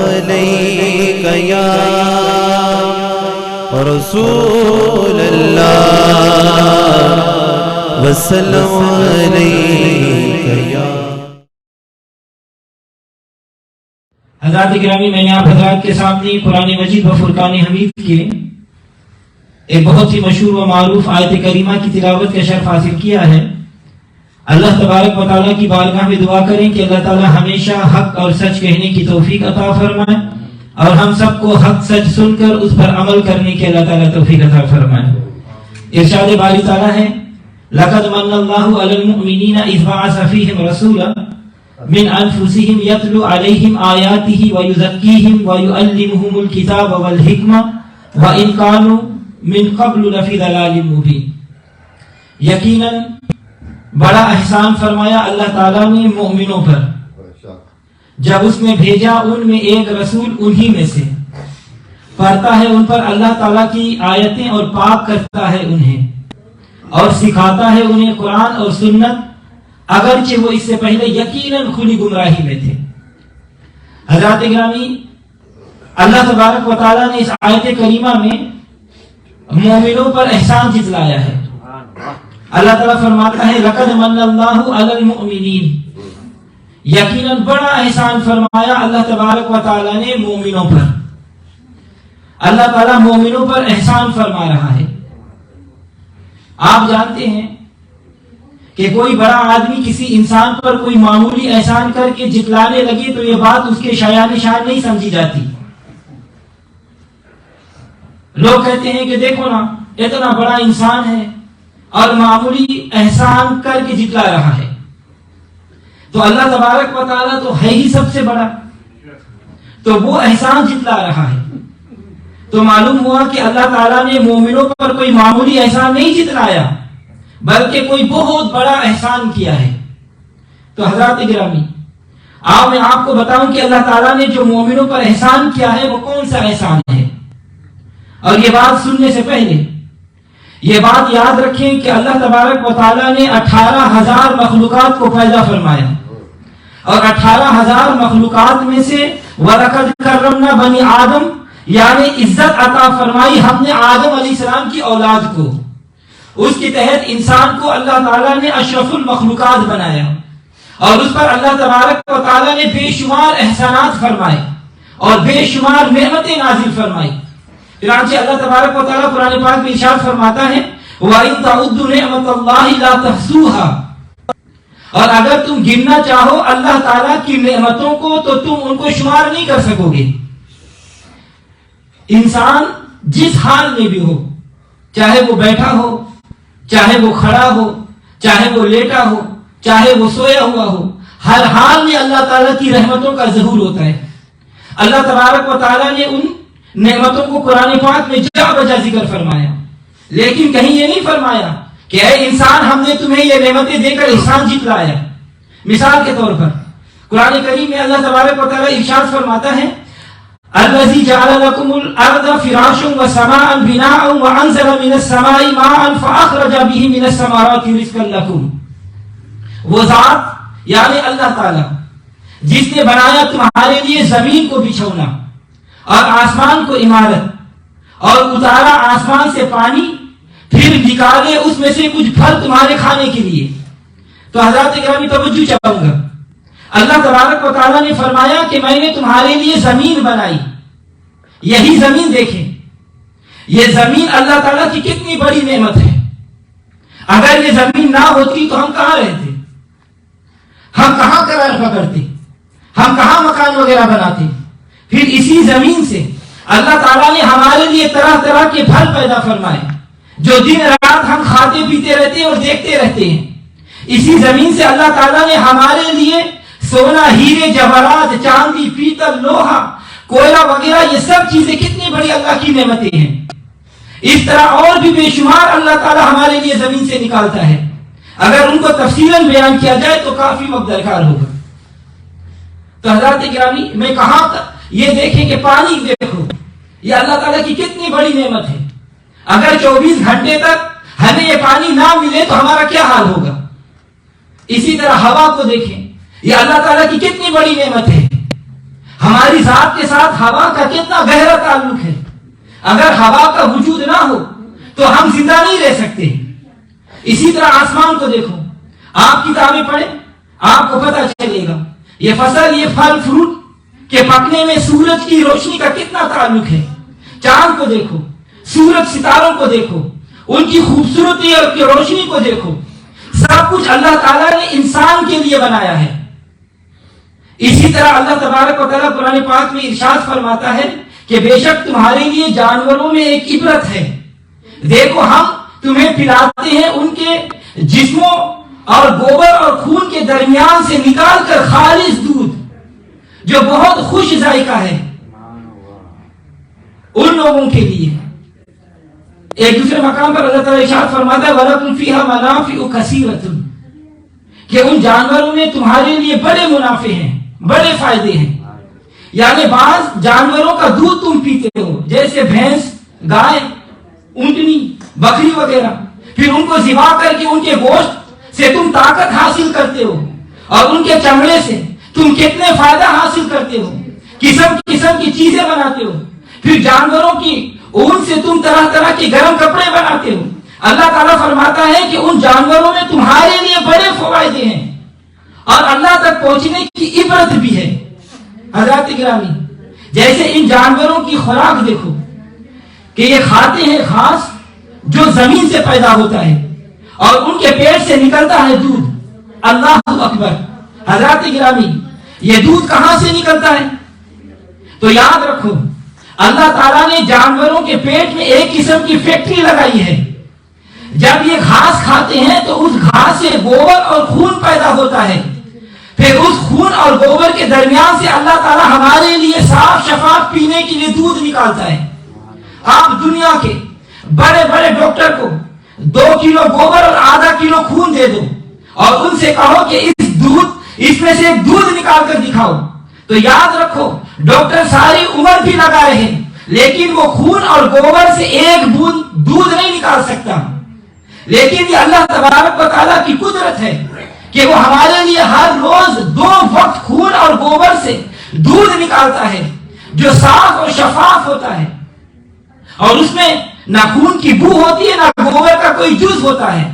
علیک یا رسول اللہ وسلم علیک یا حضرات گرامی، میں نے آپ حضرات کے سامنے قرآن مجید و فرقان حمید کے ایک بہت ہی مشہور و معروف آیت کریمہ کی تلاوت کا شرف حاصل کیا ہے۔ اللہ تبارک و تعالیٰ کی بارگاہ میں دعا کریں کہ اللہ تعالیٰ ہمیشہ حق اور سچ کہنے کی توفیق عطا فرمائے اور ہم سب کو حق سچ سن کر اس پر عمل کرنے کی اللہ تعالیٰ توفیق عطا فرمائے۔ ارشاد باری تعالیٰ ہے لَقَدْ مَنَّ اللَّهُ عَلَى الْمُؤْمِنِينَ إِذْ بَعَثَ فِيهِمْ رَسُولًا مِنْ أَنفُسِهِمْ يَتْلُو عَلَيْهِمْ آيَاتِهِ وَيُزَكِّيهِمْ وَيُعَلِّمُهُمُ الْكِتَابَ وَالْحِكْمَةَ وَإِنْ كَانُوا مِنْ قَبْلُ لَفِي ضَلَالٍ مُبِينٍ۔ یقیناً بڑا احسان فرمایا اللہ تعالیٰ نے مومنوں پر جب اس نے بھیجا ان میں ایک رسول انہی میں سے، پڑھتا ہے ان پر اللہ تعالیٰ کی آیتیں اور پاک کرتا ہے انہیں اور سکھاتا ہے انہیں قرآن اور سنت، اگرچہ وہ اس سے پہلے یقیناً کھلی گمراہی میں تھے۔ حضرات گرامی، اللہ تبارک و تعالیٰ نے اس آیت کریمہ میں مومنوں پر احسان جتلایا ہے۔ اللہ تعالیٰ فرماتا ہے لَقَدْ مَنَّ اللَّهُ عَلَى الْمُؤْمِنِينَ، یقیناً بڑا احسان فرمایا اللہ تبارک و تعالیٰ نے مومنوں پر۔ اللہ تعالیٰ مومنوں پر احسان فرما رہا ہے۔ آپ جانتے ہیں کہ کوئی بڑا آدمی کسی انسان پر کوئی معمولی احسان کر کے جتلانے لگے تو یہ بات اس کے شایان شان نہیں سمجھی جاتی۔ لوگ کہتے ہیں کہ دیکھو نا اتنا بڑا انسان ہے اور معمولی احسان کر کے جتلا رہا ہے، تو اللہ تبارک و تعالیٰ تو ہے ہی سب سے بڑا، تو وہ احسان جتلا رہا ہے۔ تو معلوم ہوا کہ اللہ تعالیٰ نے مومنوں پر کوئی معمولی احسان نہیں جتلایا بلکہ کوئی بہت بڑا احسان کیا ہے۔ تو حضرات گرامی، آؤ میں آپ کو بتاؤں کہ اللہ تعالیٰ نے جو مومنوں پر احسان کیا ہے وہ کون سا احسان ہے۔ اور یہ بات سننے سے پہلے یہ بات یاد رکھیں کہ اللہ تبارک و تعالیٰ نے 18,000 مخلوقات کو پیدا فرمایا اور 18,000 مخلوقات میں سے وَلَقَدْ كَرَّمْنَا بَنِي آدم، یعنی عزت عطا فرمائی ہم نے آدم علیہ السلام کی اولاد کو۔ اس کے تحت انسان کو اللہ تعالیٰ نے اشرف المخلوقات بنایا اور اس پر اللہ تبارک و تعالیٰ نے بے شمار احسانات فرمائے اور بے شمار نعمتیں نازل فرمائی۔ چنانچہ اللہ تبارک و تعالیٰ قرآن پاک میں ارشاد فرماتا ہے وَإِن تَعُدُّوا نِعْمَتَ اللَّهِ لَا تُحْصُوهَا، اور اگر تم گننا چاہو اللہ تعالیٰ کی نعمتوں کو تو تم ان کو شمار نہیں کر سکو گے۔ انسان جس حال میں بھی ہو، چاہے وہ بیٹھا ہو، چاہے وہ کھڑا ہو، چاہے وہ لیٹا ہو، چاہے وہ سویا ہوا ہو، ہر حال میں اللہ تعالیٰ کی رحمتوں کا ظہور ہوتا ہے۔ اللہ تبارک و تعالیٰ نے ان نعمتوں کو قرآن پاک میں جا بجا ذکر فرمایا، لیکن کہیں یہ نہیں فرمایا کہ اے انسان ہم نے تمہیں یہ نعمتیں دے کر احسان جتلایا۔ مثال کے طور پر قرآن کریم میں اللہ تبارک و تعالیٰ ارشاد فرماتا ہے الذی جعل لکم الارض فراشا وسماء بناء وانزل من السماء ماء فاخرج به من الثمرات رزقا لکم، وہ ذات یعنی اللہ تعالیٰ جس نے بنایا تمہارے لیے زمین کو بچھونا اور آسمان کو عمارت اور اتارا آسمان سے پانی، پھر نکالے اس میں سے کچھ پھل تمہارے کھانے کے لیے۔ تو حضرات گرامی توجہ چاہوں گا، اللہ تبارک و تعالیٰ نے فرمایا کہ میں نے تمہارے لیے زمین بنائی۔ یہی زمین دیکھیں، یہ زمین اللہ تعالیٰ کی کتنی بڑی نعمت ہے۔ اگر یہ زمین نہ ہوتی تو ہم کہاں رہتے، ہم کہاں قرار پکڑتے، ہم کہاں مکان وغیرہ بناتے۔ پھر اسی زمین سے اللہ تعالیٰ نے ہمارے لیے طرح طرح کے پھل پیدا فرمائے جو دن رات ہم کھاتے پیتے رہتے ہیں اور دیکھتے رہتے ہیں۔ اسی زمین سے اللہ تعالیٰ نے ہمارے لیے سونا، ہیرے، جواہرات، چاندی، پیتل، لوہا، کوئلہ وغیرہ یہ سب چیزیں کتنی بڑی اللہ کی نعمتیں ہیں۔ اس طرح اور بھی بے شمار اللہ تعالیٰ ہمارے لیے زمین سے نکالتا ہے، اگر ان کو تفصیلاً بیان کیا جائے تو کافی وقت درکار ہوگا۔ تو حضرات گرامی، میں کہاں یہ دیکھیں کہ پانی دیکھو، یہ اللہ تعالیٰ کی کتنی بڑی نعمت ہے۔ اگر 24 گھنٹے تک ہمیں یہ پانی نہ ملے تو ہمارا کیا حال ہوگا۔ اسی طرح ہوا کو دیکھیں، یہ اللہ تعالیٰ کی کتنی بڑی نعمت ہے۔ ہماری ذات کے ساتھ ہوا کا کتنا گہرا تعلق ہے. اگر ہوا کا وجود نہ ہو تو ہم زندہ نہیں رہ سکتے. اسی طرح آسمان کو دیکھو, آپ کتابیں پڑھیں, آپ کو پتہ چلے گا یہ فصل, یہ پھل فروٹ کے پکنے میں سورج کی روشنی کا کتنا تعلق ہے. چاند کو دیکھو, سورج ستاروں کو دیکھو, ان کی خوبصورتی اور کی روشنی کو دیکھو. سب کچھ اللہ تعالیٰ نے انسان کے لیے بنایا ہے. اسی طرح اللہ تبارک و تعالیٰ قرآن پاک میں ارشاد فرماتا ہے کہ بے شک تمہارے لیے جانوروں میں ایک عبرت ہے. دیکھو ہم تمہیں پلاتے ہیں ان کے جسموں اور گوبر اور خون کے درمیان سے نکال کر خالص دودھ جو بہت خوش ذائقہ ہے ان لوگوں کے لیے. ایک دوسرے مقام پر اللہ تعالیٰ ارشاد فرماتا ہے وَلَكُمْ فِيهَا مَنَافِعُ كَثِيرَةٌ کہ ان جانوروں میں تمہارے لیے بڑے منافع ہیں, بڑے فائدے ہیں. یعنی بعض جانوروں کا دودھ تم پیتے ہو, جیسے بھینس, گائے, اونٹنی, بکری وغیرہ. پھر ان کو ذبح کر کے ان کے گوشت سے تم طاقت حاصل کرتے ہو, اور ان کے چمڑے سے تم کتنے فائدہ حاصل کرتے ہو, قسم قسم کی چیزیں بناتے ہو. پھر جانوروں کی اون سے تم طرح طرح کے گرم کپڑے بناتے ہو. اللہ تعالیٰ فرماتا ہے کہ ان جانوروں میں تمہارے لیے بڑے فوائد ہیں اور اللہ تک پہنچنے کی عبرت بھی ہے. حضرات گرامی, جیسے ان جانوروں کی خوراک دیکھو کہ یہ کھاتے ہیں گھاس جو زمین سے پیدا ہوتا ہے اور ان کے پیٹ سے نکلتا ہے دودھ. اللہ اکبر. حضرات گرامی, یہ دودھ کہاں سے نکلتا ہے؟ تو یاد رکھو اللہ تعالیٰ نے جانوروں کے پیٹ میں ایک قسم کی فیکٹری لگائی ہے. جب یہ گھاس کھاتے ہیں تو اس گھاس سے گوبر اور خون پیدا ہوتا ہے. پھر اس خون اور گوبر کے درمیان سے اللہ تعالیٰ ہمارے لیے صاف شفاف پینے کے لیے دودھ نکالتا ہے. آپ دنیا کے بڑے بڑے ڈاکٹر کو 2 کلو گوبر اور آدھا کلو خون دے دو اور ان سے کہو کہ اس میں سے ایک دودھ نکال کر دکھاؤ, تو یاد رکھو ڈاکٹر ساری عمر بھی لگا رہے لیکن وہ خون اور گوبر سے ایک بوند دودھ نہیں نکال سکتا. لیکن یہ اللہ تبارک و تعالیٰ کی قدرت ہے کہ وہ ہمارے لیے ہر روز 2 وقت خون اور گوبر سے دودھ نکالتا ہے جو صاف اور شفاف ہوتا ہے, اور اس میں نہ خون کی بو ہوتی ہے نہ گوبر کا کوئی جز ہوتا ہے.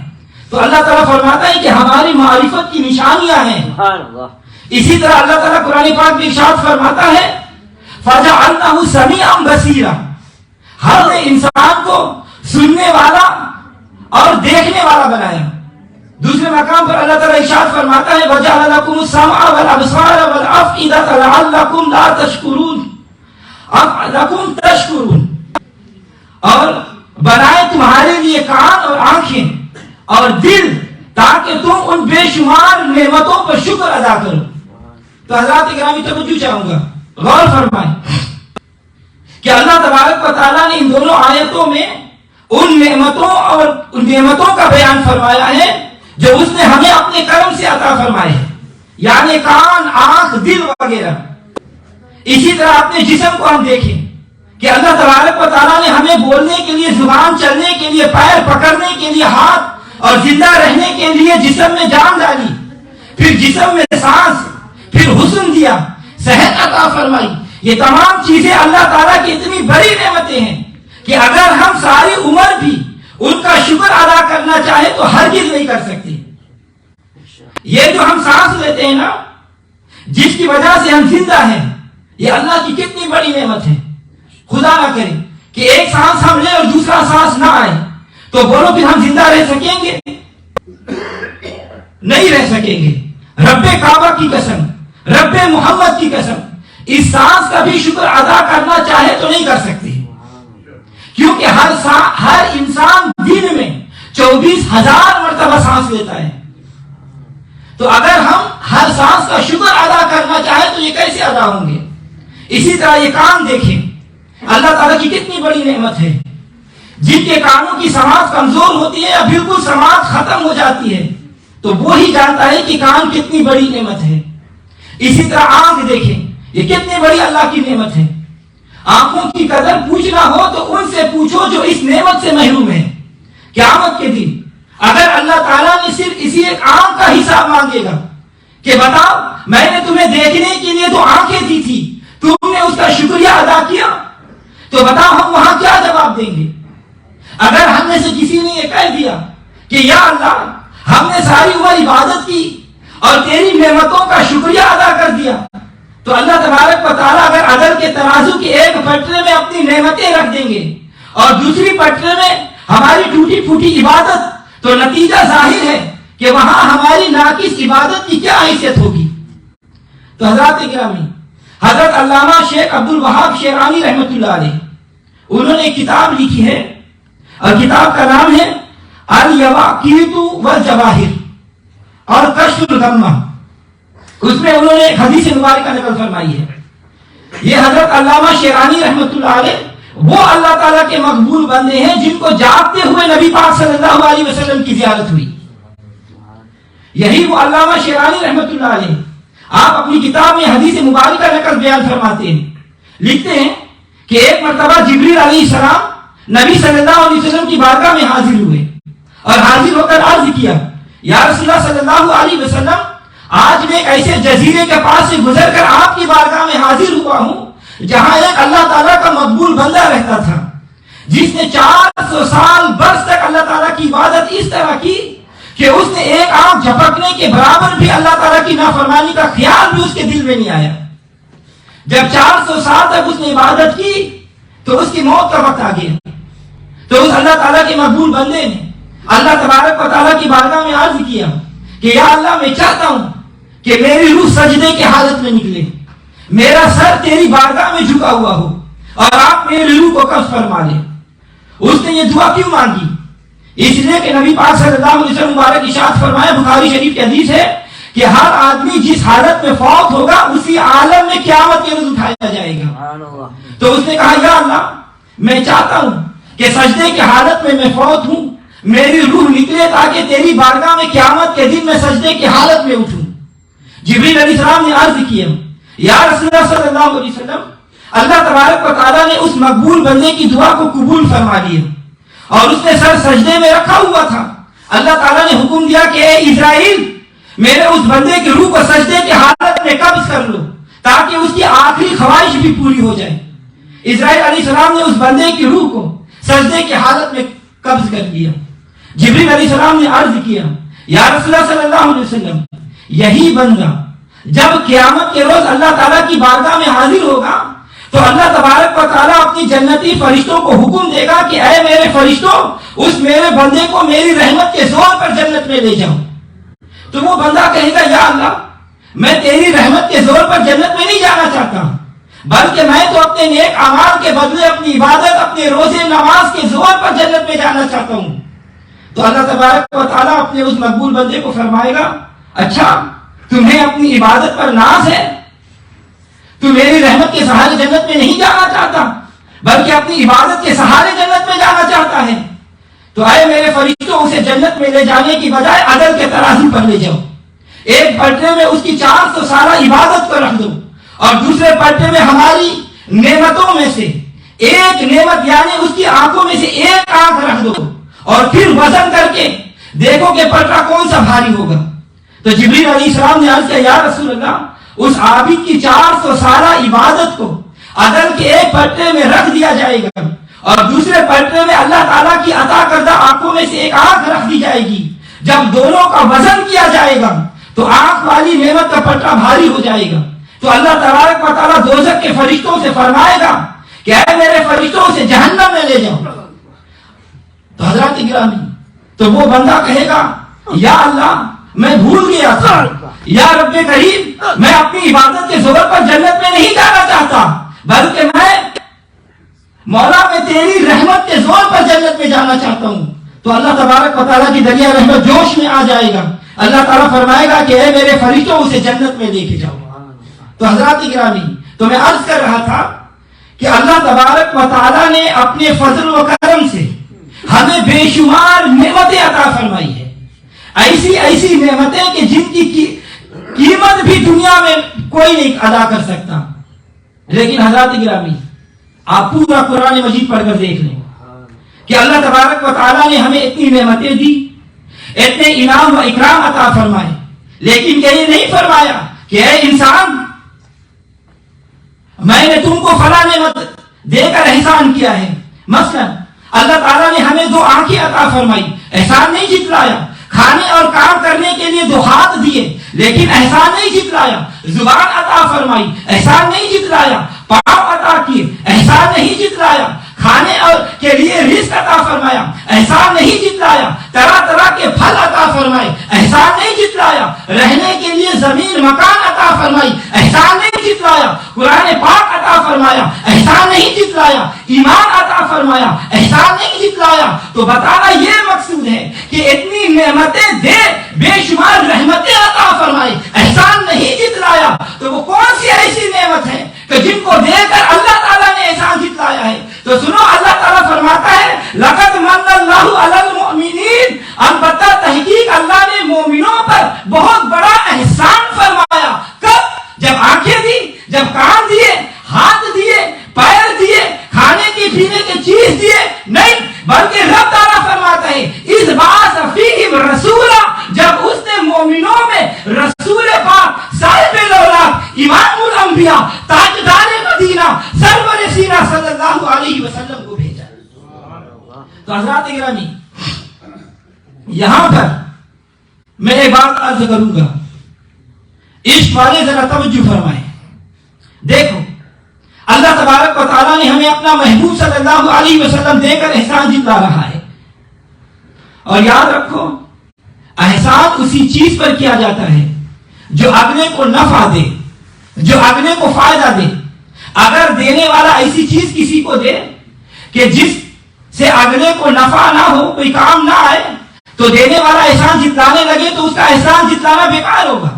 تو اللہ تعالیٰ فرماتا ہے کہ ہماری معرفت کی نشانیاں ہیں. اسی طرح اللہ تعالیٰ قرآن پاک میں ارشاد فرماتا ہے فَجَعَلْنَاهُ سَمِيعًا بَصِيرًا, ہم نے انسان کو سننے والا اور دیکھنے والا بنایا. دوسرے مقام پر اللہ تعالیٰ ارشاد فرماتا ہے وَجَعَلَ لَكُمُ السَّمْعَ وَالْأَبْصَارَ وَالْأَفْئِدَةَ لَعَلَّكُمْ لَا تَشْكُرُونَ, لَعَلَّكُمْ تَشْكُرُونَ, اور بنائے تمہارے لیے کان اور آنکھیں اور دل تاکہ تم ان بے شمار نعمتوں پر شکر ادا کرو. تو حضرات گرامی توجہ چاہوں گا, غور فرمائیں کہ اللہ تبارک و تعالیٰ نے ان دونوں آیتوں میں ان نعمتوں اور ان نعمتوں کا بیان فرمایا ہے جو اس نے ہمیں اپنے کرم سے عطا فرمائے ہیں, یعنی کان, آنکھ, دل وغیرہ. اسی طرح اپنے جسم کو ہم دیکھیں کہ اللہ تبارک و تعالیٰ نے ہمیں بولنے کے لیے زبان, چلنے کے لیے پیر, پکڑنے کے لیے ہاتھ اور زندہ رہنے کے لیے جسم میں جان ڈالی, پھر جسم میں سانس, پھر حسن دیا, صحت عطا فرمائی. یہ تمام چیزیں اللہ تعالیٰ کی اتنی بڑی نعمتیں ہیں کہ اگر ہم ساری عمر بھی ان کا شکر ادا کرنا چاہے تو ہرگز نہیں کر سکتے. یہ جو ہم سانس لیتے ہیں نا, جس کی وجہ سے ہم زندہ ہیں, یہ اللہ کی کتنی بڑی نعمت ہے. خدا نہ کرے کہ ایک سانس ہم لیں اور دوسرا سانس نہ آئے, تو بولو پھر ہم زندہ رہ سکیں گے؟ نہیں رہ سکیں گے. رب کعبہ کی قسم, رب محمد کی قسم, اس سانس کا بھی شکر ادا کرنا چاہے تو نہیں کر سکتے, کیونکہ ہر انسان دن میں 24,000 مرتبہ سانس لیتا ہے. تو اگر ہم ہر سانس کا شکر ادا کرنا چاہیں تو یہ کیسے ادا ہوں گے؟ اسی طرح یہ کان دیکھیں, اللہ تعالیٰ کی کتنی بڑی نعمت ہے. جن کے کانوں کی سماعت کمزور ہوتی ہے یا بالکل سماعت ختم ہو جاتی ہے تو وہی جانتا ہے کہ کان کتنی بڑی نعمت ہے. اسی طرح آنکھ دیکھیں, یہ کتنی بڑی اللہ کی نعمت ہے. آنکھوں کی قدر پوچھنا ہو تو ان سے پوچھو جو اس نعمت سے محروم ہے. قیامت کے دن اگر اللہ تعالیٰ نے صرف اسی ایک آنکھ کا حساب مانگے گا کہ بتاؤ میں نے تمہیں دیکھنے کے لیے تو آنکھیں دی تھی, تم نے اس کا شکریہ ادا کیا تو بتاؤ ہم وہاں کیا جواب دیں گے؟ اگر ہم میں سے کسی نے یہ کہہ دیا کہ یا اللہ ہم نے ساری عمر عبادت کی اور تیری نعمتوں کا شکریہ ادا کر دیا، تو اللہ تبارک و تعالیٰ اگر عدل کے ترازو کی ایک پٹرے میں اپنی نعمتیں رکھ دیں گے اور دوسری پٹرے میں ہماری ٹوٹی پھوٹی عبادت، تو نتیجہ ظاہر ہے کہ وہاں ہماری ناقص عبادت کی کیا حیثیت ہوگی؟ تو حضرات گرامی، حضرت علامہ شیخ عبد الوہاب شیرانی رحمۃ اللہ علیہ، انہوں نے ایک کتاب لکھی ہے اور کتاب کا نام ہے الیواقیت والجواہر اور کشف الغمہ۔ اس میں انہوں نے ایک حدیث مبارکہ نقل فرمائی ہے۔ یہ حضرت علامہ شیرانی رحمۃ اللہ علیہ وہ اللہ تعالیٰ کے مقبول بندے ہیں جن کو جاگتے ہوئے نبی پاک صلی اللہ علیہ وسلم کی زیارت ہوئی۔ یہی وہ علامہ شیرانی رحمۃ اللہ علیہ، آپ اپنی کتاب میں حدیث مبارکہ نقل بیان فرماتے ہیں، لکھتے ہیں کہ ایک مرتبہ جبریل علیہ السلام نبی صلی اللہ علیہ وسلم کی بارگاہ میں حاضر ہوئے اور حاضر ہو کر عرض کیا، یا رسول اللہ صلی اللہ علیہ وسلم، آج میں ایک ایسے جزیرے کے پاس سے گزر کر آپ کی بارگاہ میں حاضر ہوا ہوں جہاں ایک اللہ تعالیٰ کا مقبول بندہ رہتا تھا، جس نے 400 سال برس تک اللہ تعالیٰ کی عبادت اس طرح کی کہ اس نے ایک آنکھ جھپکنے کے برابر بھی اللہ تعالیٰ کی نافرمانی کا خیال بھی اس کے دل میں نہیں آیا۔ جب 400 سال تک اس نے عبادت کی تو اس کی موت کا وقت آ گیا، تو اس اللہ تعالیٰ کے مقبول بندے نے اللہ تبارک و تعالیٰ کی بارگاہ میں عرض کیا کہ یا اللہ میں چاہتا ہوں کہ میری روح سجدے کی حالت میں نکلے، میرا سر تیری بارگاہ میں جھکا ہوا ہو اور آپ میری روح کو قبض فرما لیں۔ اس نے یہ دعا کیوں مانگی؟ اس لیے کہ نبی پاک صلی اللہ علیہ وسلم مبارک ارشاد فرمایا، بخاری شریف کی حدیث ہے کہ ہر آدمی جس حالت میں فوت ہوگا اسی عالم میں قیامت کے روز اٹھایا جائے گا۔ تو اس نے کہا یا اللہ میں چاہتا ہوں کہ سجدے کی حالت میں فوت ہوں، میری روح نکلے تاکہ تیری بارگاہ میں قیامت کے دن میں سجدے کی حالت میں اٹھوں۔ جبریل علیہ السلام نے عرض کیا، یا رسول اللہ صلی اللہ علیہ وسلم، اللہ تبارک و تعالیٰ نے اس مقبول بندے کی دعا کو قبول فرما لیا اور اس نے سر سجدے میں رکھا ہوا تھا۔ اللہ تعالیٰ نے حکم دیا کہ اے اسرائیل، میرے اس بندے کی روح کو سجدے کی حالت میں قبض کر لو تاکہ اس کی آخری خواہش بھی پوری ہو جائے۔ اسرائیل علیہ السلام نے اس بندے کی روح کو سجدے کی حالت میں قبض کر لیا۔ جبریل علیہ السلام نے عرض کیا، یا رسول اللہ صلی اللہ علیہ وسلم، یہی بندہ جب قیامت کے روز اللہ تعالیٰ کی بارگاہ میں حاضر ہوگا تو اللہ تبارک و تعالیٰ اپنی جنتی فرشتوں کو حکم دے گا کہ اے میرے فرشتوں، اس میرے بندے کو میری رحمت کے زور پر جنت میں لے جاؤ۔ تو وہ بندہ کہے گا، یا اللہ میں تیری رحمت کے زور پر جنت میں نہیں جانا چاہتا، بلکہ میں تو اپنے نیک اعمال کے بدلے اپنی عبادت، اپنے روزے نماز کے زور پر جنت میں جانا چاہتا ہوں۔ تو اللہ تبارک و تعالیٰ اپنے اس مقبول بندے کو فرمائے گا، اچھا تمہیں اپنی عبادت پر ناز ہے، تو میری رحمت کے سہارے جنت میں نہیں جانا چاہتا بلکہ اپنی عبادت کے سہارے جنت میں جانا چاہتا ہے، تو اے میرے فرشتوں اسے جنت میں لے جانے کی بجائے عدل کے ترازو پر لے جاؤ، ایک پلٹے میں اس کی 400 سالہ عبادت کو رکھ دو اور دوسرے پلٹے میں ہماری نعمتوں میں سے ایک نعمت یعنی اس کی آنکھوں میں سے ایک آنکھ رکھ دو اور پھر وزن کر کے دیکھو کہ پلٹا کون سا بھاری ہوگا۔ تو جبریل علیہ السلام نے عرض کیا، یا رسول اللہ اس عابد کی 400 سالہ عبادت کو عدل کے ایک پلٹے میں رکھ دیا جائے گا اور دوسرے پلٹے میں اللہ تعالیٰ کی عطا کردہ آنکھوں میں سے ایک آنکھ رکھ دی جائے گی۔ جب دونوں کا وزن کیا جائے گا تو آنکھ والی نعمت کا پلٹا بھاری ہو جائے گا، تو اللہ تبارک و تعالیٰ دوزخ کے فرشتوں سے فرمائے گا کہ اے میرے فرشتوں سے جہنم میں لے جاؤ۔ تو حضرات گرامی، تو وہ بندہ کہے گا، یا اللہ میں بھول گیا تھا، یا رب کریم میں اپنی عبادت کے زور پر جنت میں نہیں جانا چاہتا بلکہ میں مولا میں تیری رحمت کے زور پر جنت میں جانا چاہتا ہوں۔ تو اللہ تبارک و تعالیٰ کی دریا رحمت جوش میں آ جائے گا، اللہ تعالیٰ فرمائے گا کہ اے میرے فرشتوں اسے جنت میں لے کے جاؤ۔ تو حضرات گرامی، تو میں عرض کر رہا تھا کہ اللہ تبارک و تعالیٰ نے اپنے فضل و کرم سے ہمیں بے شمار نعمتیں عطا فرمائی ہے، ایسی ایسی نعمتیں کہ جن کی قیمت بھی دنیا میں کوئی نہیں ادا کر سکتا۔ لیکن حضرات گرامی، آپ پورا قرآن مجید پڑھ کر دیکھ لیں کہ اللہ تبارک و تعالیٰ نے ہمیں اتنی نعمتیں دی، اتنے انعام و اکرام عطا فرمائے، لیکن کہ یہ نہیں فرمایا کہ اے انسان میں نے تم کو فلاں نعمت دے کر احسان کیا ہے. مثلا اللہ تعالیٰ نے ہمیں 2 آنکھیں عطا فرمائی, احسان نہیں جتلایا. کھانے اور کام کرنے کے لیے 2 ہاتھ دیے, لیکن احسان نہیں جتلایا. زبان عطا فرمائی, احسان نہیں جتلایا. پاؤں عطا کیے, احسان نہیں جتلایا. کھانے اور کے لیے رزق عطا فرمایا, احسان نہیں جتلایا. طرح طرح کے پھل عطا فرمائے, احسان نہیں جتلایا. رہنے کے لیے زمین مکان عطا فرمائی, احسان نہیں جتلایا. قرآن پاک عطا فرمایا, احسان نہیں جتلایا. ایمان عطا فرمایا, احسان نہیں جتلایا. تو بتانا یہ مقصود ہے کہ اتنی نعمتیں دے, بے شمار رحمتیں عطا فرمائے, احسان نہیں جتلایا. تو وہ کون سی ایسی نعمت ہے کہ جن کو دے کر اللہ تعالیٰ نے احسان جتلایا ہے؟ تو سنو, اللہ تعالیٰ فرماتا ہے لقد من اللہ علی المؤمنین, البتہ تحقیق اللہ نے مومنوں پر بہت بڑا احسان فرمایا. کب؟ جب آنکھیں دی, جب کان دیے, ہاتھ دیے, پیر دیے, کھانے کی پینے کی چیز دیے نہیں, بلکہ رب تعالیٰ فرماتا ہے اس بعث فیہم رسولا, جب اس نے مومنوں میں رسول پاک صاحب الاولاق امام الانبیاء تاجدار مدینہ سرور سینہ صلی اللہ علیہ وسلم کو بھیجا. تو حضرات گرامی, یہاں پر میں ایک بات عرض کروں گا, عشق والے ذرا توجہ فرمائیں. دیکھو, اللہ تبارک و تعالیٰ نے ہمیں اپنا محبوب صلی اللہ علیہ وسلم دے کر احسان جتلا رہا ہے. اور یاد رکھو, احسان اسی چیز پر کیا جاتا ہے جو اگلے کو نفع دے, جو اگلے کو فائدہ دے. اگر دینے والا ایسی چیز کسی کو دے کہ جس سے اگلے کو نفع نہ ہو, کوئی کام نہ آئے, تو دینے والا احسان جتلانے لگے تو اس کا احسان جتلانا بیکار ہوگا.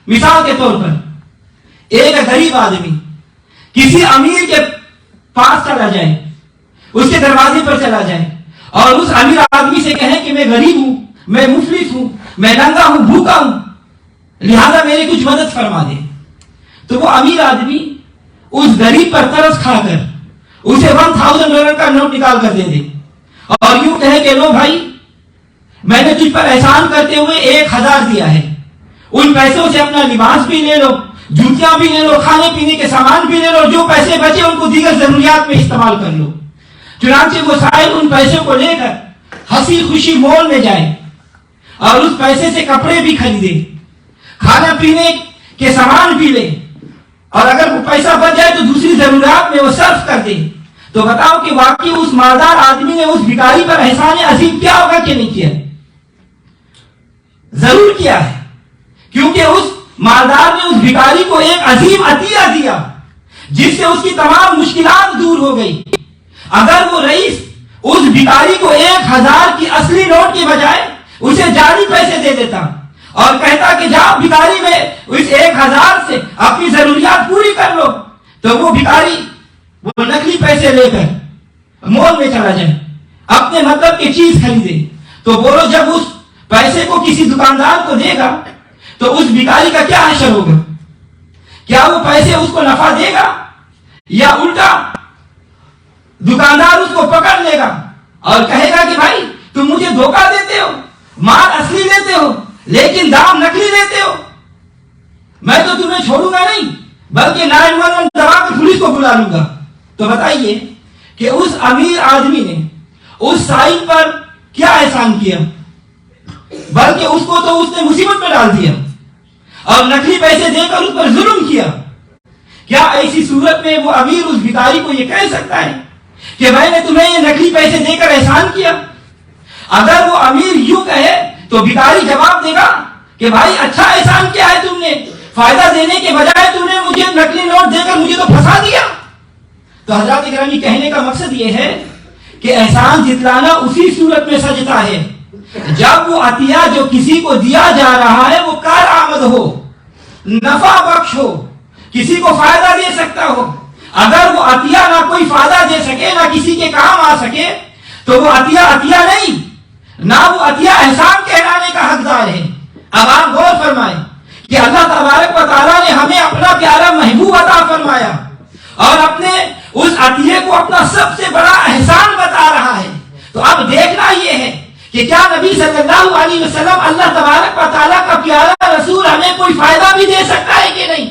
مثال کے طور پر, ایک غریب آدمی کسی امیر کے پاس چلا جائے, اس کے دروازے پر چلا جائے اور اس امیر آدمی سے کہے کہ میں غریب ہوں, میں مفلس ہوں, میں ننگا ہوں, بھوکا ہوں, لہذا میری کچھ مدد فرما دے. تو وہ امیر آدمی اس غریب پر ترس کھا کر اسے $1000 کا نوٹ نکال کر دے دے اور یوں کہے کہ لو بھائی, میں نے تجھ پر احسان کرتے ہوئے 1000 دیا ہے, ان پیسوں سے اپنا لباس بھی لے لو, جوتیاں بھی لے لو, کھانے پینے کے سامان بھی لے لو, جو پیسے بچے ان کو دیگر ضروریات میں استعمال کر لو. چنانچہ وہ سائل ان پیسوں کو لے کر ہنسی خوشی مال میں جائے اور اس پیسے سے کپڑے بھی خریدے, کھانا پینے کے سامان بھی لے, اور اگر وہ پیسہ بچ جائے تو دوسری ضروریات میں وہ صرف کر دے. تو بتاؤ کہ واقعی اس مالدار آدمی نے اس بھکاری پر احسان عظیم کیا ہوگا کہ نہیں کیا؟ ضرور کیا ہے, کیونکہ اس مالدار نے اس بھکاری کو ایک عظیم عطیہ دیا جس سے اس کی تمام مشکلات دور ہو گئی. اگر وہ رئیس اس بھکاری کو 1000 کی اصلی نوٹ کے بجائے اسے جعلی پیسے دے دیتا اور کہتا کہ جا بھکاری میں اس 1000 سے اپنی ضروریات پوری کر لو, تو وہ بھکاری وہ نقلی پیسے لے کر مال میں چلا جائے, اپنے مطلب کی چیز خریدے. تو بولو, جب اس پیسے کو کسی دکاندار کو دے گا تو اس بھکاری کا کیا حشر ہوگا؟ کیا وہ پیسے اس کو نفع دے گا یا الٹا دکاندار اس کو پکڑ لے گا اور کہے گا کہ بھائی تم مجھے دھوکہ دیتے ہو, مال اصلی لیتے ہو لیکن دام نقلی لیتے ہو, میں تو تمہیں چھوڑوں گا نہیں بلکہ 911 دبا کر پولیس کو بلا لوں گا. تو بتائیے کہ اس امیر آدمی نے اس سائل پر کیا احسان کیا, بلکہ اس کو تو اس نے مصیبت میں ڈال دیا اور نقلی پیسے دے کر اس پر ظلم کیا. کیا ایسی صورت میں وہ امیر اس بھکاری کو یہ کہہ سکتا ہے کہ میں نے تمہیں یہ نقلی پیسے دے کر احسان کیا؟ اگر وہ امیر یوں کہے تو بھکاری جواب دے گا کہ بھائی اچھا احسان کیا ہے تم نے, فائدہ دینے کے بجائے تم نے مجھے نقلی نوٹ دے کر مجھے تو پھنسا دیا. تو حضرات گرامی, کہنے کا مقصد یہ ہے کہ احسان جتلانا اسی صورت میں سجتا ہے جب وہ عطیہ جو کسی کو دیا جا رہا ہے وہ کارآمد ہو, نفع بخش ہو, کسی کو فائدہ دے سکتا ہو. اگر وہ عطیہ نہ کوئی فائدہ دے سکے, نہ کسی کے کام آ سکے, تو وہ عطیہ عطیہ نہیں, نہ وہ عطیہ احسان کہلانے کا حقدار ہے. اب آپ غور فرمائیں کہ اللہ تبارک و تعالیٰ نے ہمیں اپنا پیارا محبوب عطا فرمایا اور اپنے اس عطیے کو اپنا سب سے بڑا احسان بتا رہا ہے. تو اب دیکھنا یہ ہے کہ کیا نبی صلی اللہ علیہ وسلم اللہ تبارک و تعالیٰ کا پیارا رسول ہمیں کوئی فائدہ بھی دے سکتا ہے کہ نہیں,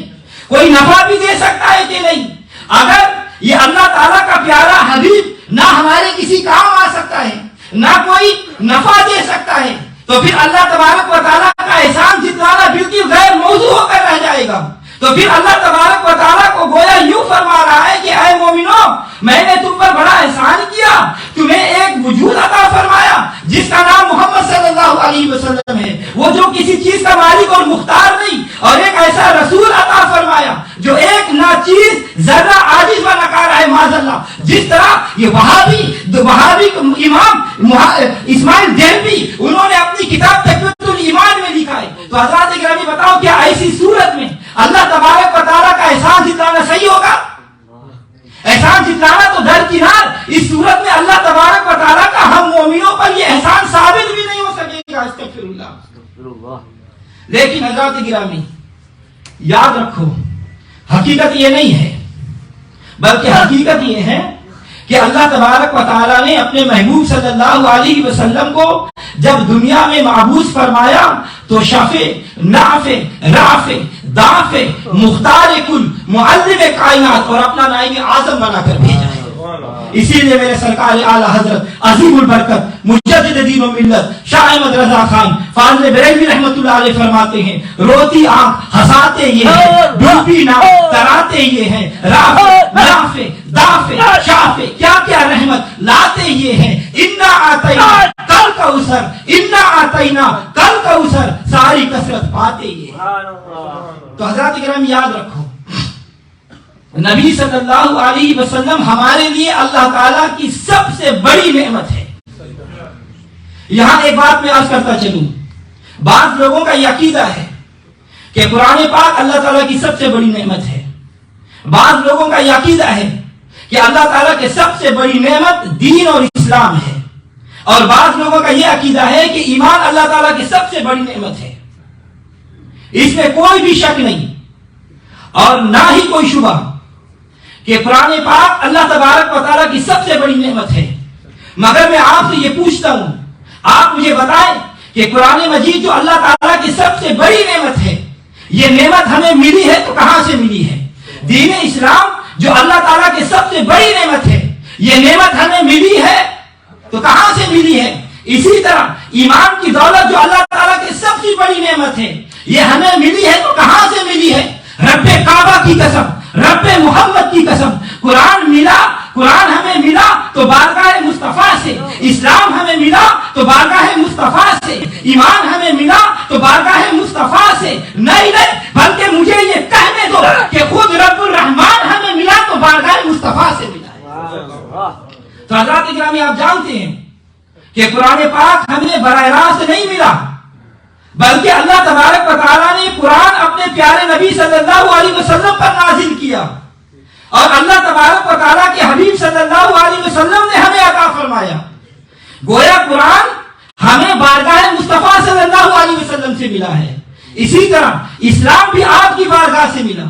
کوئی نفع بھی دے سکتا ہے کہ نہیں؟ اگر یہ اللہ تعالیٰ کا پیارا حبیب نہ ہمارے کسی کام آ سکتا ہے، نہ کوئی نفع دے سکتا ہے، تو پھر اللہ تبارک و تعالیٰ کا احسان جتلانا بالکل غیر موضوع ہو کر رہ جائے گا۔ تو پھر اللہ تبارک و تعالیٰ کو گویا یوں فرما رہا ہے کہ اے مومنو، میں نے تم پر بڑا احسان کیا، تمہیں ایک وجود عطا فرمایا جس کا نام محمد صلی اللہ علیہ وسلم ہے، وہ جو کسی چیز کا مالک اور مختار نہیں، اور ایک ایسا رسول عطا فرمایا جو ایک ناچیز ذرہ عاجز و نکارہ ہے معاذ اللہ۔ جس طرح یہ وہابی امام اسماعیل دہلوی انہوں نے اپنی کتاب تقویۃ الایمان میں لکھا ہے، تو حضرات گرامی بتاؤ کیا ایسی صورت میں اللہ تبارک و تعالیٰ کا احسان جتلانا صحیح ہوگا؟ احسان جتلانا تو درکنار، اس صورت میں اللہ تبارک و تعالیٰ کا ہم مومنوں پر یہ احسان ثابت بھی نہیں ہو سکے گا، استغفر اللہ۔ لیکن حضرات گرامی یاد رکھو، حقیقت یہ نہیں ہے، بلکہ حقیقت یہ ہے کہ اللہ تبارک و تعالیٰ نے اپنے محبوب صلی اللہ علیہ وسلم کو جب دنیا میں معبوس فرمایا تو شفیع، نافع، رافع، دافع، مختار کل، معلم کائنات اور اپنا نائب اعظم بنا کر بھیجا ہے۔ اسی لیے میرے سرکار اعلی حضرت عظیم البرکت مجدد دین و ملت شاہ احمد رضا خان فاضل بریلوی رحمۃ اللہ علیہ فرماتے ہیں، روتی آنکھ ہنساتے یہ ہیں، ڈوبی نہ تراتے یہ ہیں، رافع، نافع، دافع، شافع، کیا کیا رحمت لاتے یہ ہیں۔ انا آتینا کل کوثر، انا آتینا کل کوثر، ساری کثرت پاتے یہ ہیں۔ تو حضرات کرام یاد رکھو، نبی صلی اللہ علیہ وسلم ہمارے لیے اللہ تعالیٰ کی سب سے بڑی نعمت ہے۔ یہاں ایک بات میں عرض کرتا چلوں، بعض لوگوں کا یہ عقیدہ ہے کہ قرآن پاک اللہ تعالیٰ کی سب سے بڑی نعمت ہے، بعض لوگوں کا یہ عقیدہ ہے کہ اللہ تعالیٰ کی سب سے بڑی نعمت دین اور اسلام ہے، اور بعض لوگوں کا یہ عقیدہ ہے کہ ایمان اللہ تعالیٰ کی سب سے بڑی نعمت ہے۔ اس میں کوئی بھی شک نہیں اور نہ ہی کوئی شبہ کہ قرآن پاک اللہ تبارک و تعالیٰ کی سب سے بڑی نعمت ہے، مگر میں آپ سے یہ پوچھتا ہوں، آپ مجھے بتائیں کہ قرآن مجید جو اللہ تعالیٰ کی سب سے بڑی نعمت ہے، یہ نعمت ہمیں ملی ہے تو کہاں سے ملی ہے؟ دین اسلام جو اللہ تعالیٰ کی سب سے بڑی نعمت ہے، یہ نعمت ہمیں ملی ہے تو کہاں سے ملی ہے؟ اسی طرح ایمان کی دولت جو اللہ تعالیٰ کی سب سے بڑی نعمت ہے، یہ ہمیں ملی ہے تو کہاں سے ملی ہے؟ رب کعبہ کی قسم، رب محمد کی قسم، قرآن ہمیں ملا تو بارگاہ مصطفیٰ سے، اسلام ہمیں ملا تو بارگاہ مصطفیٰ سے، ایمان ہمیں ملا تو بارگاہ مصطفیٰ سے، نہیں بلکہ مجھے یہ کہنے دو کہ خود رب الرحمان ہمیں ملا تو بارگاہ مصطفیٰ سے ملا۔ تو حضرات گرامی آپ جانتے ہیں کہ قرآن پاک ہمیں براہ راست نہیں ملا، بلکہ اللہ تبارک و تعالیٰ نے قرآن اپنے پیارے نبی صلی اللہ علیہ وسلم پر نازل کیا، اور اللہ تبارک و تعالیٰ کے حبیب صلی اللہ علیہ وسلم نے ہمیں عطا فرمایا۔ گویا قرآن ہمیں بارگاہ مصطفیٰ صلی اللہ علیہ وسلم سے ملا ہے، اسی طرح اسلام بھی آپ کی بارگاہ سے ملا۔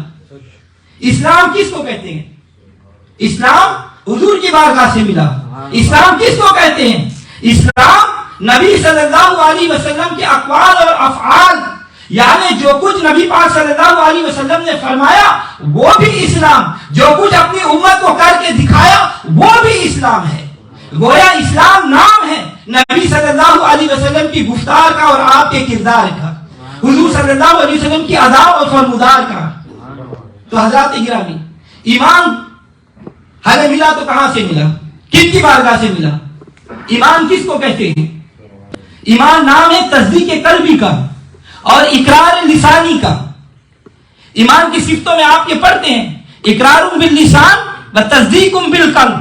اسلام کس کو کہتے ہیں؟ اسلام حضور کی بارگاہ سے ملا۔ اسلام کس کو کہتے ہیں؟ اسلام نبی صلی اللہ علیہ وسلم کے اقوال اور افعال، یعنی جو کچھ نبی پاک صلی اللہ علیہ وسلم نے فرمایا وہ بھی اسلام، جو کچھ اپنی امت کو کر کے دکھایا وہ بھی اسلام ہے۔ گویا اسلام نام ہے نبی صلی اللہ علیہ وسلم کی گفتار کا اور آپ کے کردار کا، حضور صلی اللہ علیہ وسلم کی ادا اور فرمودار کا۔ تو حضرات گرامی، ایمان ہمیں ملا تو کہاں سے ملا؟ کن کی بارگاہ سے ملا؟ ایمان کس کو کہتے ہیں؟ ایمان نام ہے تصدیق قلبی کا اور اقرار لسانی کا۔ ایمان کی صفتوں میں آپ کے پڑھتے ہیں، اقرار باللسان و تصدیق بالقلب،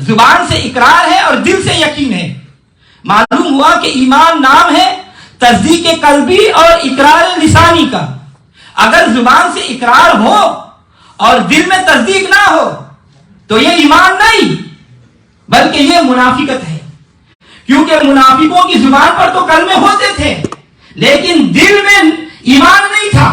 زبان سے اقرار ہے اور دل سے یقین ہے۔ معلوم ہوا کہ ایمان نام ہے تصدیق قلبی اور اقرار لسانی کا۔ اگر زبان سے اقرار ہو اور دل میں تصدیق نہ ہو تو یہ ایمان نہیں بلکہ یہ منافقت ہے، کیونکہ منافقوں کی زبان پر تو کلمے ہوتے تھے لیکن دل میں ایمان نہیں تھا۔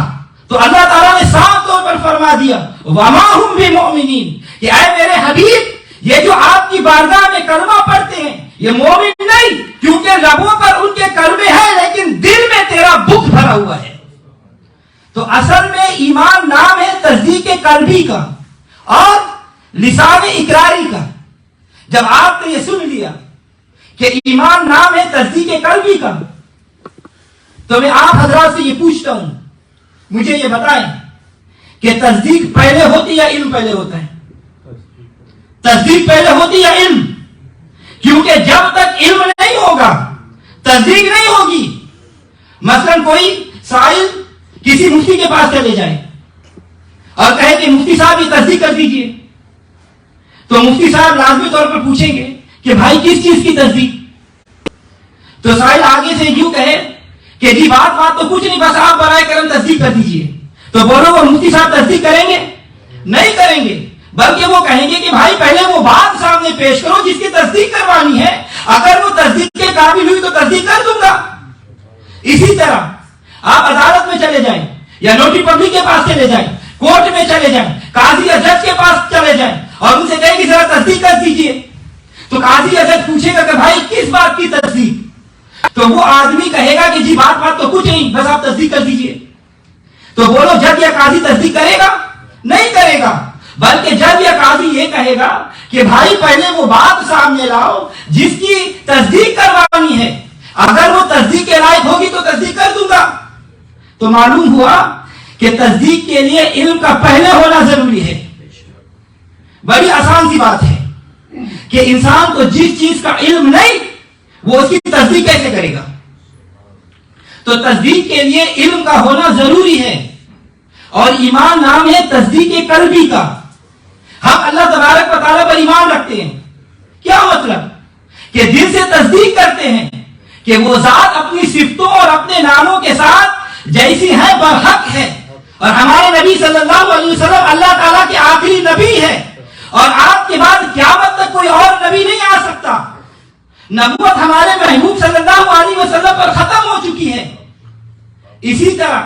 تو اللہ تعالیٰ نے صاف طور پر فرما دیا وَمَا هُمْ بِمُؤْمِنِينَ کہ اے میرے حبیب، یہ جو آپ کی بارگاہ میں کلمہ پڑھتے ہیں یہ مومن نہیں، کیونکہ لبوں پر ان کے کلمے ہیں لیکن دل میں تیرا بغض بھرا ہوا ہے۔ تو اصل میں ایمان نام ہے تصدیق قلبی کا اور لسان اقراری کا. جب آپ نے یہ سن لیا کہ ایمان نام ہے تصدیق قلبی کا، تو میں آپ حضرات سے یہ پوچھتا ہوں، مجھے یہ بتائیں کہ تصدیق پہلے ہوتی یا علم پہلے ہوتا ہے؟ تصدیق پہلے ہوتی یا علم؟ کیونکہ جب تک علم نہیں ہوگا تصدیق نہیں ہوگی. مثلا کوئی سائل کسی مفتی کے پاس چلے جائے اور کہے کہ مفتی صاحب یہ تصدیق کر دیجئے، تو مفتی صاحب لازمی طور پر پوچھیں گے کہ بھائی کس چیز کی تصدیق؟ تو سائل آگے سے یوں کہے کہ جی بات تو کچھ نہیں، بس آپ برائے کرم تصدیق کر دیجئے. تو بولو وہ مفتی صاحب تصدیق کریں گے؟ نہیں کریں گے، بلکہ وہ کہیں گے کہ بھائی پہلے وہ بات سامنے پیش کرو جس کی تصدیق کروانی ہے، اگر وہ تصدیق کے قابل ہوئی تو تصدیق کر دوں گا. اسی طرح آپ عدالت میں چلے جائیں یا نوٹری پبلک کے پاس چلے جائیں، کورٹ میں چلے جائیں، قاضی یا جج کے پاس چلے جائیں اور ان سے کہیں کہ ذرا تصدیق کر دیجئے، تو قاضی یا جج پوچھے گا کہ بھائی کس بات کی تصدیق؟ تو وہ آدمی کہے گا کہ جی بات تو کچھ نہیں، بس آپ تصدیق کر دیجئے. تو بولو جج یا قاضی تصدیق کرے گا؟ نہیں کرے گا، بلکہ جج یا قاضی یہ کہے گا کہ بھائی پہلے وہ بات سامنے لاؤ جس کی تصدیق کروانی ہے، اگر وہ تصدیق کے لائق ہوگی تو تصدیق کر دوں گا. تو معلوم ہوا کہ تصدیق کے لیے علم کا پہلے ہونا ضروری ہے. بڑی آسان سی بات ہے کہ انسان کو جس چیز کا علم نہیں وہ اس کی تصدیق کیسے کرے گا؟ تو تصدیق کے لیے علم کا ہونا ضروری ہے، اور ایمان نام ہے تصدیق قلبی کا. ہم اللہ تبارک و تعالیٰ پر ایمان رکھتے ہیں، کیا مطلب؟ کہ دل سے تصدیق کرتے ہیں کہ وہ ذات اپنی صفتوں اور اپنے ناموں کے ساتھ جیسی ہے برحق ہے، اور ہمارے نبی صلی اللہ علیہ وسلم اللہ تعالیٰ کے آخری نبی ہے، اور آپ کے بعد قیامت تک کوئی اور نبی نہیں آ سکتا. نبوت ہمارے محبوب صلی اللہ علیہ وسلم پر ختم ہو چکی ہے. اسی طرح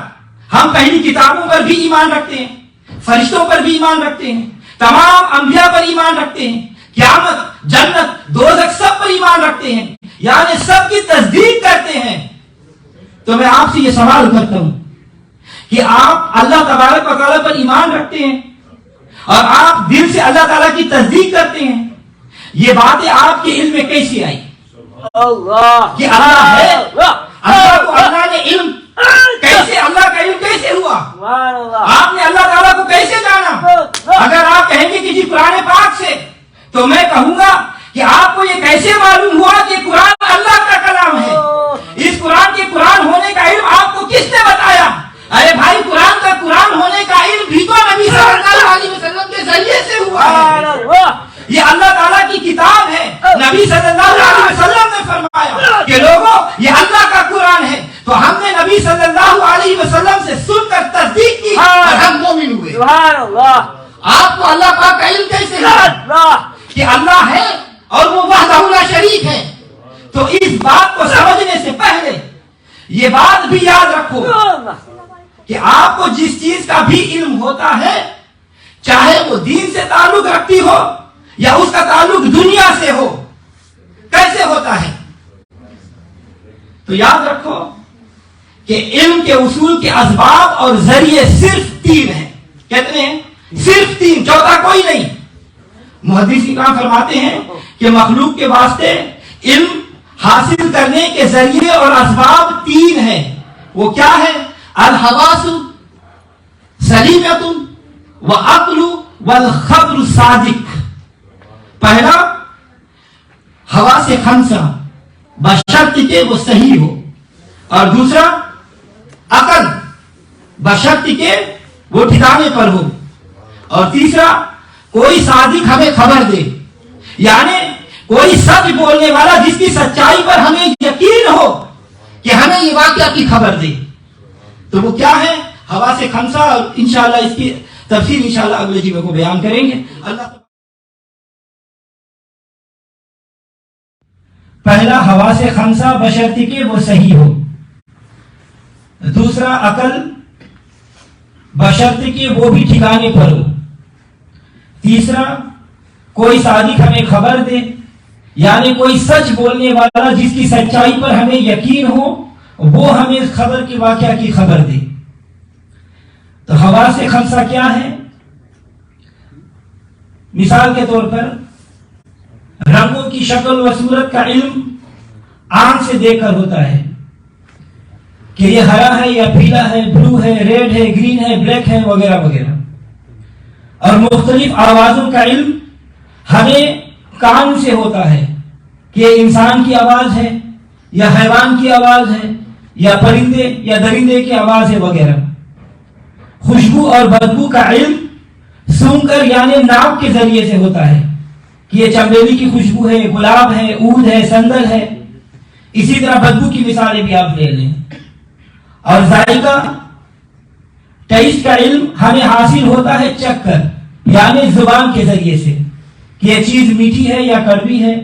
ہم پہلی کتابوں پر بھی ایمان رکھتے ہیں، فرشتوں پر بھی ایمان رکھتے ہیں، تمام انبیاء پر ایمان رکھتے ہیں، قیامت، جنت، دوزخ سب پر ایمان رکھتے ہیں، یعنی سب کی تصدیق کرتے ہیں. تو میں آپ سے یہ سوال کرتا ہوں کہ آپ اللہ تبارک و تعالیٰ پر ایمان رکھتے ہیں اور آپ دل سے اللہ تعالیٰ کی تصدیق کرتے ہیں، یہ باتیں آپ کے علم میں کیسی آئی؟ کہ اللہ ہے، اللہ کو اللہ نے علم کیسے، اللہ کا علم کیسے ہوا؟ آپ نے اللہ تعالیٰ کو کیسے جانا؟ اگر آپ کہیں گے کہ جی قرآن پاک سے، تو میں کہوں گا کہ آپ کو یہ کیسے معلوم ہوا کہ قرآن اللہ کا کلام ہے؟ اس قرآن کے قرآن ہونے کا علم آپ کو کس نے بتایا؟ ارے بھائی قرآن کا قرآن ہونے کا علم بھی تو نبی صلی اللہ علیہ وسلم کے ذریعے سے ہوا ہے. یہ اللہ تعالیٰ کی کتاب ہے، نبی صلی اللہ علیہ وسلم نے فرمایا کہ لوگوں یہ اللہ کا قرآن ہے، تو ہم نے نبی صلی اللہ علیہ وسلم سے سن کر تصدیق کی اور ہم مومن ہوئے. آپ کو اللہ پاک کا علم کیسے ہے کہ اللہ ہے اور وہ وحدہ لا شریک ہے؟ تو اس بات کو سمجھنے سے پہلے یہ بات بھی یاد رکھو کہ آپ کو جس چیز کا بھی علم ہوتا ہے، چاہے وہ دین سے تعلق رکھتی ہو یا اس کا تعلق دنیا سے ہو، کیسے ہوتا ہے؟ تو یاد رکھو کہ علم کے اصول کے اسباب اور ذریعے صرف 3 ہیں. کتنے ہیں؟ صرف 3، چوتھا کوئی نہیں. محدث اکرام فرماتے ہیں کہ مخلوق کے واسطے علم حاصل کرنے کے ذریعے اور اسباب 3 ہیں. وہ کیا ہے؟ الحواس سلیمۃ وعقل والخبر صادق. پہلا حواس خمسہ بشرط کہ وہ صحیح ہو، اور دوسرا عقل بشرط کہ وہ ٹھکانے پر ہو، اور تیسرا کوئی صادق ہمیں خبر دے، یعنی کوئی سچ بولنے والا جس کی سچائی پر ہمیں یقین ہو کہ ہمیں یہ واقعہ کی خبر دے. تو وہ کیا ہے؟ حواس خمسہ. اور انشاءاللہ اس کی تفصیل انشاءاللہ اگلے جمعے کو بیان کریں گے. اللہ پہلا حواس خمسہ بشرطی کہ وہ صحیح ہو، دوسرا عقل بشرطی کہ وہ بھی ٹھکانے پر ہو، تیسرا کوئی صادق ہمیں خبر دے، یعنی کوئی سچ بولنے والا جس کی سچائی پر ہمیں یقین ہو وہ ہمیں خبر کی واقعہ کی خبر دے. تو حواس خمسہ کیا ہے؟ مثال کے طور پر رنگوں کی شکل و صورت کا علم آنکھ سے دیکھ کر ہوتا ہے کہ یہ ہرا ہے یا پیلا ہے، بلو ہے، ریڈ ہے، گرین ہے، بلیک ہے، وغیرہ وغیرہ. اور مختلف آوازوں کا علم ہمیں کان سے ہوتا ہے کہ یہ انسان کی آواز ہے یا حیوان کی آواز ہے یا پرندے یا درندے کی آواز ہے وغیرہ. خوشبو اور بدبو کا علم سونگ کر یعنی ناک کے ذریعے سے ہوتا ہے کہ یہ چمیلی کی خوشبو ہے، گلاب ہے، عود ہے، سندل ہے. اسی طرح بدبو کی مثالیں بھی آپ لے لیں. اور ذائقہ ٹیسٹ کا علم ہمیں حاصل ہوتا ہے چکھ کر یعنی زبان کے ذریعے سے کہ یہ چیز میٹھی ہے یا کڑوی ہے،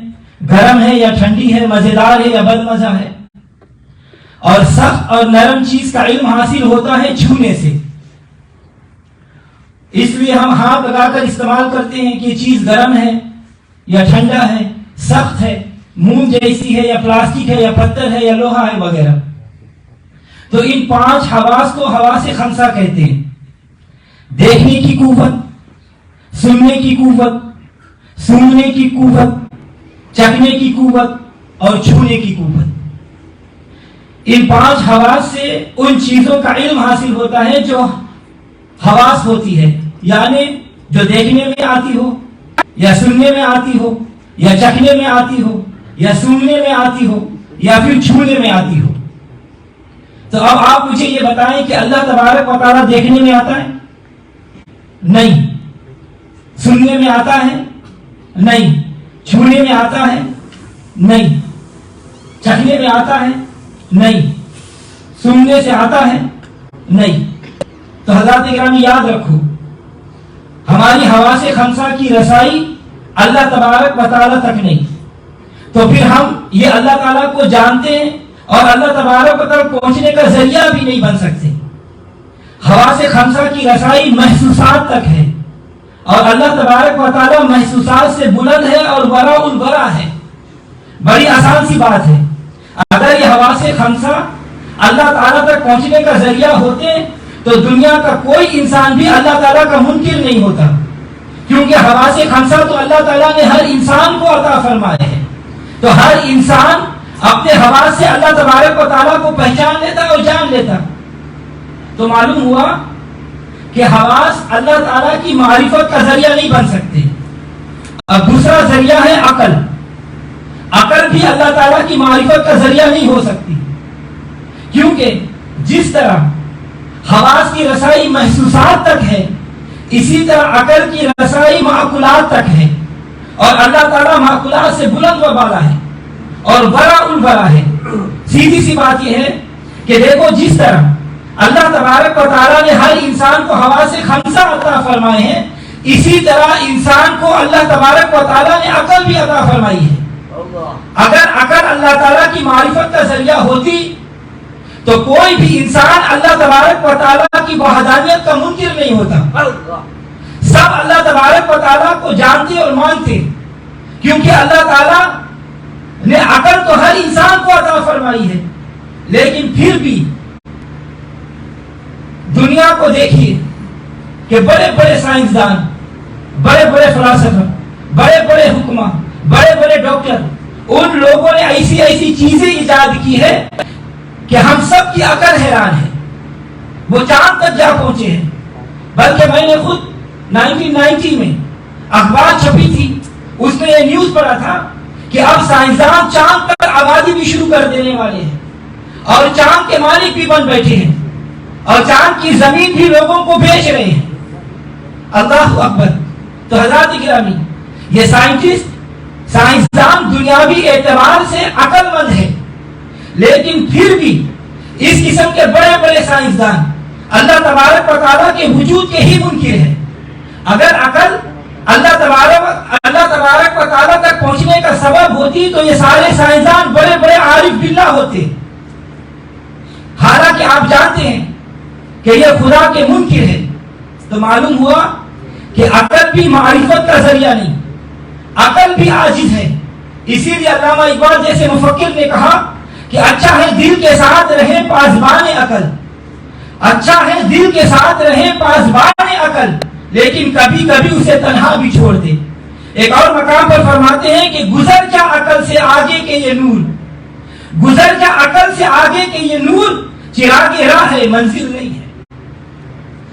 گرم ہے یا ٹھنڈی ہے، مزیدار ہے یا بدمزہ ہے. اور سخت اور نرم چیز کا علم حاصل ہوتا ہے چھونے سے. اس لیے ہم ہاتھ لگا کر استعمال کرتے ہیں کہ یہ چیز گرم ہے یا ٹھنڈا ہے، سخت ہے، مون جیسی ہے یا پلاسٹک ہے یا پتھر ہے یا لوہا ہے وغیرہ. تو ان 5 حواس کو حواس خمسہ کہتے ہیں. دیکھنے کی قوت، سننے کی قوت، سونگنے کی قوت، چکھنے کی قوت اور چھونے کی قوت. ان 5 حواس سے ان چیزوں کا علم حاصل ہوتا ہے جو حواس ہوتی ہے، یعنی جو دیکھنے میں آتی ہو یا سننے میں آتی ہو یا چکھنے میں آتی ہو یا سونگنے میں آتی ہو یا پھر چھونے میں آتی ہو. تو اب آپ مجھے یہ بتائیں کہ اللہ تبارک و تعالیٰ دیکھنے میں آتا ہے؟ نہیں. سننے میں آتا ہے؟ نہیں. چھونے میں آتا ہے؟ نہیں. چکھنے میں آتا ہے؟ نہیں. سننے سے آتا ہے؟ نہیں. تو حضرات اکرامی یاد رکھو، ہماری حواس خمسہ کی رسائی اللہ تبارک و تعالیٰ تک نہیں. تو پھر ہم یہ اللہ تعالیٰ کو جانتے ہیں اور اللہ تبارک و تعالیٰ پہنچنے کا ذریعہ بھی نہیں بن سکتے. حواس خمسہ کی رسائی محسوسات تک ہے اور اللہ تبارک و تعالیٰ محسوسات سے بلند ہے اور وراء الورا ہے. بڑی آسان سی بات ہے. اگر یہ حواس خمسہ اللہ تعالیٰ تک پہنچنے کا ذریعہ ہوتے تو دنیا کا کوئی انسان بھی اللہ تعالیٰ کا منکر نہیں ہوتا، کیونکہ حواس خمسہ تو اللہ تعالیٰ نے ہر انسان کو عطا فرمائے ہیں. تو ہر انسان اپنے حواس سے اللہ تبارک و تعالیٰ کو پہچان لیتا اور جان لیتا. تو معلوم ہوا کہ حواس اللہ تعالیٰ کی معرفت کا ذریعہ نہیں بن سکتے. اب دوسرا ذریعہ ہے عقل. عقل بھی اللہ تعالیٰ کی معرفت کا ذریعہ نہیں ہو سکتی، کیونکہ جس طرح حواس کی رسائی محسوسات تک ہے اسی طرح عقل کی رسائی معقولات تک ہے. اور اللہ تعالیٰ معقولات سے بلند و بالا ہے اور بڑا البرا ہے. سیدھی سی بات یہ ہے کہ دیکھو جس طرح اللہ تبارک و تعالیٰ نے ہر انسان کو حواس خمسہ عطا فرمائے ہیں، اسی طرح انسان کو اللہ تبارک و تعالیٰ نے عقل بھی عطا فرمائی ہے. اگر عقل اللہ تعالیٰ کی معرفت کا ذریعہ ہوتی تو کوئی بھی انسان اللہ تبارک و تعالیٰ کی وحدانیت کا منکر نہیں ہوتا. سب اللہ تبارک و تعالیٰ کو جانتے اور مانتے، کیونکہ اللہ تعالیٰ نے عقل تو ہر انسان کو عطا فرمائی ہے. لیکن پھر بھی دنیا کو دیکھیے کہ بڑے بڑے سائنسدان، بڑے بڑے فلاسفہ، بڑے بڑے حکماں، بڑے بڑے ڈاکٹر، ان لوگوں نے ایسی ایسی چیزیں ایجاد کی ہے کہ ہم سب کی عقل حیران ہے. وہ چاند تک جا پہنچے ہیں. بلکہ میں نے خود 1990 میں اخبار چھپی تھی، اس میں یہ نیوز پڑھا تھا کہ اب سائنسدان چاند پر آبادی بھی شروع کر دینے والے ہیں اور چاند کے مالک بھی بن بیٹھے ہیں اور چاند کی زمین بھی لوگوں کو بیچ رہے ہیں. اللہ اکبر. تو حضرات گرامی، یہ سائنسدان دنیاوی اعتبار سے عقل مند ہے، لیکن پھر بھی اس قسم کے بڑے بڑے سائنسدان اللہ تبارک و تعالیٰ کے وجود کے ہی منکر ہیں. اگر عقل اللہ تبارک و تعالیٰ تک پہنچنے کا سبب ہوتی تو یہ سارے سائنسدان بڑے بڑے عارف باللہ ہوتے. حالانکہ آپ جانتے ہیں کہ یہ خدا کے منکر ہے. تو معلوم ہوا کہ عقل بھی معرفت کا ذریعہ نہیں، عقل بھی عاجز ہے. اسی لیے علامہ اقبال جیسے مفکر نے کہا کہ اچھا ہے دل کے ساتھ رہے پاسبان عقل، اچھا ہے دل کے ساتھ رہے پاسبان عقل، لیکن کبھی کبھی اسے تنہا بھی چھوڑ دے۔ ایک اور مقام پر فرماتے ہیں کہ گزر جا عقل سے آگے کے یہ نور، گزر جا عقل سے آگے کے یہ نور، چراغ راہ ہے منزل نہیں ہے۔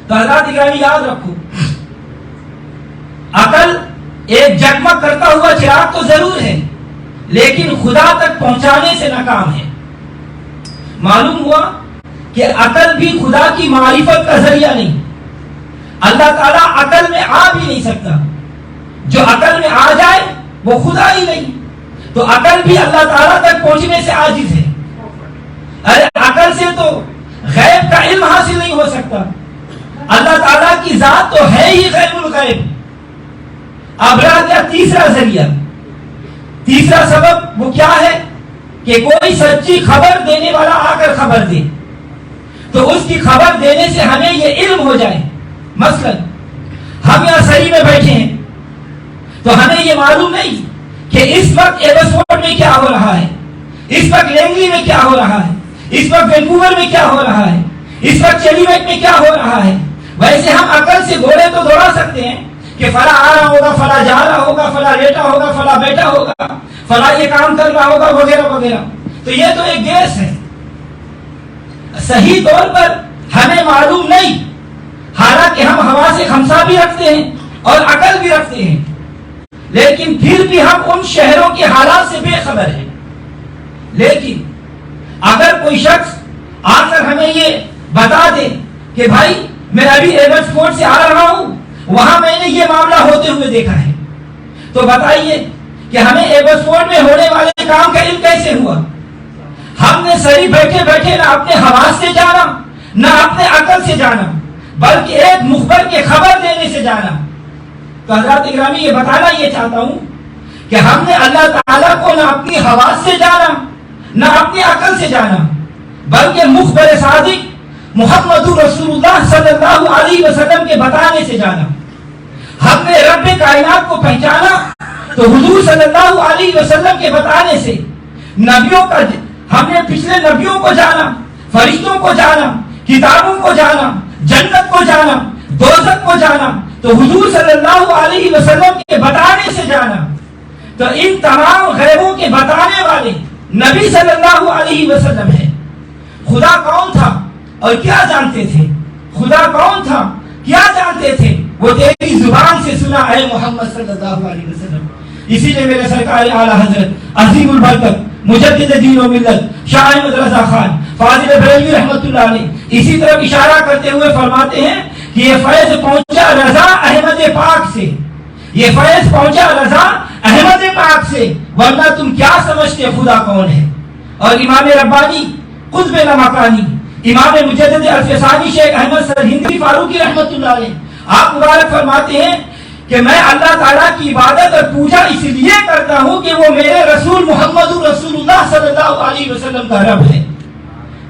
تو حضرات گرامی یاد رکھو، عقل ایک جگمگ کرتا ہوا چراغ تو ضرور ہے، لیکن خدا تک پہنچانے سے ناکام ہے۔ معلوم ہوا کہ عقل بھی خدا کی معرفت کا ذریعہ نہیں، اللہ تعالیٰ عقل میں آ بھی نہیں سکتا، جو عقل میں آ جائے وہ خدا ہی نہیں، تو عقل بھی اللہ تعالیٰ تک پہنچنے سے عاجز ہے۔ ارے عقل سے تو غیب کا علم حاصل نہیں ہو سکتا، اللہ تعالیٰ کی ذات تو ہے ہی غیب الغیب۔ اب رہ گیا تیسرا ذریعہ، تیسرا سبب وہ کیا ہے کہ کوئی سچی خبر دینے والا آ کر خبر دے، تو اس کی خبر دینے سے ہمیں یہ علم ہو جائے۔ مثلا ہم یہاں سری میں بیٹھے ہیں تو ہمیں یہ معلوم نہیں کہ اس وقت ایبسفورڈ میں کیا ہو رہا ہے، اس وقت لینگلی میں کیا ہو رہا ہے، اس وقت وینکوور میں کیا ہو رہا ہے، اس وقت چیلی ویٹ میں کیا ہو رہا ہے۔ ویسے ہم عقل سے گھوڑے تو دوڑا سکتے ہیں کہ فلاں آ رہا ہوگا، فلاں جا رہا ہوگا، فلاں لیٹا ہوگا، فلاں بیٹھا ہوگا، فلاں یہ کام کر رہا ہوگا، وغیرہ وغیرہ۔ تو یہ تو ایک گیس ہے، صحیح طور پر ہمیں معلوم نہیں، حالانکہ ہم حواس خمسہ بھی رکھتے ہیں اور عقل بھی رکھتے ہیں، لیکن پھر بھی ہم ان شہروں کے حالات سے بے خبر ہیں۔ لیکن اگر کوئی شخص آ کر ہمیں یہ بتا دے کہ بھائی میں ابھی ایبسفورڈ سے آ رہا ہوں، وہاں میں نے یہ معاملہ ہوتے ہوئے دیکھا ہے، تو بتائیے کہ ہمیں ایبسفورڈ میں ہونے والے کام کا علم کیسے ہوا؟ ہم نے صحیح بیٹھے بیٹھے نہ اپنے حواس سے جانا نہ اپنے عقل سے جانا، بلکہ ایک مخبر کے خبر دینے سے جانا۔ تو حضرات اکرامی یہ بتانا یہ چاہتا ہوں کہ ہم نے اللہ تعالیٰ کو نہ اپنی حواس سے جانا نہ اپنی عقل سے جانا، بلکہ مخبر صادق محمد رسول اللہ صلی اللہ علیہ وسلم کے بتانے سے جانا۔ ہم نے رب کائنات کو پہچانا تو حضور صلی اللہ علیہ وسلم کے بتانے سے، نبیوں کا ہم نے پچھلے نبیوں کو جانا، فرشتوں کو جانا، کتابوں کو جانا، جنت کو جانا، دوزخ کو جانا تو حضور صلی اللہ علیہ وسلم کے بتانے سے جانا۔ تو ان تمام غیبوں کے بتانے والے نبی صلی اللہ علیہ وسلم ہیں۔ خدا کون تھا اور کیا جانتے تھے؟ خدا کون تھا کیا جانتے تھے؟ وہ تیری زبان سے سنا ہے محمد صلی اللہ علیہ وسلم۔ اسی لیے میرے سرکار اعلیٰ حضرت عظیم البرکت مجدد دین و ملت شاہ احمد رضا خان فاضل بریلوی رحمۃ اللہ علیہ اسی طرف اشارہ کرتے ہوئے فرماتے ہیں کہ یہ فیض پہنچا رضا احمد پاک سے، یہ فیض پہنچا رضا احمد پاک سے، ورنہ تم کیا سمجھتے خدا کون ہے؟ اور امام ربانی قطب لامکانی امام مجدد الفسانی شیخ احمد سرہندی فاروقی رحمۃ اللہ علیہ آپ مبارک فرماتے ہیں کہ میں اللہ تعالیٰ کی عبادت اور پوجا اس لیے کرتا ہوں کہ وہ میرے رسول محمد رسول اللہ صلی اللہ علیہ وسلم کا رب ہے۔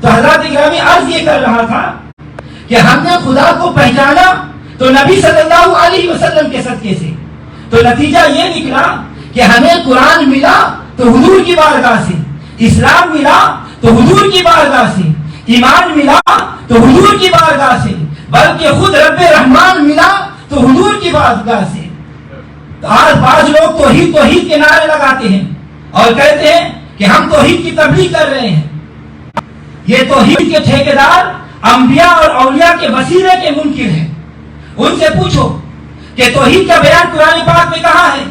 تو حضرات گرامی عرض یہ کر رہا تھا کہ ہم نے خدا کو پہچانا تو نبی صلی اللہ علیہ وسلم کے صدقے سے، تو نتیجہ یہ نکلا کہ ہمیں قرآن ملا تو حضور کی بارگاہ سے، اسلام ملا تو حضور کی بارگاہ سے، ایمان ملا تو حضور کی بارگاہ سے، بلکہ خود رب رحمان ملا تو حضور کی بارگاہ سے۔ تو آج بعض لوگ توحید کے نعرے لگاتے ہیں اور کہتے ہیں کہ ہم توحید کی تبلیغ کر رہے ہیں۔ یہ توحید کے ٹھیکیدار انبیاء اور اولیاء کے وسیلے کے منکر ہیں۔ ان سے پوچھو کہ توحید کا بیان قرآن پاک میں کہاں ہے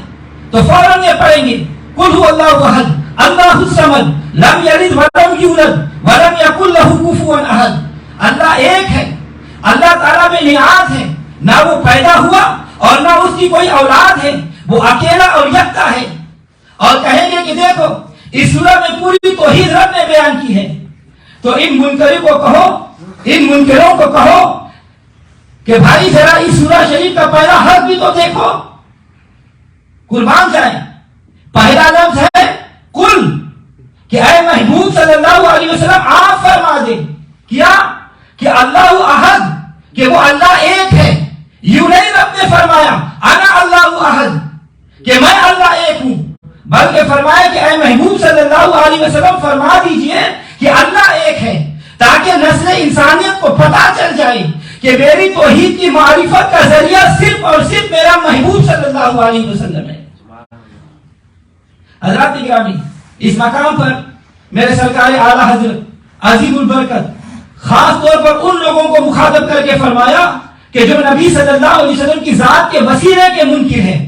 تو فوراً یہ پڑھیں گے قل هو اللہ احد اللہ الصمد لم یلد ولم یولد ولم یکن له کفوا احد۔ اللہ ایک ہے، اللہ تعالیٰ میں نعات ہے، نہ وہ پیدا ہوا اور نہ اس کی کوئی اولاد ہے، وہ اکیلا اور یکتا ہے۔ اور کہیں گے کہ دیکھو اس سورہ میں پوری توحید رب نے بیان کی ہے، تو ان منکروں کو کہو، ان منکروں کو کہو کہ بھائی ذرا اس سورہ شریف کا پہلا حرف بھی تو دیکھو، قربان جائیں۔ پہلا لفظ ہے قل، کہ اے محبوب صلی اللہ علیہ وسلم آپ فرما دیں کیا کہ اللہ احد، کہ وہ اللہ ایک ہے۔ یوں نہیں رب نے فرمایا انا اللہ احد کہ میں اللہ ایک ہوں، بلکہ فرمایا کہ اے محبوب صلی اللہ علیہ وسلم فرما دیجئے کہ اللہ ایک ہے۔ تاکہ نسل انسانیت کو پتہ چل جائے کہ میری توحید کی معرفت کا ذریعہ صرف اور صرف میرا محبوب صلی اللہ علیہ وسلم ہے۔ حضرات گرامی، اس مقام پر میرے سرکار اعلیٰ حضرت عظیم البرکت خاص طور پر ان لوگوں کو مخاطب کر کے فرمایا کہ جو نبی صلی اللہ علیہ وسلم کی ذات کے وسیلے کے منکر ہیں۔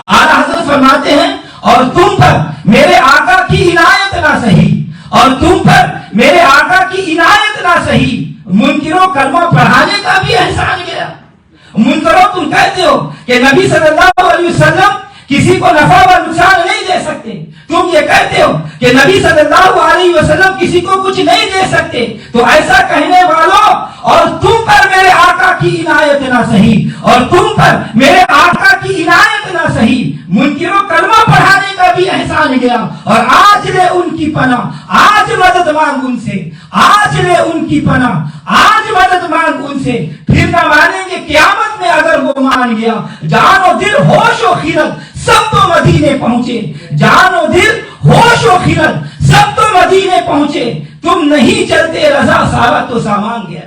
اعلیٰ حضرت فرماتے ہیں اور تم پر میرے آقا کی عنایت نہ سہی، اور تم پر میرے آقا کی عنایت نہ سہی، منکروں کلمہ پڑھانے کا بھی احسان گیا۔ منکروں تم کہتے ہو کہ نبی صلی اللہ علیہ وسلم کسی کو نفع و نقصان نہیں دے سکتے، تم یہ کہتے ہو کہ نبی صلی اللہ علیہ وسلم کسی کو کچھ نہیں دے سکتے، تو ایسا کہنے والوں اور تم پر میرے آقا کی عنایت نہ سہی، اور تم پر میرے آقا کی عنایت نہ سہی، منکروں کلمہ پڑھانے کا بھی احسان گیا، اور آج لے ان کی پناہ، آج مدد مانگ ان سے، آج لے ان کی پناہ، آج مدد مانگ ان سے، پھر نہ مانیں گے قیامت میں اگر وہ مان گیا۔ جان و دل ہوش و خیرت سب تو مدینے پہنچے، جان و دل ہوش و خیرت سب تو مدینے پہنچے، تم نہیں چلتے رضا سارا تو سامان گیا۔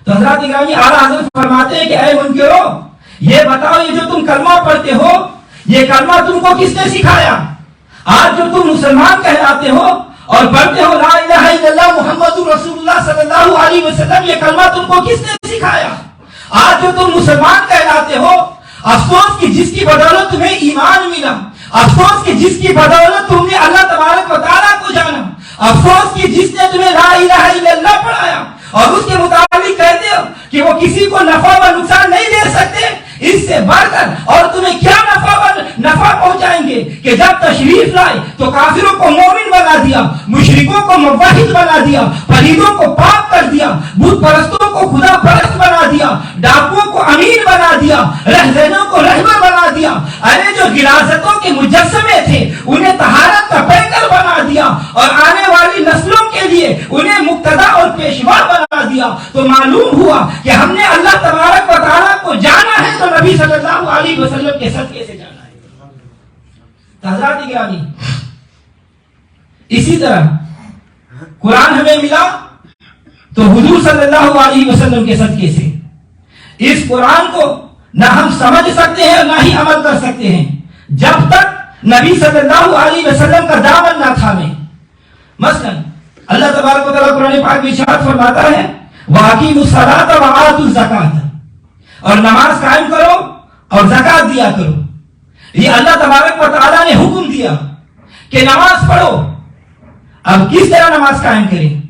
تو حضرات گرامی، اعلیٰ حضرت فرماتے ہیں کہ اے منکرو، یہ بتاؤ یہ جو تم کلمہ پڑھتے ہو، یہ کلمہ تم کو کس نے سکھایا؟ آج جو تم مسلمان کہلاتے ہو اور پڑھتے ہو لا الہ الا اللہ محمد رسول اللہ صلی اللہ علیہ وسلم، یہ کلمہ تم کو کس نے سکھایا؟ آج جو تم مسلمان کہلاتے ہو، افسوس کہ جس کی بدولت تمہیں ایمان ملا، افسوس کہ جس کی بدولت تم نے اللہ تبارک و تعالیٰ کو جانا، افسوس کہ جس نے تمہیں لا الہ الا اللہ پڑھایا اور اس کے مطابق کہتے ہو کہ وہ کسی کو نفع و نقصان نہیں دے سکتے، اس سے بڑھ کر اور تمہیں کیا نفع پہنچائیں گے کہ جب تشریف لائے تو کافروں کو مومن بنا دیا، مشرکوں کو موحد بنا دیا، پلیدوں کو پاک کر دیا، بت پرستوں کو خدا پرست بنا دیا، ڈاکوؤں کو امین بنا دیا، رہزنوں کو رہبر بنا دیا، ارے جو غلاظتوں کے مجسمے تھے انہیں طہارت کا پیکر بنا دیا، اور آنے والی نسلوں کے لیے انہیں مقتدا اور پیشوا بنا دیا۔ تو معلوم ہوا کہ ہم نے اللہ تبارک و تعالیٰ کو جانا ہے تو نبی صلی اللہ علیہ وسلم کے صدقے سے جانا ہے۔ حضرات گرامی، اسی طرح قرآن ہمیں ملا تو حضور صلی اللہ علیہ وسلم کے صدقے سے۔ اس قرآن کو نہ ہم سمجھ سکتے ہیں نہ ہی عمل کر سکتے ہیں جب تک نبی صلی اللہ علیہ وسلم کا دامن نہ تھامے۔ مثلا اللہ تبارک و تعالیٰ قرآن پاک میں ارشاد فرماتا ہے وَأَقِیمُوا الصَّلَاةَ وَآتُوا الزَّکَاةَ، اور نماز قائم کرو اور زکات دیا کرو۔ یہ اللہ تبارک و تعالیٰ نے حکم دیا کہ نماز پڑھو۔ اب کس طرح نماز قائم کریں؟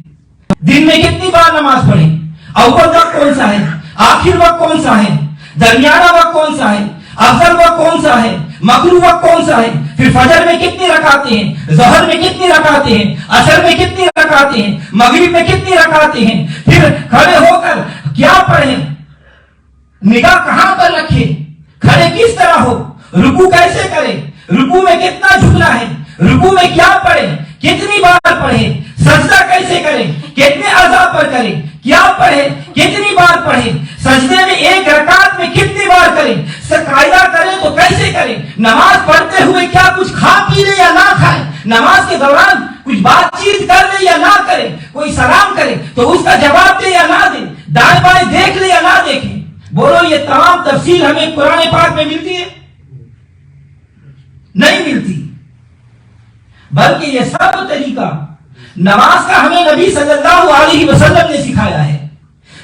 دن میں کتنی بار نماز پڑھیں؟ اول وقت کون سا ہے؟ آخر وقت کون سا ہے؟ درمیانہ وقت کون سا ہے؟ افضل وقت کون سا ہے؟ مکروہ وقت کون سا ہے؟ پھر فجر میں کتنی رکعتیں ہیں؟ ظہر میں کتنی رکعتیں ہیں؟ عصر میں کتنی رکعتیں ہیں؟ مغرب میں کتنی رکعتیں ہیں؟ پھر کھڑے ہو کر کیا پڑھیں؟ نگاہ کہاں پر رکھیں؟ کھڑے کس طرح ہو؟ رکوع کیسے کریں؟ رکوع میں کتنا جھکنا ہے؟ رکوع میں کیا پڑھیں؟ کتنی بار پڑھیں؟ سجدہ کیسے کریں؟ کتنے اعضاء پر کریں؟ کیا پڑھیں؟ کتنی بار پڑھیں؟ سجدے میں ایک رکعت میں کتنی بار کریں؟ قاعدہ کریں تو کیسے کریں؟ نماز پڑھتے ہوئے کیا کچھ کھا پی لے یا نہ کھائیں؟ نماز کے دوران کچھ بات چیت کر لے یا نہ کریں؟ کوئی سلام کرے تو اس کا جواب دے یا نہ دے؟ دائیں بائیں دیکھ لے یا نہ دیکھیں؟ بولو یہ تمام تفصیل ہمیں قرآن پاک میں ملتی ہے؟ نہیں ملتی، بلکہ یہ سب طریقہ نماز کا ہمیں نبی صلی اللہ علیہ وسلم نے سکھایا ہے۔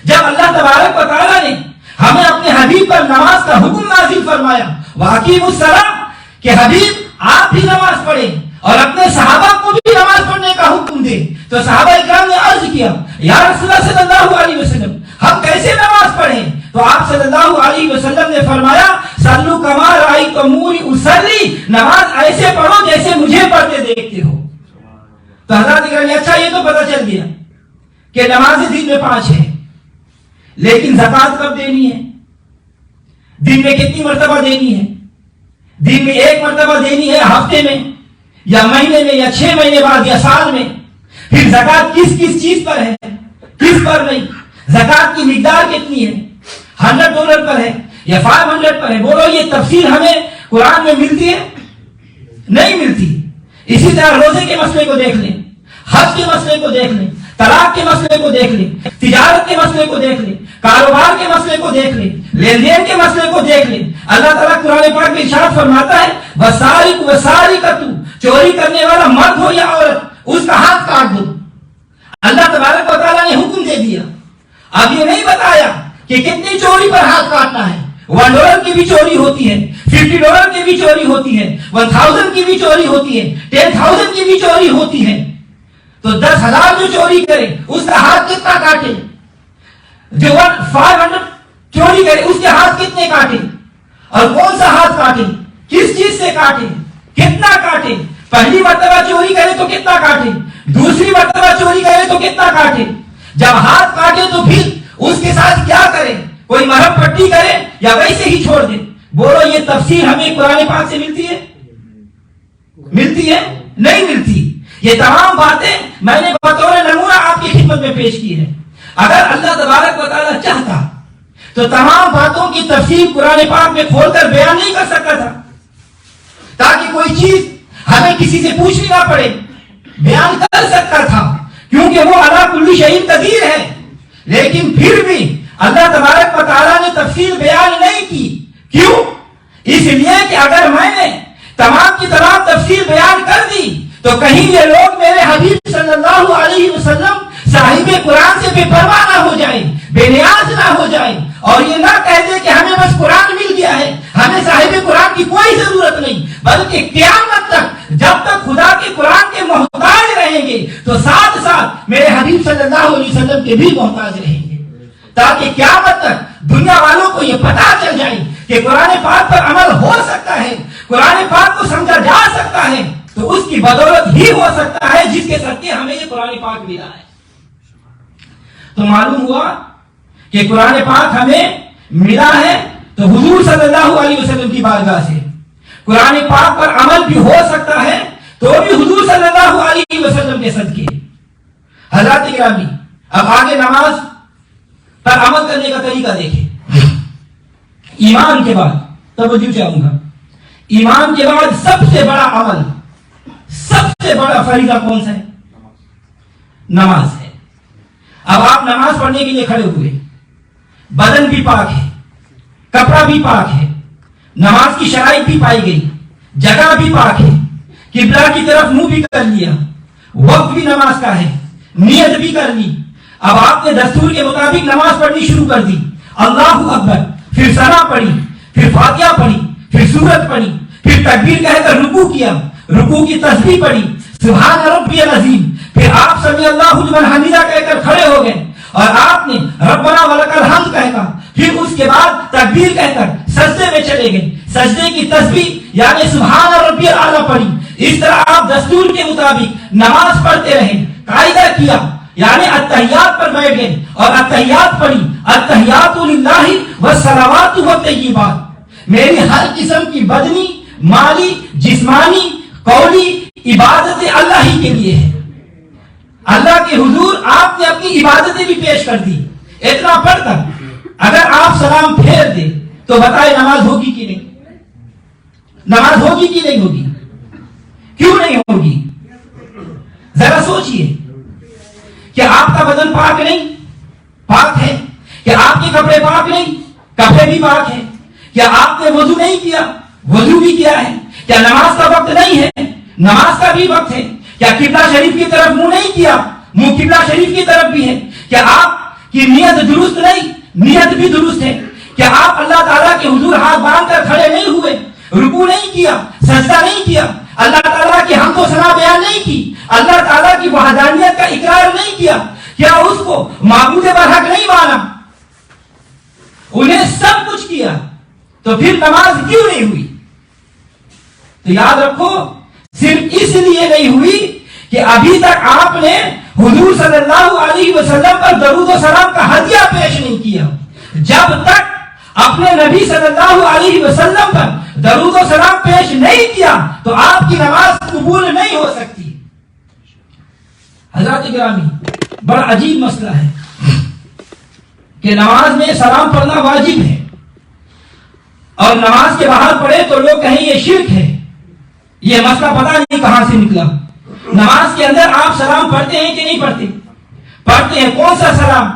جب اللہ تبارک و تعالیٰ نے ہمیں اپنے حبیب پر نماز کا حکم نازل فرمایا وَأَقِیمُوا الصَّلَاةَ، کہ حبیب آپ بھی نماز پڑھیں اور اپنے صحابہ کو بھی نماز پڑھنے کا حکم دے، تو صحابہ اکرام نے عرض کیا یا رسول اللہ صلی اللہ علیہ وسلم ہم کیسے نماز پڑھیں؟ تو آپ صلی اللہ علیہ وسلم نے فرمایا صلوا کما رأیتمونی اصلی، نماز ایسے پڑھو جیسے مجھے پڑھتے دیکھتے ہو۔ تو حضرات گرامی، اچھا یہ تو پتہ چل گیا کہ نماز دن میں 5 ہے، لیکن زکات کب دینی ہے؟ دن میں کتنی مرتبہ دینی ہے؟ دن میں 1 مرتبہ دینی ہے، ہفتے میں یا مہینے میں یا 6 مہینے بعد یا سال میں؟ پھر زکات کس کس چیز پر ہے، کس پر نہیں؟ زکات کی مقدار کتنی ہے؟ $100 پر ہے یا 500 پر ہے؟ بولو یہ تفصیل ہمیں قرآن میں ملتی ہے؟ نہیں ملتی۔ اسی طرح روزے کے مسئلے کو دیکھ لیں، حج کے مسئلے کو دیکھ لیں، طلاق کے مسئلے کو دیکھ لیں، تجارت کے مسئلے کو دیکھ لیں، کاروبار کے مسئلے کو دیکھ لیں، لین دین کے مسئلے کو دیکھ لیں، اللہ تعالیٰ قرآن پاک میں ارشاد فرماتا ہے وَسَارِقُ وَسَارِقَةُ، چوری کرنے والا مرد ہو یا عورت، اس کا ہاتھ کاٹ دو۔ اللہ تبارک و تعالیٰ نے حکم دے دیا۔ اب یہ نہیں بتایا کہ کتنی چوری پر ہاتھ کاٹنا ہے۔ $1 کی بھی چوری ہوتی ہے، $50 کی بھی چوری ہوتی ہے، 1000 کی بھی چوری ہوتی ہے، 10,000 کی بھی چوری ہوتی ہے۔ تو 10,000 جو چوری کرے اس کا ہاتھ کتنا کاٹے؟ جو 500 چوری کرے اس کے ہاتھ کتنے کاٹے؟ اور کون سا ہاتھ کاٹے؟ کس چیز سے کاٹے؟ کتنا کاٹے؟ پہلی مرتبہ چوری کرے تو کتنا کاٹے؟ دوسری مرتبہ چوری کرے تو کتنا کاٹے؟ جب ہاتھ کاٹے تو پھر اس کے ساتھ کیا کرے؟ کوئی مرہم پٹی کرے یا ویسے ہی چھوڑ دے؟ بولو یہ تفسیر ہمیں قرآن پاک سے ملتی ہے؟ ملتی ہے؟ نہیں ملتی۔ یہ تمام باتیں میں نے بطور نمونہ آپ کی خدمت میں پیش کی ہے۔ اگر اللہ تبارک و تعالیٰ چاہتا تو تمام باتوں کی تفسیر قرآن پاک میں کھول کر بیان نہیں کر سکتا تھا، تاکہ کوئی چیز ہمیں کسی سے پوچھنی نہ پڑے، بیان کر سکتا تھا، کیونکہ وہ علی کل شیء قدیر ہے۔ لیکن پھر بھی اللہ تبارک و تعالیٰ نے تفصیل بیان نہیں کی۔ کیوں؟ اس لیے کہ اگر میں نے تمام کی تمام تفصیل بیان کر دی تو کہیں یہ لوگ میرے حبیب صلی اللہ علیہ وسلم صاحب قرآن سے بے پرواہ نہ ہو جائیں، بے نیاز نہ ہو جائیں، اور یہ نہ کہہ دے کہ ہمیں بس قرآن مل گیا ہے، ہمیں صاحب قرآن کی کوئی ضرورت نہیں، بلکہ قیامت تک جب تک خدا کے قرآن کے محتاج رہیں گے تو ساتھ ساتھ میرے حبیب صلی اللہ علیہ وسلم کے بھی محتاج رہیں گے، تاکہ قیامت تک دنیا والوں کو یہ پتا چل جائے کہ قرآن پاک پر عمل ہو سکتا ہے، قرآن پاک کو سمجھا جا سکتا ہے، تو اس کی بدولت ہی ہو سکتا ہے جس کے صدقے ہمیں یہ قرآن پاک ملا ہے۔ تو معلوم ہوا کہ قرآن پاک ہمیں ملا ہے تو حضور صلی اللہ علیہ وسلم کی بارگاہ سے قرآن پاک پر عمل بھی ہو سکتا ہے، تو بھی حضور صلی اللہ علیہ وسلم کے صدقے۔ حضرات گرامی، اب آگے نماز پر عمل کرنے کا طریقہ دیکھیں۔ ایمان کے بعد توجہ چاہوں گا، ایمان کے بعد سب سے بڑا عمل، سب سے بڑا فریضہ کون سا ہے؟ نماز ہے۔ اب آپ نماز پڑھنے کے لیے کھڑے ہوئے، بدن بھی پاک ہے، کپڑا بھی پاک ہے، نماز کی شرائط بھی پائی گئی، جگہ بھی پاک ہے، قبلہ کی طرف منہ بھی کر لیا، وقت بھی نماز کا ہے، نیت بھی کر لی۔ اب آپ نے دستور کے مطابق نماز پڑھنی شروع کر دی، اللہ اکبر، پھر ثنا پڑھی، پھر فاتحہ پڑھی، پھر سورت پڑھی، پھر تکبیر کہہ کر رکوع کیا، رکوع کی تسبیح پڑھی، سبحان ربی العظیم، پھر آپ سمی اللہ لمن حمیدہ کہہ کر کھڑے ہو گئے اور آپ نے ربنا ولک الحمد کہہ کر، پھر اس کے بعد تکبیر کہہ کر سجدے میں چلے گئے، سجدے کی تسبیح یعنی سبحان ربی الاعلی پڑھی۔ اس طرح آپ دستور کے مطابق نماز پڑھتے رہے، قاعدہ کیا، یعنی التحیات پر بیٹھ گئے اور التحیات پڑھی، التحیات للہ والصلوات والطیبات، میری ہر قسم کی بدنی، مالی، جسمانی، قولی عبادت اللہ ہی کے لیے ہے۔ اللہ کے حضور آپ نے اپنی عبادتیں بھی پیش کر دی۔ اتنا پڑھ کر اگر آپ سلام پھیر دیں تو بتائیں نماز ہوگی کہ نہیں؟ نماز ہوگی کہ نہیں ہوگی؟ کیوں نہیں ہوگی؟ ذرا سوچئے، کہ آپ کا بدن پاک نہیں؟ پاک ہے۔ کہ آپ کے کپڑے پاک نہیں؟ کپڑے بھی پاک ہیں۔ کیا آپ نے وضو نہیں کیا؟ وضو بھی کیا ہے۔ کیا نماز کا وقت نہیں ہے؟ نماز کا بھی وقت ہے۔ کیا قبلہ شریف کی طرف منہ نہیں کیا؟ منہ قبلہ شریف کی طرف بھی ہے۔ کیا آپ کی نیت درست نہیں؟ نیت بھی درست ہے۔ کیا آپ اللہ تعالیٰ کے حضور ہاتھ باندھ کر کھڑے نہیں ہوئے؟ رکوع نہیں کیا، سجدہ نہیں کیا، اللہ تعالیٰ کی حمد و ثنا بیان نہیں کی، اللہ تعالیٰ کی وحدانیت کا اقرار نہیں کیا؟ کیا اس کو معبود برحق نہیں مانا؟ انہیں سب کچھ کیا تو پھر نماز کیوں نہیں ہوئی؟ تو یاد رکھو، صرف اس لیے نہیں ہوئی کہ ابھی تک آپ نے حضور صلی اللہ علیہ وسلم پر درود و سلام کا ہدیہ پیش نہیں کیا۔ جب تک اپنے نبی صلی اللہ علیہ وسلم پر درود و سلام پیش نہیں کیا تو آپ کی نماز قبول نہیں ہو سکتی۔ حضرات گرامی، بڑا عجیب مسئلہ ہے کہ نماز میں سلام پڑھنا واجب ہے اور نماز کے باہر پڑھے تو لوگ کہیں یہ شرک ہے۔ یہ مسئلہ پتہ نہیں کہاں سے نکلا۔ نماز کے اندر آپ سلام پڑھتے ہیں کہ نہیں پڑھتے؟ پڑھتے ہیں کون سا سلام؟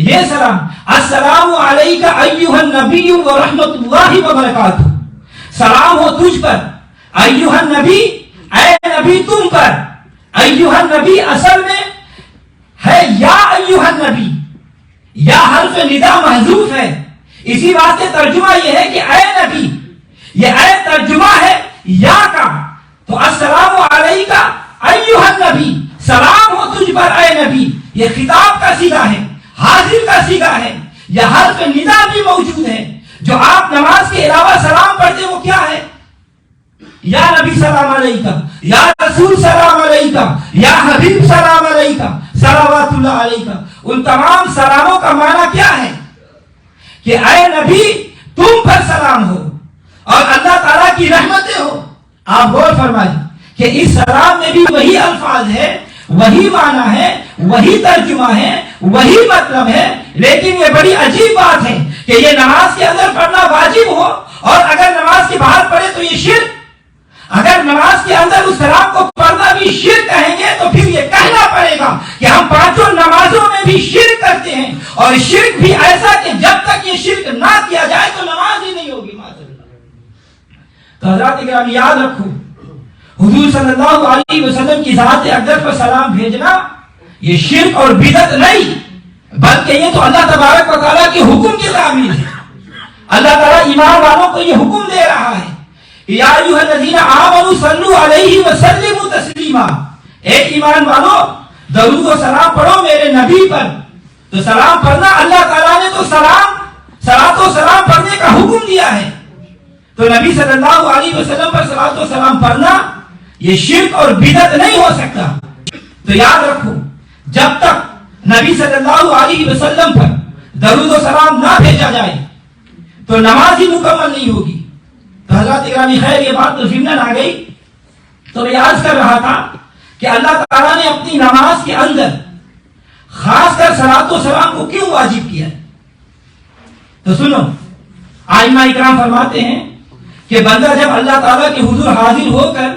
یہ سلام، السلام علیک ایھا النبی ورحمۃ اللہ وبرکاتہ، سلام ہو تجھ پر ایھا النبی، اے نبی تم پر. ایھا النبی اصل میں ہے یا ایھا النبی، یا حرف ندا محذوف ہے، اسی واسطے ترجمہ یہ ہے کہ اے نبی. یہ اے ترجمہ ہے یا کا، تو السلام علیک ایھا النبی، سلام ہو تجھ پر اے نبی. یہ خطاب کا صیغہ ہے، حاضر کا صیغہ ہے. یہ حرف ندا بھی موجود ہے. جو آپ نماز کے علاوہ سلام پڑھتے وہ کیا ہے؟ یا نبی سلام علیکہ، یا رسول سلام علیکہ، یا حبیب سلام علیکہ، صلوات اللہ علیکہ. ان تمام سلاموں کا معنی کیا ہے؟ کہ اے نبی تم پر سلام ہو اور اللہ تعالیٰ کی رحمتیں ہو. آپ غور فرمائیں کہ اس سلام میں بھی وہی الفاظ ہے، وہی معنی ہے، وہی ترجمہ ہے، وہی مطلب ہے. لیکن یہ بڑی عجیب بات ہے کہ یہ نماز کے اندر پڑھنا واجب ہو اور اگر نماز کے باہر پڑھے تو یہ شرک. اگر نماز کے اندر اس سلام کو پڑھنا بھی شرک کہیں گے تو پھر یہ کہنا پڑے گا کہ ہم پانچوں نمازوں میں بھی شرک کرتے ہیں، اور شرک بھی ایسا کہ جب تک یہ شرک نہ کیا جائے تو نماز ہی نہیں ہوگی. تو حضرات اکرام یاد رکھو، حضور صلی اللہ علیہ وسلم کی ذات اقدس پر سلام بھیجنا یہ شرک اور بدعت نہیں، بلکہ یہ تو اللہ تبارک و تعالیٰ کے حکم کی تعمیل ہے. اللہ تعالیٰ ایمان والوں کو یہ حکم دے رہا ہے، یا ایھا الذین آمنوا صلوا علیہ وسلموا تسلیما. اے ایمان والو درود و سلام پڑھو میرے نبی پر. تو سلام پڑھنا، اللہ تعالیٰ نے تو صلاۃ و سلام پڑھنے کا حکم دیا ہے. تو نبی صلی اللہ علیہ وسلم پر صلاۃ و سلام پڑھنا یہ شرک اور بدعت نہیں ہو سکتا. تو یاد رکھو، جب تک نبی صلی اللہ علیہ وسلم پر درود و سلام نہ بھیجا جائے تو نماز ہی مکمل نہیں ہوگی. تو حضرات اکرامی خیر یہ بات تو ضمن آ گئی. تو میں عرض کر رہا تھا کہ اللہ تعالیٰ نے اپنی نماز کے اندر خاص کر صلاۃ و سلام کو کیوں واجب کیا؟ تو سنو، ائمہ اکرام فرماتے ہیں کہ بندہ جب اللہ تعالیٰ کے حضور حاضر ہو کر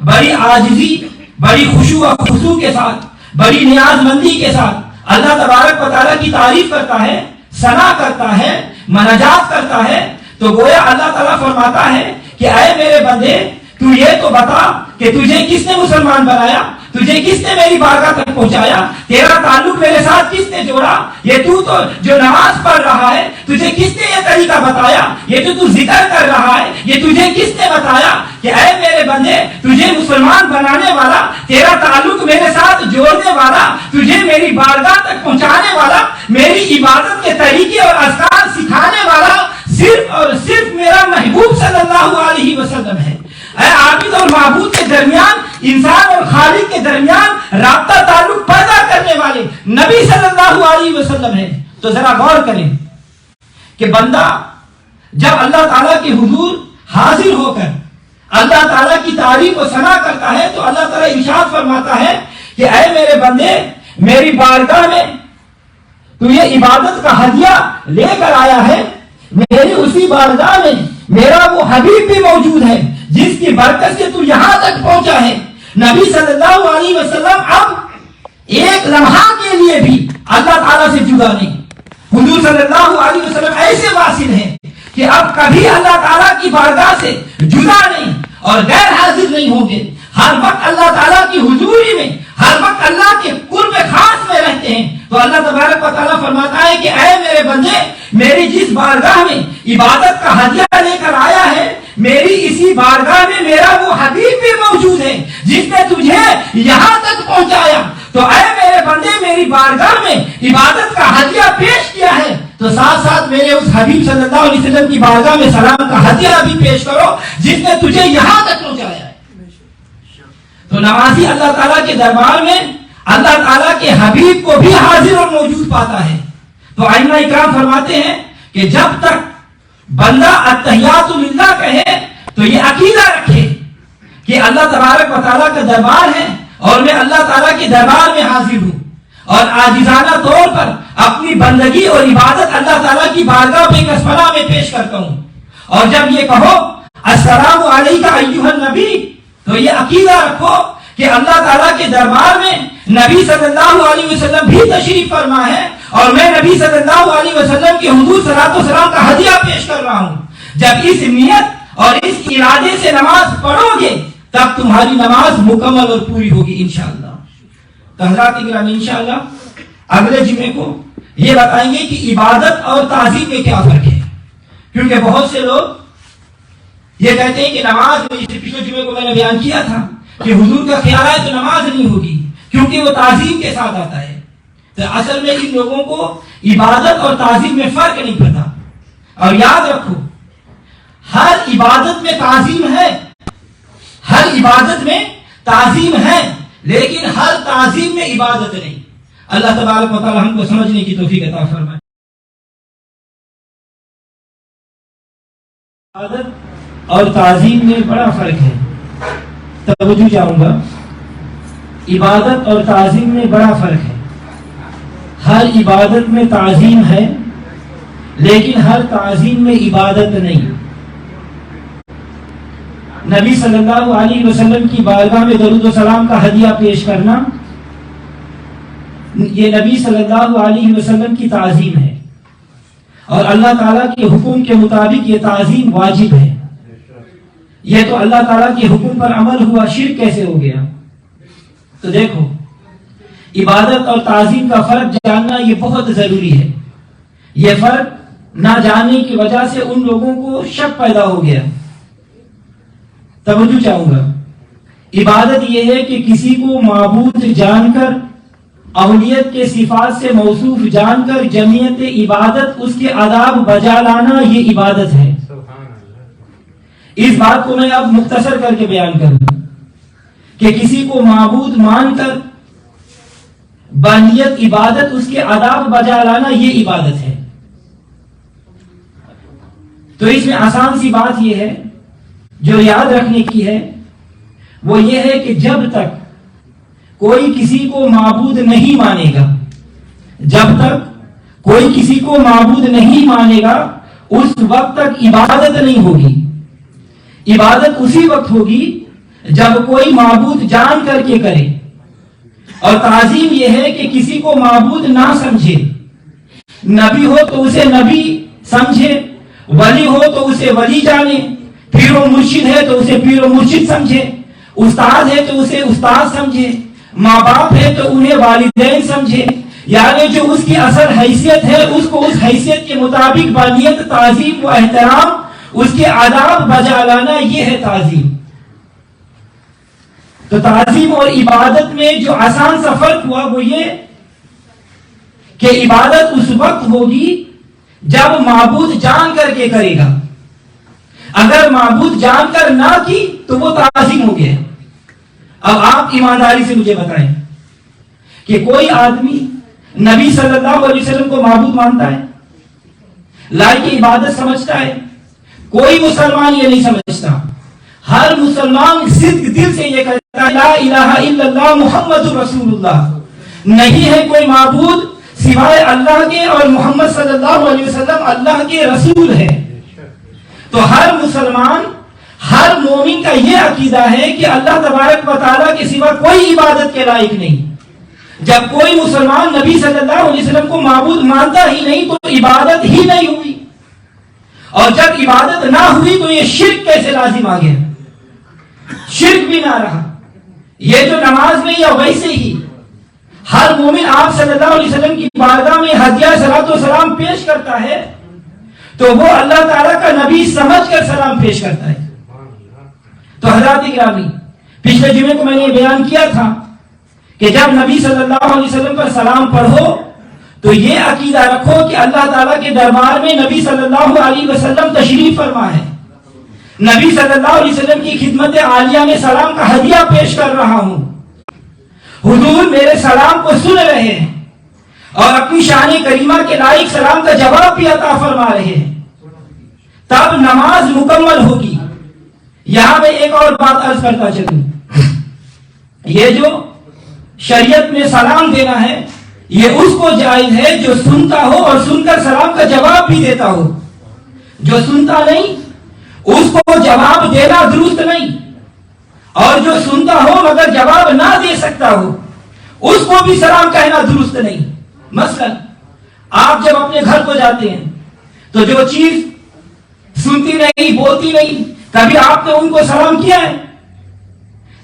بڑی عاجزی، بڑی خشوع و خضوع کے ساتھ، بڑی نیاز مندی کے ساتھ اللہ تبارک و تعالیٰ کی تعریف کرتا ہے، ثنا کرتا ہے، مناجات کرتا ہے، تو گویا اللہ تعالیٰ فرماتا ہے کہ اے میرے بندے تو یہ تو بتا کہ تجھے کس نے مسلمان بنایا، تجھے کس نے میری بارگاہ تک پہنچایا، تیرا تعلق میرے ساتھ کس نے جوڑا. یہ تو جو نماز پڑھ رہا ہے تجھے کس نے یہ طریقہ بتایا، یہ تو ذکر کر رہا ہے یہ تجھے کس نے بتایا کہ اے میرے بندے تجھے مسلمان بنانے والا، تیرا تعلق میرے ساتھ جوڑنے والا، تجھے میری بارگاہ تک پہنچانے والا، میری عبادت کے طریقے اور اذکار سکھانے والا صرف اور صرف میرا محبوب صلی اللہ علیہ وسلم ہے. اے عابد اور معبود کے درمیان، انسان اور خالق کے درمیان رابطہ تعلق پیدا کرنے والے نبی صلی اللہ علیہ وسلم ہے. تو ذرا غور کریں کہ بندہ جب اللہ تعالیٰ کے حضور حاضر ہو کر اللہ تعالیٰ کی تعریف و ثنا کرتا ہے تو اللہ تعالیٰ ارشاد فرماتا ہے کہ اے میرے بندے میری بارگاہ میں تو یہ عبادت کا ہدیہ لے کر آیا ہے، میری اسی بارگاہ میں میرا وہ حبیب بھی موجود ہے جس کی برکت سے تو یہاں تک پہنچا ہے. نبی صلی اللہ علیہ وسلم اب ایک لمحہ کے لیے بھی اللہ تعالیٰ سے جدا نہیں. حضور صلی اللہ علیہ وسلم ایسے واصل ہیں کہ اب کبھی اللہ تعالیٰ کی بارگاہ سے جدا نہیں اور غیر حاضر نہیں ہوں گے. ہر وقت اللہ تعالیٰ کی حضوری میں، ہر وقت اللہ کے قرب خاص میں رہتے ہیں. تو اللہ تبارک و تعالیٰ فرماتا ہے کہ اے میرے بندے میری جس بارگاہ میں عبادت کا ہدیہ لے کر آیا ہے، میری اسی بارگاہ میں میرا وہ حبیب بھی موجود ہے جس نے تجھے یہاں تک پہنچایا. تو اے میرے بندے میری بارگاہ میں عبادت کا ہدیہ پیش کیا ہے تو ساتھ ساتھ میرے اس حبیب صلی اللہ علیہ وسلم کی بارگاہ میں سلام کا ہدیہ بھی پیش کرو جس نے تجھے یہاں تک پہنچایا ہے. تو نمازی اللہ تعالیٰ کے دربار میں اللہ تعالیٰ کے حبیب کو بھی حاضر اور موجود پاتا ہے. تو ائمہ اکرام فرماتے ہیں کہ جب تک بندہ التحیات للہ کہے تو یہ عقیدہ رکھے کہ اللہ تبارک و تعالیٰ کا دربار ہے اور میں اللہ تعالیٰ کے دربار میں حاضر ہوں اور عاجزانہ طور پر اپنی بندگی اور عبادت اللہ تعالیٰ کی بارگاہ بے کسفلا میں پیش کرتا ہوں. اور جب یہ کہو السلام علیکہ ایھا النبی تو یہ عقیدہ رکھو کہ اللہ تعالیٰ کے دربار میں نبی صلی اللہ علیہ وسلم بھی تشریف فرما ہے اور میں نبی صلی اللہ علیہ وسلم کے حضور صلاۃ والسلام کا ہدیہ پیش کر رہا ہوں. جب اس نیت اور اس ارادے سے نماز پڑھو گے تب تمہاری نماز مکمل اور پوری ہوگی انشاءاللہ. تو حضرات گرامی انشاءاللہ اگلے جمعے کو یہ بتائیں گے کہ عبادت اور تعظیم میں کیا فرق ہے. کیونکہ بہت سے لوگ یہ کہتے ہیں کہ نماز میں، جسے پچھلے جمعے کو میں نے بیان کیا تھا کہ حضور کا خیال ہے تو نماز نہیں ہوگی کیونکہ وہ تعظیم کے ساتھ آتا ہے. تو اصل میں ان لوگوں کو عبادت اور تعظیم میں فرق نہیں پتا. اور یاد رکھو ہر عبادت میں تعظیم ہے، ہر عبادت میں تعظیم ہے، لیکن ہر تعظیم میں عبادت نہیں. اللہ تبارک و تعالی ہم کو سمجھنے کی توفیق عطا فرمائے. عبادت اور تعظیم میں بڑا فرق ہے. توجہ چاہوں گا، عبادت اور تعظیم میں بڑا فرق ہے. ہر عبادت میں تعظیم ہے لیکن ہر تعظیم میں عبادت نہیں. نبی صلی اللہ علیہ وسلم کی بارگاہ میں درود و سلام کا ہدیہ پیش کرنا یہ نبی صلی اللہ علیہ وسلم کی تعظیم ہے اور اللہ تعالیٰ کے حکم کے مطابق یہ تعظیم واجب ہے. یہ تو اللہ تعالیٰ کے حکم پر عمل ہوا، شرک کیسے ہو گیا؟ تو دیکھو عبادت اور تعظیم کا فرق جاننا یہ بہت ضروری ہے. یہ فرق نہ جاننے کی وجہ سے ان لوگوں کو شک پیدا ہو گیا. توجہ چاہوں گا، عبادت یہ ہے کہ کسی کو معبود جان کر، اولیت کے صفات سے موصوف جان کر جمعیت عبادت اس کے آداب بجا لانا، یہ عبادت ہے. اس بات کو میں اب مختصر کر کے بیان کروں کہ کسی کو معبود مان کر بانیت عبادت اس کے آداب بجا لانا یہ عبادت ہے. تو اس میں آسان سی بات یہ ہے جو یاد رکھنے کی ہے، وہ یہ ہے کہ جب تک کوئی کسی کو معبود نہیں مانے گا، جب تک کوئی کسی کو معبود نہیں مانے گا اس وقت تک عبادت نہیں ہوگی. عبادت اسی وقت ہوگی جب کوئی معبود جان کر کے کرے. اور تعظیم یہ ہے کہ کسی کو معبود نہ سمجھے. نبی ہو تو اسے نبی سمجھے، ولی ہو تو اسے ولی جانے، پیر و مرشد ہے تو اسے پیر و مرشد سمجھے، استاد ہے تو اسے استاد سمجھے، ماں باپ ہے تو انہیں والدین سمجھے. یعنی جو اس کی اصل حیثیت ہے اس کو اس حیثیت کے مطابق بانیت تعظیم و احترام، اس کے آداب بجا لانا، یہ ہے تعظیم. تو تعظیم اور عبادت میں جو آسان سا فرق ہوا وہ یہ کہ عبادت اس وقت ہوگی جب معبود جان کر کے کرے گا. اگر معبود جان کر نہ کی تو وہ تعظیم ہو گیا. اب آپ ایمانداری سے مجھے بتائیں کہ کوئی آدمی نبی صلی اللہ علیہ وسلم کو معبود مانتا ہے، لائق عبادت سمجھتا ہے؟ کوئی مسلمان یہ نہیں سمجھتا. ہر مسلمان صدق دل سے یہ کہتا ہے لا الہ الا اللہ محمد رسول اللہ. نہیں ہے کوئی معبود سوائے اللہ کے اور محمد صلی اللہ علیہ وسلم اللہ کے رسول ہے. تو ہر مسلمان، ہر مومن کا یہ عقیدہ ہے کہ اللہ تبارک و تعالیٰ کے سوا کوئی عبادت کے لائق نہیں. جب کوئی مسلمان نبی صلی اللہ علیہ وسلم کو معبود مانتا ہی نہیں تو عبادت ہی نہیں ہوئی. اور جب عبادت نہ ہوئی تو یہ شرک کیسے لازم آ گیا؟ شرک بھی نہ رہا. یہ جو نماز میں یا ویسے ہی ہر مومن آپ صلی اللہ علیہ وسلم کی بارگاہ میں ہدیہ صلاۃ و سلام پیش کرتا ہے تو وہ اللہ تعالیٰ کا نبی سمجھ کر سلام پیش کرتا ہے. تو حضرات گرامی، پچھلے جمعے کو میں نے بیان کیا تھا کہ جب نبی صلی اللہ علیہ وسلم پر سلام پڑھو تو یہ عقیدہ رکھو کہ اللہ تعالیٰ کے دربار میں نبی صلی اللہ علیہ وسلم تشریف فرما ہے. نبی صلی اللہ علیہ وسلم کی خدمت عالیہ میں سلام کا ہدیہ پیش کر رہا ہوں. حضور میرے سلام کو سن رہے ہیں اور اپنی شان کریمہ کے لائق سلام کا جواب بھی عطا فرما رہے ہیں. تب نماز مکمل ہوگی. یہاں میں ایک اور بات عرض کرتا چلوں، یہ جو شریعت میں سلام دینا ہے یہ اس کو جائز ہے جو سنتا ہو اور سن کر سلام کا جواب بھی دیتا ہو. جو سنتا نہیں اس کو جواب دینا درست نہیں، اور جو سنتا ہو مگر جواب نہ دے سکتا ہو اس کو بھی سلام کہنا درست نہیں. مثلا آپ جب اپنے گھر کو جاتے ہیں تو جو چیز سنتی نہیں بولتی نہیں، کبھی آپ نے ان کو سلام کیا ہے؟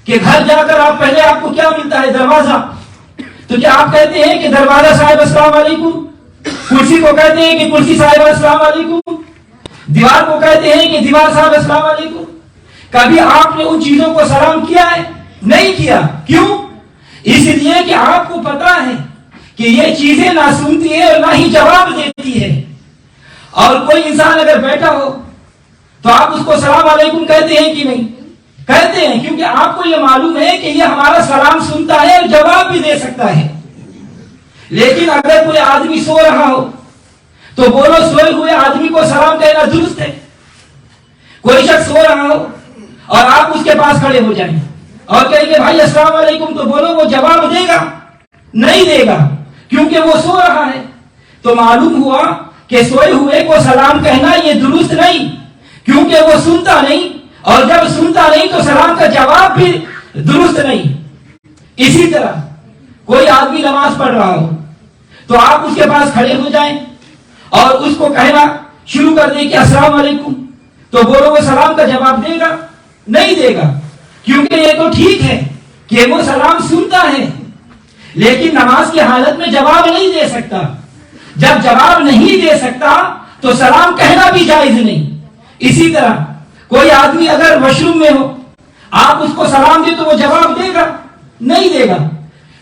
کہ گھر جا کر آپ پہلے آپ کو کیا ملتا ہے؟ دروازہ. تو کیا آپ کہتے ہیں کہ دروازہ صاحب السلام علیکم؟ کرسی کو کہتے ہیں کہ کرسی صاحب السلام علیکم؟ دیوار کو کہتے ہیں کہ دیوار صاحب السلام علیکم؟ کبھی آپ نے ان چیزوں کو سلام کیا ہے؟ نہیں کیا. کیوں؟ اس لیے کہ آپ کو پتا ہے کہ یہ چیزیں نہ سنتی ہے اور نہ ہی جواب دیتی ہے. اور کوئی انسان اگر بیٹھا ہو تو آپ اس کو سلام علیکم کہتے ہیں کہ نہیں؟ کہتے ہیں، کیونکہ آپ کو یہ معلوم ہے کہ یہ ہمارا سلام سنتا ہے اور جواب بھی دے سکتا ہے. لیکن اگر کوئی آدمی سو رہا ہو تو بولو سوئے ہوئے آدمی کو سلام کہنا درست ہے. کوئی شخص سو رہا ہو اور آپ اس کے پاس کھڑے ہو جائیں اور کہیں کہ بھائی السلام علیکم، تو بولو وہ جواب دے گا؟ نہیں دے گا، کیونکہ وہ سو رہا ہے. تو معلوم ہوا کہ سوئے ہوئے کو سلام کہنا یہ درست نہیں، کیونکہ وہ سنتا نہیں، اور جب سنتا نہیں تو سلام کا جواب بھی درست نہیں. اسی طرح کوئی آدمی نماز پڑھ رہا ہو تو آپ اس کے پاس کھڑے ہو جائیں اور اس کو کہنا شروع کر دیں کہ السلام علیکم، تو بولو وہ سلام کا جواب دے گا؟ نہیں دے گا، کیونکہ یہ تو ٹھیک ہے کہ وہ سلام سنتا ہے لیکن نماز کی حالت میں جواب نہیں دے سکتا. جب جواب نہیں دے سکتا تو سلام کہنا بھی جائز نہیں. اسی طرح کوئی آدمی اگر واش روم میں ہو، آپ اس کو سلام دے تو وہ جواب دے گا؟ نہیں دے گا،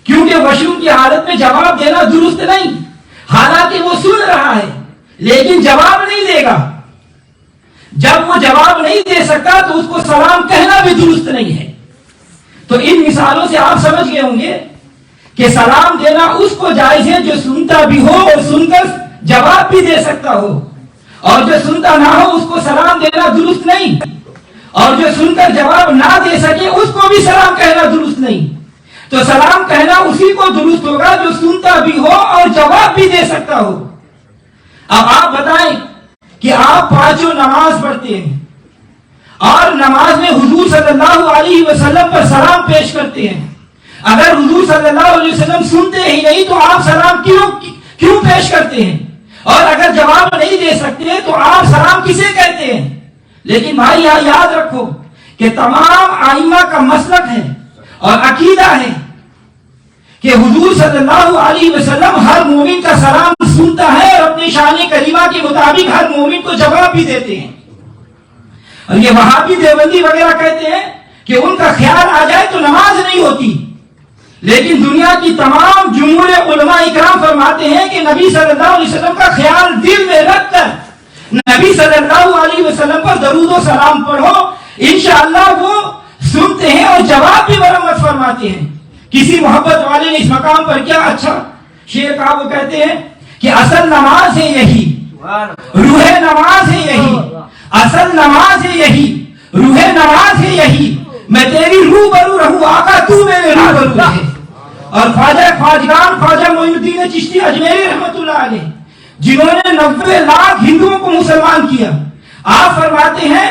کیونکہ واش روم کی حالت میں جواب دینا درست نہیں. حالانکہ وہ سن رہا ہے لیکن جواب نہیں دے گا. جب وہ جواب نہیں دے سکتا تو اس کو سلام کہنا بھی درست نہیں ہے. تو ان مثالوں سے آپ سمجھ گئے ہوں گے کہ سلام دینا اس کو جائز ہے جو سنتا بھی ہو اور سن کر جواب بھی دے سکتا ہو، اور جو سنتا نہ ہو اس کو سلام دینا درست نہیں، اور جو سن کر جواب نہ دے سکے اس کو بھی سلام کہنا درست نہیں. تو سلام کہنا اسی کو درست ہوگا جو سنتا بھی ہو اور جواب بھی دے سکتا ہو. اب آپ بتائیں کہ آپ پانچوں نماز پڑھتے ہیں اور نماز میں حضور صلی اللہ علیہ وسلم پر سلام پیش کرتے ہیں. اگر حضور صلی اللہ علیہ وسلم سنتے ہی نہیں تو آپ سلام کیوں پیش کرتے ہیں؟ اور اگر جواب نہیں دے سکتے تو آپ سلام کسے کہتے ہیں؟ لیکن بھائی یہاں یاد رکھو کہ تمام ائمہ کا مسلک ہے اور عقیدہ ہے کہ حضور صلی اللہ علیہ وسلم ہر مومن کا سلام سنتا ہے اور اپنی شان کریمہ کے مطابق ہر مومن کو جواب بھی دیتے ہیں. اور یہ وہابی دیوبندی وغیرہ کہتے ہیں کہ ان کا خیال آ جائے تو نماز نہیں ہوتی. لیکن دنیا کی تمام جمہور علماء اکرام فرماتے ہیں کہ نبی صلی اللہ علیہ وسلم کا خیال دل میں رکھ کر نبی صلی اللہ علیہ وسلم پر درود و سلام پڑھو، انشاءاللہ وہ سنتے ہیں اور جواب بھی مرمت فرماتے ہیں. کسی محبت والے نے اس مقام پر کیا اچھا شعر کہا، وہ کہتے ہیں کہ اصل نماز ہے یہی، روح نماز ہے یہی، اصل نماز ہے یہی، روح نماز ہے یہی، میں تیری روبرو رہوں آقا تو میرے روبرو ہے. اور خواجگان خواجہ معین الدین چشتی اجمیری رحمت اللہ علیہ جنہوں نے 90 لاکھ ہندوؤں کو مسلمان کیا، آپ فرماتے ہیں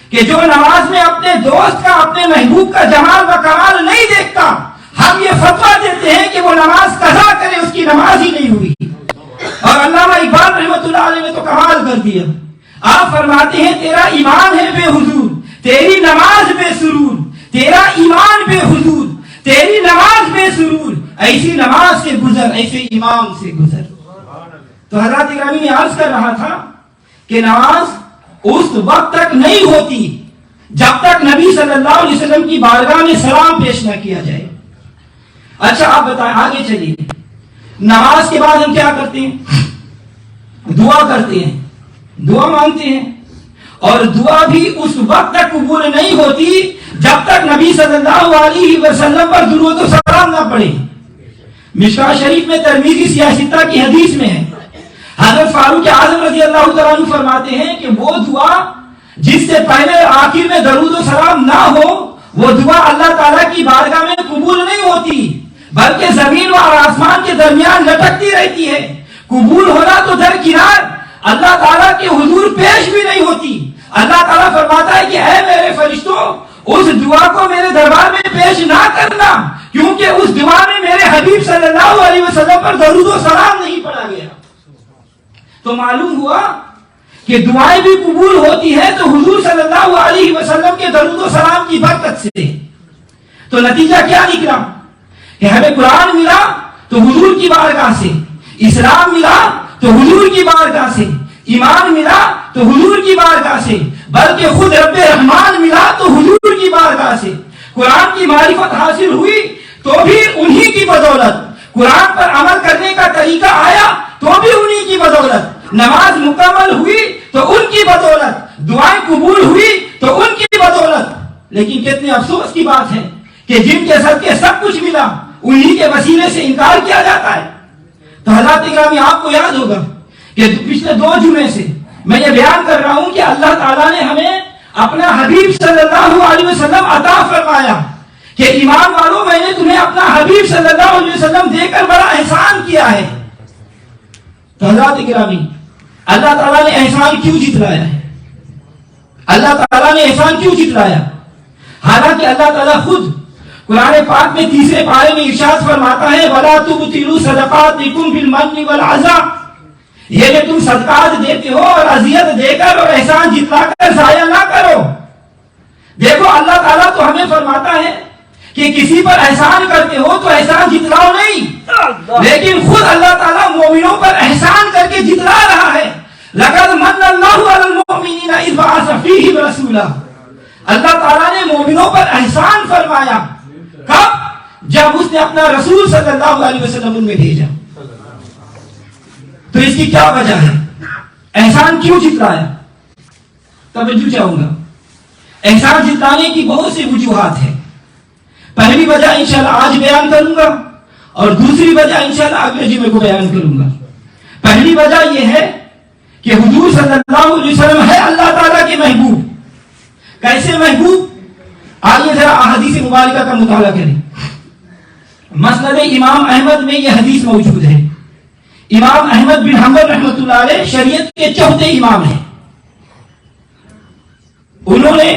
کہ جو نماز میں اپنے دوست کا اپنے محبوب کا جمال و کمال نہیں دیکھتا، ہم یہ فتویٰ دیتے ہیں کہ وہ نماز قضا کرے، اس کی نماز ہی نہیں ہوئی. اور علامہ اقبال رحمت اللہ علیہ نے تو کمال کر دیا. آپ فرماتے ہیں تیرا ایمان ہے بے حضور، تیری نماز بے سرور، تیرا ایمان بے حضور، تیری نماز بے سرور، ایسی نماز سے گزر، ایسے امام سے گزر. تو حضرت گرامی میں عرض کر رہا تھا کہ نماز اس وقت تک نہیں ہوتی جب تک نبی صلی اللہ علیہ وسلم کی بارگاہ میں سلام پیش نہ کیا جائے. اچھا آپ بتائیں، آگے چلیے. نماز کے بعد ہم کیا کرتے ہیں؟ دعا کرتے ہیں، دعا مانگتے ہیں، اور دعا بھی اس وقت تک قبول نہیں ہوتی جب تک نبی صلی اللہ علیہ وسلم پر درود و سلام نہ پڑے. مشکاۃ شریف میں ترمذی سیاستہ کی حدیث میں ہے، حضرت فاروق اعظم رضی اللہ تعالیٰ عنہ فرماتے ہیں کہ وہ دعا جس سے پہلے آخر میں درود و سلام نہ ہو، وہ دعا اللہ تعالیٰ کی بارگاہ میں قبول نہیں ہوتی، بلکہ زمین اور آسمان کے درمیان لٹکتی رہتی ہے. قبول ہونا تو درکنار، اللہ تعالیٰ کے حضور پیش بھی نہیں ہوتی. اللہ تعالیٰ فرماتا ہے کہ اے میرے فرشتوں، اس دعا کو میرے دربار میں پیش نہ کرنا، کیونکہ اس دعا میں میرے حبیب صلی اللہ علیہ وسلم پر درود و سلام نہیں پڑھا گیا۔ تو معلوم ہوا کہ دعائیں بھی قبول ہوتی ہے تو حضور صلی اللہ علیہ وسلم کے درود و سلام کی برکت سے۔ تو نتیجہ کیا نکلا کہ ہمیں قرآن ملا تو حضور کی بارگاہ سے، اسلام ملا تو حضور کی بارگاہ سے، ایمان ملا تو حضور کی بارگاہ سے، بلکہ خود رب رحمان ملا تو حضور کی بارگاہ سے۔ قرآن کی معرفت حاصل ہوئی تو بھی انہی کی بدولت، قرآن پر عمل کرنے کا طریقہ آیا تو بھی انہی کی بدولت، نماز مکمل ہوئی تو ان کی بدولت، دعائیں قبول ہوئی تو ان کی بدولت۔ لیکن کتنے افسوس کی بات ہے کہ جن کے صدقے سب کچھ ملا انہی کے وسیلے سے انکار کیا جاتا ہے۔ تو حضرات گرامی، آپ کو یاد ہوگا کہ پچھلے 2 جمعے سے میں یہ بیان کر رہا ہوں کہ اللہ تعالیٰ نے ہمیں اپنا حبیب صلی اللہ علیہ وسلم عطا فرمایا کہ ایمان والوں، میں نے تمہیں اپنا حبیب صلی اللہ علیہ وسلم دے کر بڑا احسان کیا ہے۔ تو حضرات گرامی، اللہ تعالیٰ نے احسان کیوں جتلایا ہے؟ اللہ تعالیٰ نے احسان کیوں جتلایا؟ حالانکہ اللہ تعالیٰ خود قرآن پاک میں 3 پارے میں ارشاد فرماتا ہے وَلَا تُبْطِلُوا صَدَقَاتِكُمْ بِالْمَنِّ وَالْعَذَىٰ، یہ کہ تم صدقات دیتے ہو اور اذیت دے کر اور احسان جتلا کر ضائع نہ کرو۔ دیکھو اللہ تعالیٰ تو ہمیں فرماتا ہے کہ کسی پر احسان کرتے ہو تو احسان جتلاؤ نہیں، لیکن خود اللہ تعالیٰ مومنوں پر احسان کر کے جتلا رہا ہے۔ لَقَدْ مَنَّ اللَّهُ عَلَى الْمُؤْمِنِينَ إِذْ بَعَثَ فِيهِمْ رَسُولًا، اللہ تعالیٰ نے مومنوں پر احسان فرمایا۔ کب؟ جب اس نے اپنا رسول صلی اللہ علیہ وسلم ان میں بھیجا۔ تو اس کی کیا وجہ ہے؟ احسان کیوں جتلایا؟ توجہ چاہوں گا۔ احسان جتلانے کی بہت سی وجوہات ہیں۔ پہلی وجہ انشاءاللہ آج بیان کروں گا اور دوسری وجہ انشاءاللہ اگلے جمعے کو بیان کروں گا۔ پہلی وجہ یہ ہے کہ حضور صلی اللہ علیہ وسلم ہے اللہ تعالیٰ کے محبوب۔ کیسے محبوب؟ آئیے ذرا احادیث مبارکہ کا مطالعہ کریں۔ مسند امام احمد میں یہ حدیث موجود ہے۔ امام احمد بن حنبل رحمۃ اللہ علیہ شریعت کے چوتھے امام ہیں۔ انہوں نے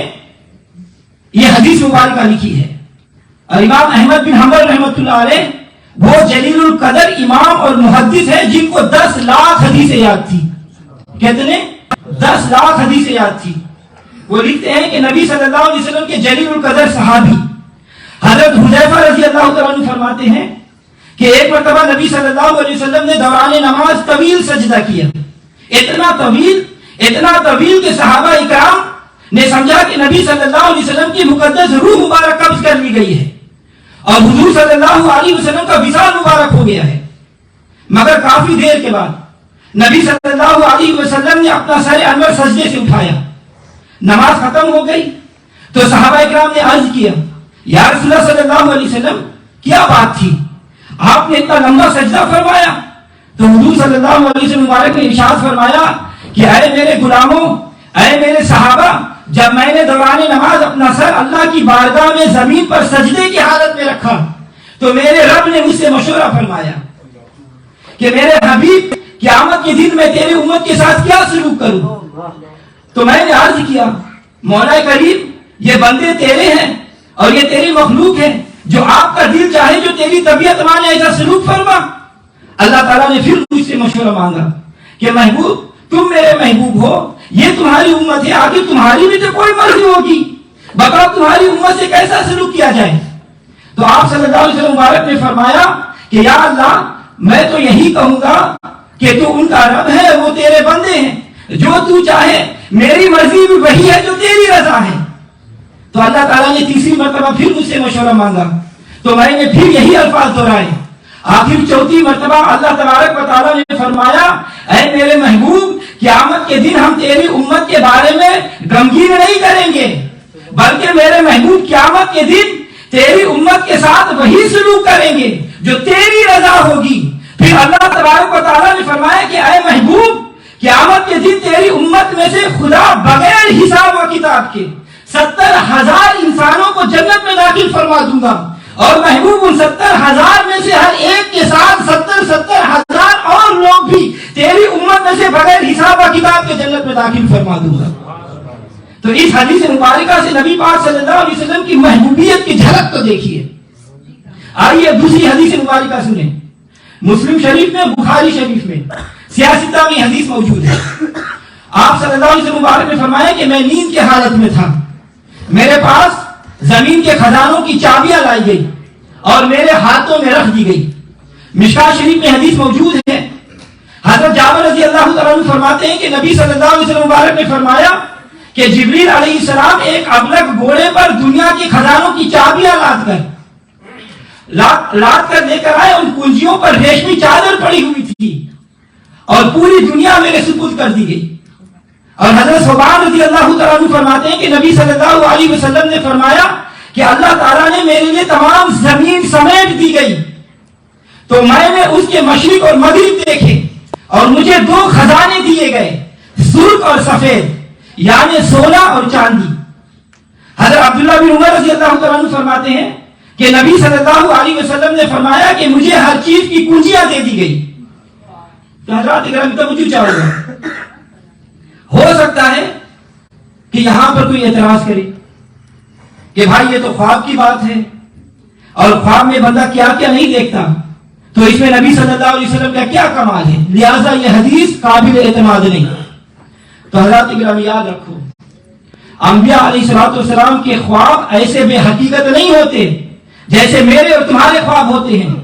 یہ حدیث مبارکہ لکھی ہے، اور امام احمد بن حنبل رحمۃ اللہ علیہ وہ جلیل القدر امام اور محدث ہے جن کو 10 لاکھ حدیثیں یاد تھی۔ کتنے؟ 10 لاکھ حدیثیں یاد تھی۔ وہ لکھتے ہیں کہ نبی صلی اللہ علیہ وسلم کے جلیل القدر صحابی حضرت حذیفہ رضی اللہ تعالیٰ عنہ فرماتے ہیں کہ ایک مرتبہ نبی صلی اللہ علیہ وسلم نے دوران نماز طویل سجدہ کیا، اتنا طویل کہ صحابہ اکرام نے سمجھا کہ نبی صلی اللہ علیہ وسلم کی مقدس روح مبارک قبض کر لی گئی ہے اور حضور صلی اللہ علیہ وسلم کا وصال مبارک ہو گیا ہے۔ مگر کافی دیر کے بعد نبی صلی اللہ علیہ وسلم نے اپنا سر انور سجدے سے اٹھایا، نماز ختم ہو گئی تو صحابہ اکرام نے عرض کیا یا رسول اللہ صلی اللہ علیہ وسلم کیا بات تھی، آپ نے اتنا لمبا سجدہ فرمایا؟ تو حضور صلی اللہ علیہ وسلم مبارک نے ارشاد فرمایا کہ اے میرے غلاموں، اے میرے صحابہ، جب میں نے دوران نماز اپنا سر اللہ کی بارگاہ میں زمین پر سجدے کی حالت میں رکھا تو میرے رب نے مجھ سے مشورہ فرمایا کہ میرے حبیب قیامت کے دن میں تیری امت کے ساتھ کیا سلوک کروں؟ تو میں نے عرض کیا مولا کریم، یہ بندے تیرے ہیں اور یہ تیری مخلوق ہے، جو آپ کا دل چاہے، جو تیری طبیعت مانے ایسا سلوک فرما۔ اللہ تعالیٰ نے پھر مجھ سے مشورہ مانگا کہ محبوب، تم میرے محبوب ہو، یہ تمہاری امت ہے، آخر تمہاری بھی تو کوئی مرضی ہوگی، بتاؤ تمہاری امت سے کیسا سلوک کیا جائے؟ تو آپ صلی اللہ علیہ وسلم مبارک نے فرمایا کہ یا اللہ، میں تو یہی کہوں گا کہ تو ان کا رب ہے، وہ تیرے بندے ہیں، جو تو چاہے، میری مرضی بھی وہی ہے جو تیری رضا ہے۔ تو اللہ تعالیٰ نے تیسری مرتبہ پھر مجھ سے مشورہ مانگا تو میں نے پھر یہی الفاظ دہرائے۔ آخر چوتھی مرتبہ اللہ تبارک و تعالیٰ نے فرمایا اے میرے محبوب، قیامت کے دن ہم تیری امت کے بارے میں غمگین نہیں کریں گے، بلکہ میرے محبوب قیامت کے دن تیری امت کے ساتھ وہی سلوک کریں گے جو تیری رضا ہوگی۔ پھر اللہ تبارک و تعالیٰ نے فرمایا کہ اے محبوب، قیامت کے دن تیری امت میں سے خدا بغیر حساب و کتاب کے 70,000 انسانوں کو جنت میں داخل فرما دوں گا، اور محبوب ان 70,000 میں سے ہر ایک کے ساتھ 70,000 اور لوگ بھی تیری امت میں سے بغیر حساب و کتاب کے جنت میں داخل فرما دوں گا۔ تو اس حدیث مبارکہ سے نبی پاک صلی اللہ علیہ وسلم کی محبوبیت کی جھلک تو دیکھیے. آئیے دوسری حدیث مبارکہ سنیں. مسلم شریف میں، بخاری شریف میں سیاستہ میں حدیث موجود ہے. آپ صلی اللہ علیہ وسلم مبارک نے فرمایا کہ میں نیند کے حالت میں تھا، میرے پاس زمین کے خزانوں کی چابیاں لائی گئی اور میرے ہاتھوں میں رکھ دی گئی. مشکاۃ شریف میں حدیث موجود ہے. حضرت جابر رضی اللہ تعالیٰ عنہ فرماتے ہیں کہ نبی صلی اللہ علیہ وسلم مبارک نے فرمایا کہ جبریل علیہ السلام ایک ابلک گھوڑے پر دنیا کے خزانوں کی چابیاں لاد کر لے کر آئے. ان کنجیوں پر ریشمی چادر پڑی ہوئی تھی اور پوری دنیا میرے سپرد کر دی گئی. اور حضرت صوبان رضی اللہ تعالیٰ عنہ فرماتے ہیں کہ نبی صلی اللہ علیہ وسلم نے فرمایا کہ اللہ تعالیٰ نے میرے لیے تمام زمین سمیٹ دی گئی تو میں نے اس کے مشرق اور مغرب دیکھے اور مجھے 2 خزانے دیے گئے، سرخ اور سفید، یعنی سونا اور چاندی. حضرت عبداللہ بن عمر رضی اللہ تعالیٰ عنہ فرماتے ہیں کہ نبی صلی اللہ علیہ وسلم نے فرمایا کہ مجھے ہر چیز کی کنجیاں دے دی گئی. تو حضرات اکرام توجہ چاہوں گا. ہو سکتا ہے کہ یہاں پر کوئی اعتراض کرے کہ بھائی یہ تو خواب کی بات ہے اور خواب میں بندہ کیا کیا نہیں دیکھتا، تو اس میں نبی صلی اللہ علیہ وسلم کا کیا کمال ہے، لہذا یہ حدیث قابل اعتماد نہیں. تو حضرات اکرام یاد رکھو، انبیاء علیہ السلام کے خواب ایسے بے حقیقت نہیں ہوتے جیسے میرے اور تمہارے خواب ہوتے ہیں،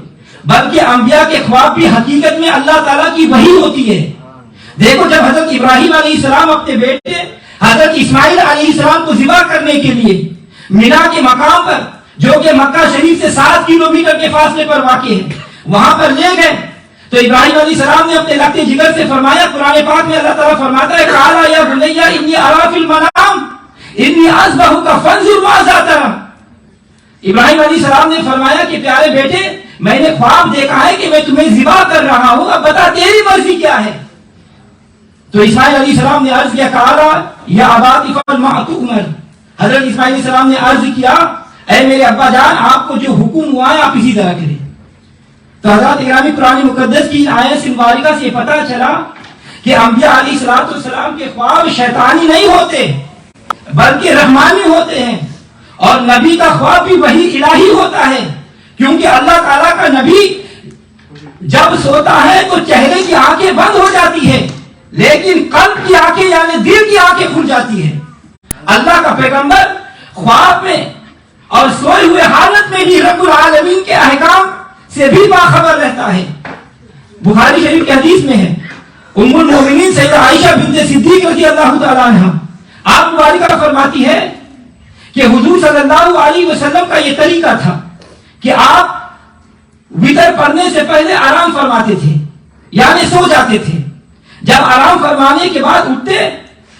بلکہ انبیاء کے خواب بھی حقیقت میں اللہ تعالیٰ کی وحی ہوتی ہے. دیکھو جب حضرت ابراہیم علیہ السلام اپنے بیٹے حضرت اسماعیل علیہ السلام کو ذبح کرنے کے لیے مینا کے مقام پر جو کہ مکہ شریف سے 7 کلومیٹر کے فاصلے پر واقع ہے وہاں پر لے گئے، تو ابراہیم علیہ السلام نے اپنے لگتے جگر سے فرمایا. قرآن پاک میں اللہ تعالیٰ فرماتا ہے قال یا بنی انی اری فی المنام انی اذبحک فانظر ماذا تری. ابراہیم علیہ السلام نے فرمایا کہ پیارے بیٹے میں نے خواب دیکھا ہے کہ میں تمہیں ذبح کر رہا ہوں، اب بتا تیری مرضی کیا ہے. تو اسماعیل علیہ السلام نے عرض کیا قالا یا ابا افعل ما تؤمر. حضرت اسماعیل علیہ السلام نے عرض کیا اے میرے ابا جان آپ کو جو حکم ہوا ہے آپ اسی طرح کریں. تو حضرات اکرامی قرآن مقدس کی آیت مبارکہ سے پتہ چلا کہ انبیاء علیہ السلام کے خواب شیطانی نہیں ہوتے بلکہ رحمانی ہوتے ہیں، اور نبی کا خواب بھی وحی الہی ہوتا ہے، کیونکہ اللہ تعالیٰ کا نبی جب سوتا ہے تو چہرے کی آنکھیں بند ہو جاتی ہے لیکن قلب کی آنکھیں یعنی دل کی آنکھیں کھل جاتی ہے. اللہ کا پیغمبر خواب میں اور سوئے ہوئے حالت میں بھی رب العالمین کے احکام سے بھی باخبر رہتا ہے. بخاری شریف کی حدیث میں ہے ام المومنین سیدہ عائشہ بنت صدیق رضی اللہ تعالیٰ عنہ آپ مبارکہ فرماتی ہے کہ حضور صلی اللہ علیہ وسلم کا یہ طریقہ تھا کہ آپ وتر پڑھنے سے پہلے آرام فرماتے تھے، یعنی سو جاتے تھے. جب آرام فرمانے کے بعد اٹھتے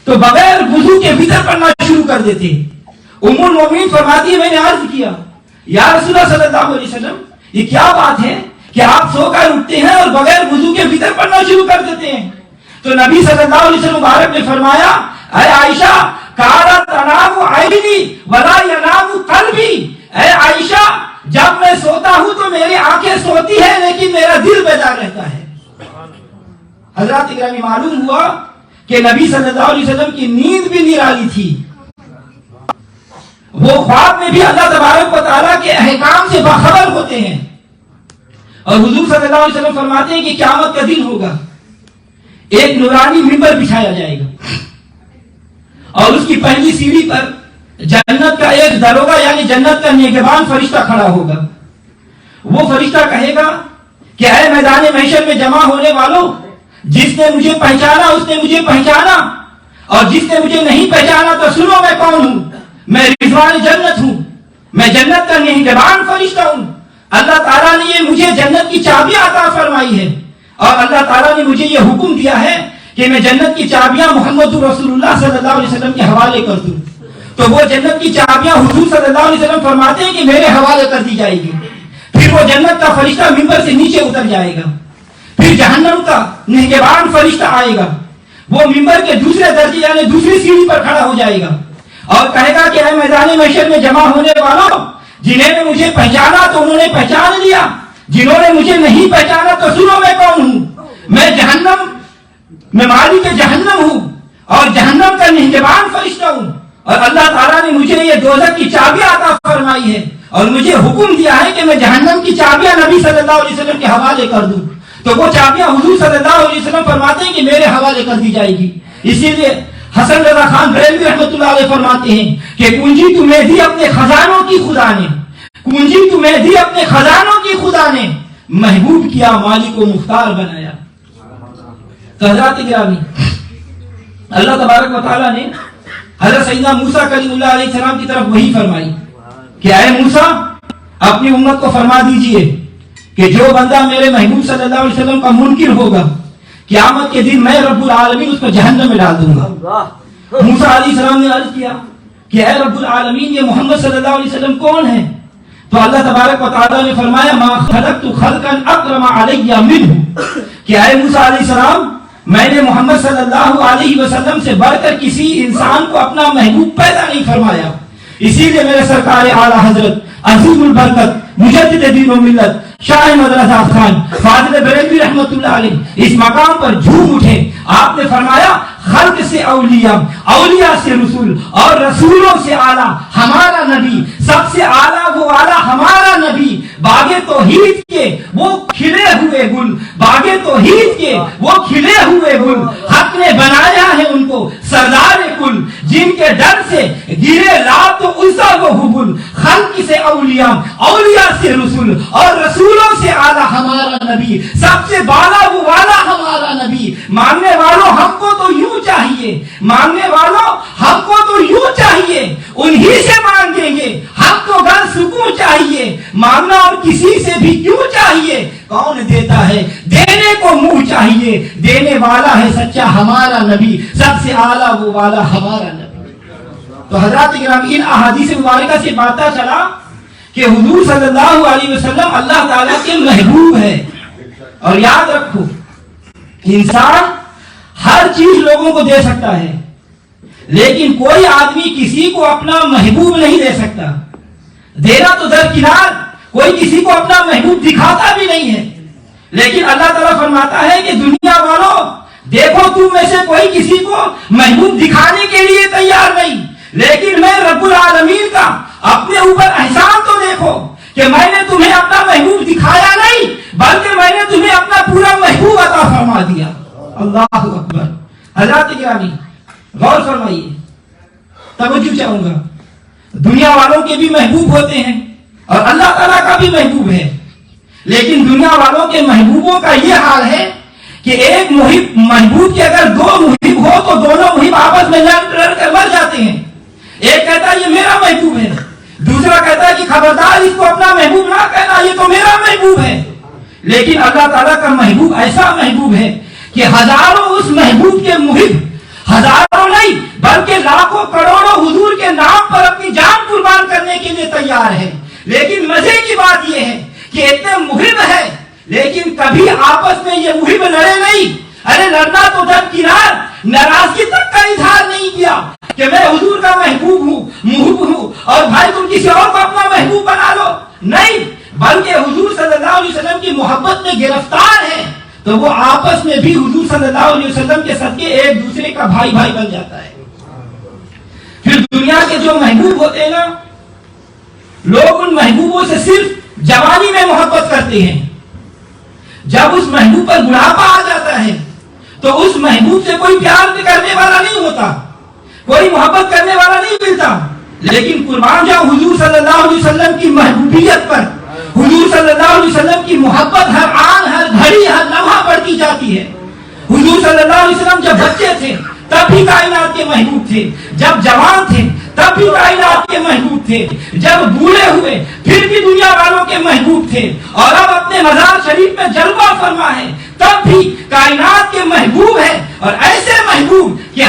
تو بغیر وضو کے وتر پڑھنا شروع کر دیتے. ام المومنین فرماتی ہے میں نے عرض کیا یا رسول اللہ صلی اللہ علیہ وسلم یہ کیا بات ہے کہ آپ سو کر اٹھتے ہیں اور بغیر وضو کے وتر پڑھنا شروع کر دیتے ہیں. تو نبی صلی اللہ علیہ وسلم مبارک نے فرمایا اے عائشہ کالا تنام عینی ولا ینام قلبی. اے عائشہ جب میں سوتا ہوں تو میری آنکھیں سوتی ہے لیکن میرا دل بیدار رہتا ہے. حضرات اکرامی معلوم ہوا کہ نبی صلی اللہ علیہ وسلم کی نیند بھی نرالی تھی، وہ خواب میں بھی اللہ تبارک و تعالیٰ کے احکام سے باخبر ہوتے ہیں. اور حضور صلی اللہ علیہ وسلم فرماتے ہیں کہ قیامت کا دن ہوگا، ایک نورانی منبر بچھایا جائے گا اور اس کی پہلی سیڑھی پر جنت کا ایک دروگا یعنی جنت کا نگہبان فرشتہ کھڑا ہوگا. وہ فرشتہ کہے گا کہ اے میدان محشر میں جمع ہونے والوں، جس نے مجھے پہچانا اس نے مجھے پہچانا، اور جس نے مجھے نہیں پہچانا تو سنو میں کون ہوں. میں رضوان جنت ہوں، میں جنت کا نگہبان فرشتہ ہوں. اللہ تعالیٰ نے یہ مجھے جنت کی چابیاں عطا فرمائی ہے اور اللہ تعالیٰ نے مجھے یہ حکم دیا ہے کہ میں جنت کی چابیاں محمد رسول اللہ صلی اللہ علیہ وسلم کے حوالے کر دوں. تو وہ جنت کی چابیاں حضور صلی اللہ علیہ وسلم فرماتے ہیں کہ میرے حوالے کر دی جائے گی. پھر وہ جنت کا فرشتہ منبر سے نیچے اتر جائے گا. پھر جہنم کا نگہبان فرشتہ آئے گا، وہ منبر کے دوسرے درجے یعنی دوسری سیڑھی پر کھڑا ہو جائے گا اور کہے گا کہ اے میدان محشر میں جمع ہونے والوں، جنہیں نے مجھے پہچانا تو انہوں نے پہچان لیا، جنہوں نے مجھے نہیں پہچانا تو سنو میں کون ہوں. میں جہنم میں مالک جہنم ہوں اور جہنم کا نگہبان فرشتہ ہوں. اور اللہ تعالیٰ نے مجھے یہ دوزخ کی چابیاں عطا فرمائی ہے اور مجھے حکم دیا ہے کہ میں جہنم کی چابیاں نبی صلی اللہ علیہ وسلم کے حوالے کر دوں، تو وہ چابیاں حضور صلی اللہ علیہ وسلم فرماتے ہیں کہ میرے حوالے کر دی جائے گی۔ اسی لیے حسن رضا خان بریلوی رحمۃ اللہ علیہ فرماتے ہیں کہ کنجی تمہیں دی اپنے خزانوں کی خدا نے، کنجی تمہیں دی اپنے خزانوں کی خدا نے، محبوب کیا مالک و مختار بنایا۔ تو حضرات گرامی، اللہ تبارک و تعالیٰ نے حضرت سیدنا موسیٰ کلیم اللہ علیہ السلام کی طرف وحی فرمائی کہ اے موسیٰ اپنی امت کو فرما دیجئے کہ جو بندہ میرے محبوب صلی اللہ علیہ وسلم کا منکر ہوگا قیامت کے دن میں رب العالمین اس کو جہنم میں ڈال دوں گا۔ موسیٰ علیہ السلام نے عرض کیا کہ اے رب العالمین یہ محمد صلی اللہ علیہ وسلم کون ہے؟ تو اللہ تبارک و تعالیٰ نے فرمایا ما خلقت خلقا اکرم علی منہ، کہ اے موسیٰ علیہ السلام میں نے محمد صلی اللہ علیہ وسلم سے بڑھ کر کسی انسان کو اپنا محبوب پیدا نہیں فرمایا۔ اسی لیے میرے سرکار اعلیٰ حضرت عظیم البرکت مجدد دین و ملت شاہ مدرسہ خان فاضل بریلوی رحمۃ اللہ علیہ اس مقام پر جھوم اٹھے۔ آپ نے فرمایا خلق سے اولیاء، اولیاء سے رسول، اور رسولوں سے اعلیٰ ہمارا نبی، سب سے اعلیٰ وہ اعلیٰ ہمارا نبی، باغ توحید کے وہ کھلے ہوئے گل، باغ توحید کے وہ کھلے ہوئے گل، حق نے بنایا ہے ان کو سردار کل، جن کے ڈر سے گرے لات تو عزا و حبل، خلق سے اولیاء، اولیاء سے رسول، اور رسولوں سے اعلیٰ ہمارا نبی، سب سے بالا وہ والا ہمارا نبی۔ ماننے والوں ہم کو تو یوں چاہیے، ماننے والوں ہم کو تو یوں چاہیے، انہی سے مانگیں گے، ہم کو گھر سکون چاہیے، مانگنا اور کسی سے بھی کیوں چاہیے، کون دیتا ہے دینے کو منہ چاہیے، دینے والا ہے سچا ہمارا نبی، سب سے اعلیٰ وہ والا ہمارا نبی۔ تو حضرات گرامی، ان احادیث مبارکہ سے پتہ چلا کہ حضور صلی اللہ علیہ وسلم اللہ تعالیٰ کے محبوب ہے۔ اور یاد رکھو انسان ہر چیز لوگوں کو دے سکتا ہے، لیکن کوئی آدمی کسی کو اپنا محبوب نہیں دے سکتا۔ دینا تو درکنار، کوئی کسی کو اپنا محبوب دکھاتا بھی نہیں ہے، لیکن اللہ تعالیٰ فرماتا ہے کہ دنیا والوں دیکھو تم میں سے کوئی کسی کو محبوب دکھانے کے لیے تیار نہیں، لیکن میں رب العالمین کا اپنے اوپر احسان تو دیکھو کہ میں نے تمہیں اپنا محبوب دکھایا نہیں، بلکہ میں نے تمہیں اپنا پورا محبوب عطا فرما دیا۔ اللہ اکبر۔ حضرات گرامی غور فرمائیے، توجہ چاہوں گا، دنیا والوں کے بھی محبوب ہوتے ہیں اور اللہ تعالیٰ کا بھی محبوب ہے، لیکن دنیا والوں کے محبوبوں کا یہ حال ہے کہ ایک محبوب کے اگر دو محب ہو تو دونوں محب آپس میں لڑ کر مر جاتے ہیں۔ ایک کہتا ہے یہ میرا محبوب ہے، دوسرا کہتا ہے کہ خبردار اس کو اپنا محبوب نہ کہنا، یہ تو میرا محبوب ہے۔ لیکن اللہ تعالیٰ کا محبوب ایسا محبوب ہے کہ ہزاروں اس محبوب کے محب، ہزاروں نہیں بلکہ لاکھوں کروڑوں حضور کے نام پر اپنی جان قربان کرنے کے لیے تیار ہے۔ لیکن مزے کی بات یہ ہے کہ اتنے محب ہے لیکن کبھی آپس میں یہ محب لڑے نہیں۔ ارے لڑنا تو درکنار، ناراضگی تک کا اظہار نہیں کیا کہ میں حضور کا محبوب ہوں اور بھائی تم کسی اور کو اپنا محبوب بنا لو، نہیں، بلکہ حضور صلی اللہ علیہ وسلم کی محبت میں گرفتار ہے تو وہ آپس میں بھی حضور صلی اللہ علیہ وسلم کے صدقے ایک دوسرے کا بھائی بھائی بن جاتا ہے۔ پھر دنیا کے جو محبوب ہوتے ہیں نا، لوگ ان محبوبوں سے صرف جوانی میں محبت کرتے ہیں، جب اس محبوب پر بڑھاپا آ جاتا ہے تو اس محبوب سے کوئی پیار کرنے والا نہیں ہوتا، کوئی محبت کرنے والا نہیں ملتا۔ لیکن قربان جاؤ حضور صلی اللہ علیہ وسلم کی محبوبیت پر، حضور صلی اللہ علیہ وسلم کی محبت ہر آن ہر گھڑی ہر لمحہ بڑھتی جاتی ہے۔ حضور صلی اللہ علیہ وسلم جب بچے تھے تب بھی کائنات کے محبوب تھے، جب جوان تھے تب بھی کائنات کے محبوب تھے، جب بوڑھے ہوئے پھر بھی دنیا والوں کے محبوب تھے، اور اب اپنے مزار شریف میں جلوہ فرما ہے تب بھی کائنات کے محبوب ہے۔ اور ایسے محبوب کہ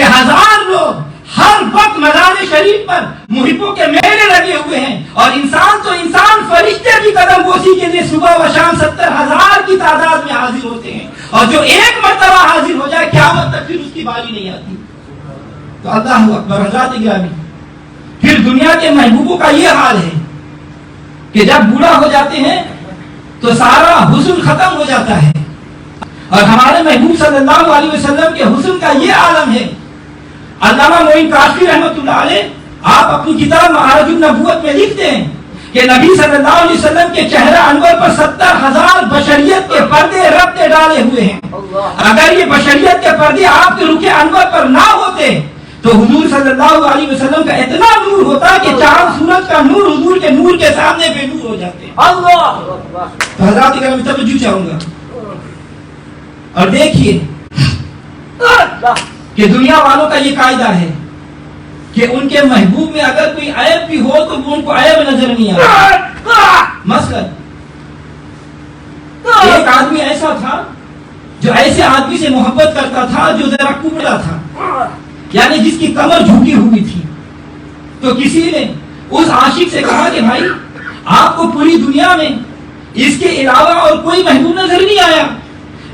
ہزار لوگ ہر وقت مزار شریف پر محبوں کے میلے لگے ہوئے ہیں، اور انسان تو انسان فرشتے بھی قدم بوسی کے لیے صبح و شام 70,000 کی تعداد میں حاضر ہوتے ہیں، اور جو ایک مرتبہ حاضر ہو جائے قیامت تک پھر اس کی باری نہیں آتی۔ تو اللہ اکبر۔ حضرات گرامی، پھر دنیا کے محبوبوں کا یہ حال ہے کہ جب بوڑھا ہو جاتے ہیں تو سارا حسن ختم ہو جاتا ہے، اور ہمارے محبوب صلی اللہ علیہ وسلم کے حسن کا یہ عالم ہے علامہ معین کاشفی رحمۃ اللہ علیہ آپ اپنی کتاب معارج النبوت میں لکھتے ہیں کہ نبی صلی اللہ علیہ وسلم کے چہرہ انور پر 70,000 بشریت کے پردے رب نے ڈالے ہوئے ہیں. اگر یہ بشریت کے پردے آپ کے رخ انور پر نہ ہوتے تو حضور صلی اللہ علیہ وسلم کا اتنا نور ہوتا کہ چاند سورج کا نور حضور کے نور کے سامنے بے نور ہو جاتے. تو حضرات اگر میں توجہ چاہوں گا اور دیکھیے کہ دنیا والوں کا یہ قاعدہ ہے کہ ان کے محبوب میں اگر کوئی عیب بھی ہو تو وہ ان کو عیب نظر نہیں آتا. مثلا ایک آدمی ایسا تھا جو ایسے آدمی سے محبت کرتا تھا جو ذرا کبڑا تھا, یعنی جس کی کمر جھکی ہوئی تھی. تو کسی نے اس عاشق سے کہا کہ بھائی آپ کو پوری دنیا میں اس کے علاوہ اور کوئی محبوب نظر نہیں آیا,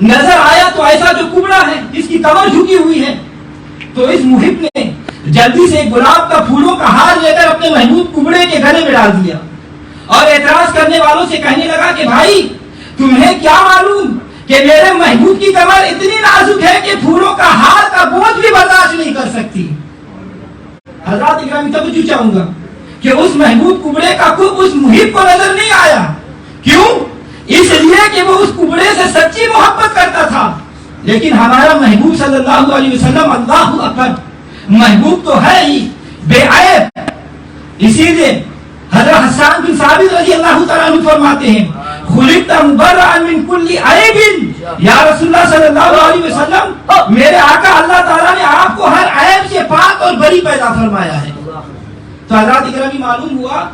نظر آیا تو ایسا جو کبڑا ہے جس کی کمر جھکی ہوئی ہے. تو اس محب نے جلدی سے گلاب کا پھولوں کا ہار لے کر اپنے محبوب کبڑے کے گلے میں ڈال دیا اور اعتراض کرنے والوں سے کہنے لگا کہ بھائی تمہیں کیا معلوم کہ میرے محبوب کی کمر اتنی نازک ہے کہ پھولوں کا ہار کا بوجھ بھی برداشت نہیں کر سکتی. حضرات اکرامی توجہ چاہوں گا کہ اس محبوب کبڑے کا کوئی اس محب کو نظر نہیں آیا. کیوں؟ اس لیے کہ وہ اس کبڑے سے سچی محبت کرتا تھا. لیکن ہمارا محبوب صلی اللہ علیہ وسلم اللہ اکبر محبوب تو ہے ہی بے عیب. اسی لیے حضرت حسان بن ثابت رضی اللہ تعالیٰ عنہ فرماتے ہیں خلقت مبرئا من کل عیب, یا رسول اللہ صلی اللہ علیہ وسلم میرے آقا اللہ تعالیٰ نے آپ کو ہر عیب سے پاک اور بری پیدا فرمایا ہے. تو حضرات اکرامی معلوم ہوا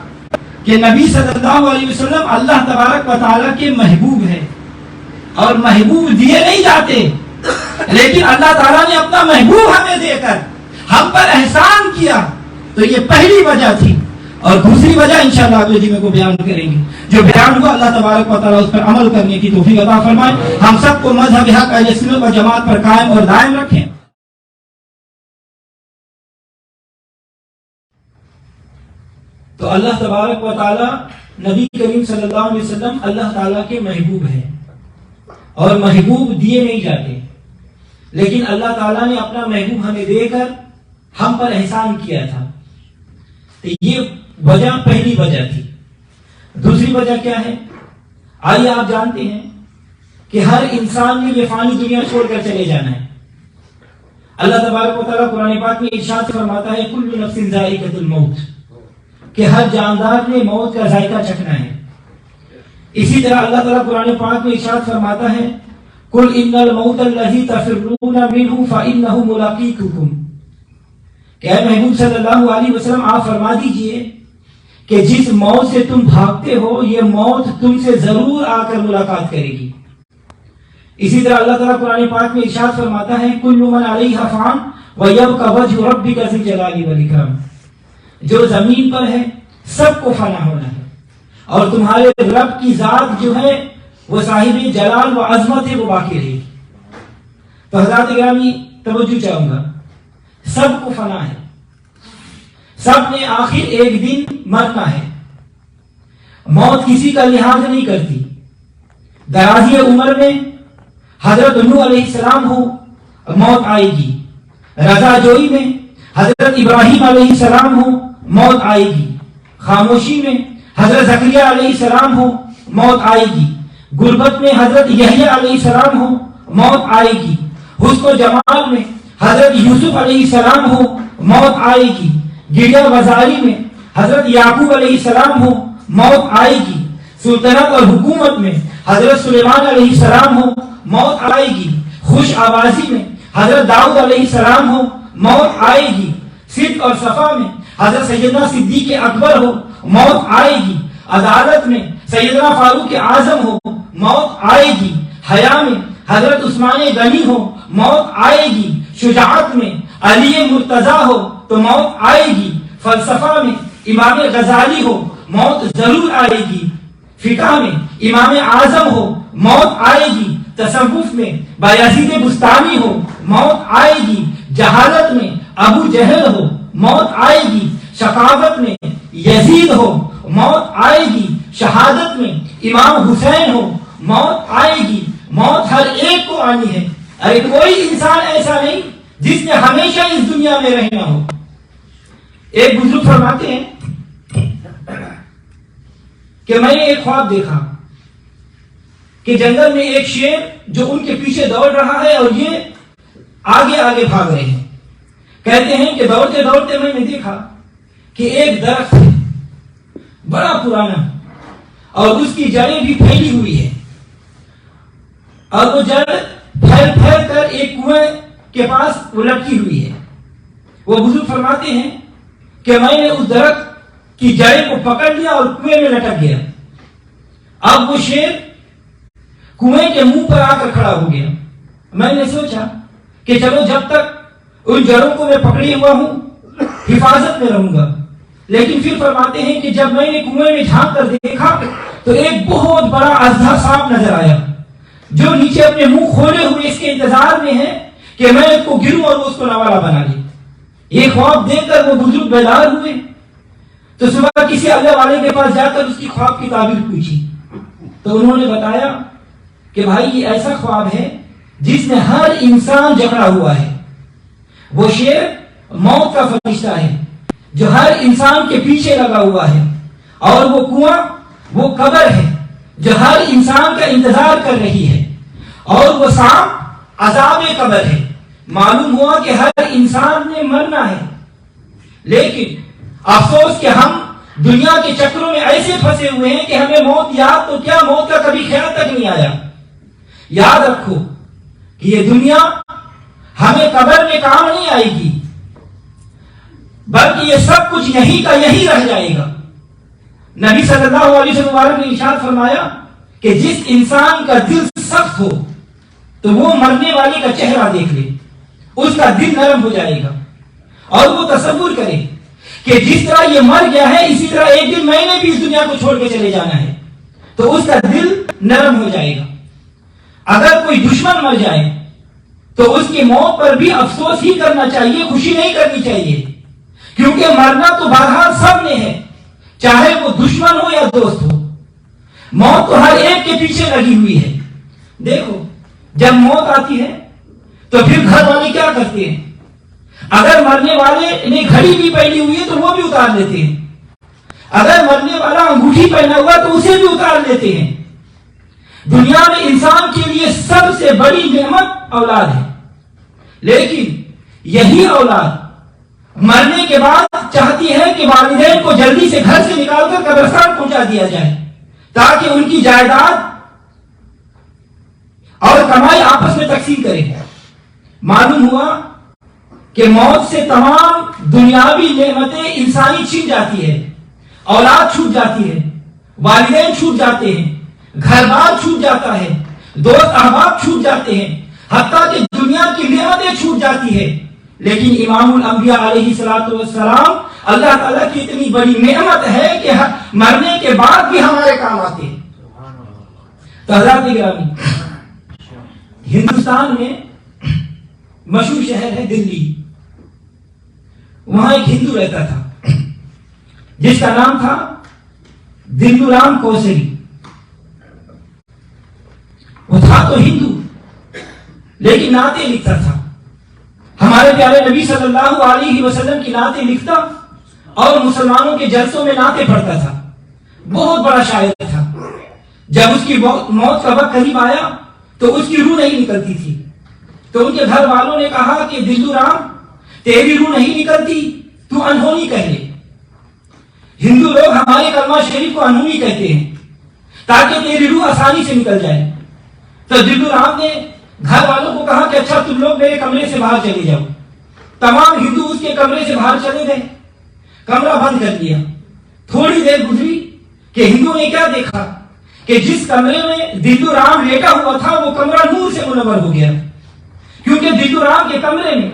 کہ نبی صلی اللہ علیہ وسلم اللہ تبارک و تعالیٰ کے محبوب ہیں اور محبوب دیے نہیں جاتے, لیکن اللہ تعالیٰ نے اپنا محبوب ہمیں دے کر ہم پر احسان کیا. تو یہ پہلی وجہ تھی. اور دوسری وجہ انشاءاللہ اگلے جمعے کو بیان کریں گے. جو بیان ہوا اللہ تبارک و تعالیٰ اس پر عمل کرنے کی توفیق عطا فرمائے. ہم سب کو مذہب حق اہل سنت و جماعت پر قائم اور دائم رکھیں. تو اللہ تبارک و تعالیٰ نبی کریم صلی اللہ علیہ وسلم اللہ تعالیٰ کے محبوب ہیں اور محبوب دیے نہیں جاتے, لیکن اللہ تعالیٰ نے اپنا محبوب ہمیں دے کر ہم پر احسان کیا تھا. تو یہ وجہ پہلی وجہ تھی. دوسری وجہ کیا ہے؟ آئیے آپ جانتے ہیں کہ ہر انسان نے یہ فانی دنیا چھوڑ کر چلے جانا ہے. اللہ تبارک و تعالیٰ قرآن پاک میں ارشاد فرماتا ہے کل نفس ذائقۃ الموت, کہ ہر جاندار نے موت کا ذائقہ چکھنا ہے. اسی طرح اللہ تعالیٰ قرآن پاک میں ارشاد فرماتا ہے قل ان الموت الذی تفرون منہ فانہ ملاقیکم, کہ اے محبوب صلی اللہ علیہ وسلم آپ فرما دیجئے کہ جس موت سے تم بھاگتے ہو یہ موت تم سے ضرور آ کر ملاقات کرے گی. اسی طرح اللہ تعالیٰ قرآن پاک میں ارشاد فرماتا ہے کل من علیہا فان ویبقى وجہ ربک ذی الجلال والاکرام, جو زمین پر ہے سب کو فنا ہونا ہے اور تمہارے رب کی ذات جو ہے وہ صاحب جلال و عظمت ہے, وہ باقی رہے گی. تو حضرات گرامی توجہ چاہوں گا, سب کو فنا ہے, سب نے آخر ایک دن مرنا ہے. موت کسی کا لحاظ نہیں کرتی. درازی عمر میں حضرت نوح علیہ السلام ہو موت آئے گی, رضا جوئی میں حضرت ابراہیم علیہ السلام ہو موت آئے گی, خاموشی میں حضرت زکریا علیہ السلام ہو موت آئے گی, غربت میں حضرت یحییٰ علیہ السلام ہو موت آئے گی, حسن و جمال میں حضرت یوسف علیہ السلام ہو موت آئے گی, گریا وزاری میں حضرت یعقوب علیہ السلام ہو موت آئے گی, سلطنت اور حکومت میں حضرت سلیمان علیہ السلام ہو موت آئے گی, خوش آوازی میں حضرت داؤد علیہ السلام ہو موت آئے گی, صدق اور صفا میں حضرت سیدنا صدیق اکبر ہو موت آئے گی, عدالت میں سیدنا فاروق اعظم ہو موت آئے گی, حیا میں حضرت عثمان غنی ہو موت آئے گی, شجاعت میں علی مرتضیٰ ہو تو موت آئے گی, فلسفہ میں امام غزالی ہو موت ضرور آئے گی, فقہ میں امام اعظم ہو موت آئے گی, تصوف میں بایزید بستانی ہو موت آئے گی, جہالت میں ابو جہل ہو موت آئے گی, شقاوت میں یزید ہو موت آئے گی, شہادت میں امام حسین ہو موت آئے گی. موت ہر ایک کو آنی ہے. ارے کوئی انسان ایسا نہیں جس نے ہمیشہ اس دنیا میں رہنا ہو. ایک بزرگ فرماتے ہیں کہ میں نے ایک خواب دیکھا کہ جنگل میں ایک شیر جو ان کے پیچھے دوڑ رہا ہے اور یہ آگے آگے بھاگ رہے ہیں. کہتے ہیں کہ دوڑتے دوڑتے میں نے دیکھا کہ ایک درخت ہے بڑا پرانا اور اس کی جڑیں بھی پھیلی ہوئی ہے اور وہ جڑ پھیل پھیل کر ایک کنویں کے پاس وہ لٹکی ہوئی ہے. وہ بزرگ فرماتے ہیں کہ میں نے اس درخت کی جڑیں کو پکڑ لیا اور کنویں میں لٹک گیا. اب وہ شیر کنویں کے منہ پر آ کر کھڑا ہو گیا. میں نے سوچا کہ چلو جب تک ان جڑوں کو میں پکڑے ہوا ہوں حفاظت میں رہوں گا. لیکن پھر فرماتے ہیں کہ جب میں نے کنویں میں جھانک کر دیکھا تو ایک بہت بڑا اژدھا سانپ نظر آیا جو نیچے اپنے منہ کھولے ہوئے اس کے انتظار میں ہے کہ میں اس کو گروں اور اس کو نوالا بنا لے. یہ خواب دیکھ کر وہ بزرگ بیدار ہوئے تو صبح کسی اللہ والے کے پاس جا کر اس کی خواب کی تعبیر پوچھی تو انہوں نے بتایا کہ بھائی یہ ایسا خواب ہے جس میں ہر انسان جکڑا ہوا ہے. وہ شیر موت کا فرشتہ ہے جو ہر انسان کے پیچھے لگا ہوا ہے اور وہ کنواں وہ قبر ہے جو ہر انسان کا انتظار کر رہی ہے اور وہ سانپ عذاب قبر ہے. معلوم ہوا کہ ہر انسان نے مرنا ہے لیکن افسوس کہ ہم دنیا کے چکروں میں ایسے پھنسے ہوئے ہیں کہ ہمیں موت یاد تو کیا موت کا کبھی خیال تک نہیں آیا. یاد رکھو کہ یہ دنیا ہمیں قبر میں کام نہیں آئے گی بلکہ یہ سب کچھ یہی کا یہی رہ جائے گا. نبی صلی اللہ علیہ وسلم نے ارشاد فرمایا کہ جس انسان کا دل سخت ہو تو وہ مرنے والے کا چہرہ دیکھ لے اس کا دل نرم ہو جائے گا اور وہ تصور کرے کہ جس طرح یہ مر گیا ہے اسی طرح ایک دن میں نے بھی اس دنیا کو چھوڑ کے چلے جانا ہے تو اس کا دل نرم ہو جائے گا. اگر کوئی دشمن مر جائے تو اس کی موت پر بھی افسوس ہی کرنا چاہیے, خوشی نہیں کرنی چاہیے, کیونکہ مرنا تو بہرحال سب نے ہے, چاہے وہ دشمن ہو یا دوست ہو. موت تو ہر ایک کے پیچھے لگی ہوئی ہے. دیکھو جب موت آتی ہے تو پھر گھر والے کیا کرتے ہیں؟ اگر مرنے والے نے گھڑی بھی پہنی ہوئی ہے تو وہ بھی اتار لیتے ہیں, اگر مرنے والا انگوٹھی پہنا ہوا تو اسے بھی اتار لیتے ہیں. دنیا میں انسان کے لیے سب سے بڑی نعمت اولاد ہے, لیکن یہی اولاد مرنے کے بعد چاہتی ہے کہ والدین کو جلدی سے گھر سے نکال کر قبرستان پہنچا دیا جائے تاکہ ان کی جائیداد اور کمائی آپس میں تقسیم کرے. معلوم ہوا کہ موت سے تمام دنیاوی نعمتیں انسانی چھن جاتی ہے, اولاد چھوٹ جاتی ہے, والدین چھوٹ جاتے ہیں, گھر بار چھوٹ جاتا ہے, دوست احباب چھوٹ جاتے ہیں, حتیٰ کہ دنیا کی نعمتیں چھوٹ جاتی ہے. لیکن امام الانبیاء علیہ الصلوۃ والسلام اللہ تعالیٰ کی اتنی بڑی نعمت ہے کہ مرنے کے بعد بھی ہمارے کام آتے ہیں. تو حضرات گرامی, ہندوستان میں مشہور شہر ہے دلی. وہاں ایک ہندو رہتا تھا جس کا نام تھا دلو رام کوسری. وہ تھا تو ہندو لیکن نعتیں لکھتا تھا. ہمارے پیارے نبی صلی اللہ علیہ وسلم کی نعتیں لکھتا اور مسلمانوں کے جلسوں میں نعتیں پڑھتا تھا. بہت بڑا شاعر تھا. جب اس کی موت کا وقت قریب آیا تو اس کی روح نہیں نکلتی تھی, تو ان کے گھر والوں نے کہا کہ دلو رام تیری روح نہیں نکلتی, تو انہونی کہہ لے. ہندو لوگ ہمارے کلمہ شریف کو انہونی کہتے ہیں تاکہ تیری روح آسانی سے نکل جائے. تو دلو رام نے گھر والوں کو کہا کہ اچھا تم لوگ میرے کمرے سے باہر چلے جاؤ. تمام ہندو اس کے کمرے سے باہر چلے گئے, کمرہ بند کر دیا. تھوڑی دیر گزری کہ ہندو نے کیا دیکھا کہ جس کمرے میں دلو رام لیٹا ہوا تھا وہ کمرہ نور سے منور ہو گیا, کیونکہ دلو رام کے کمرے میں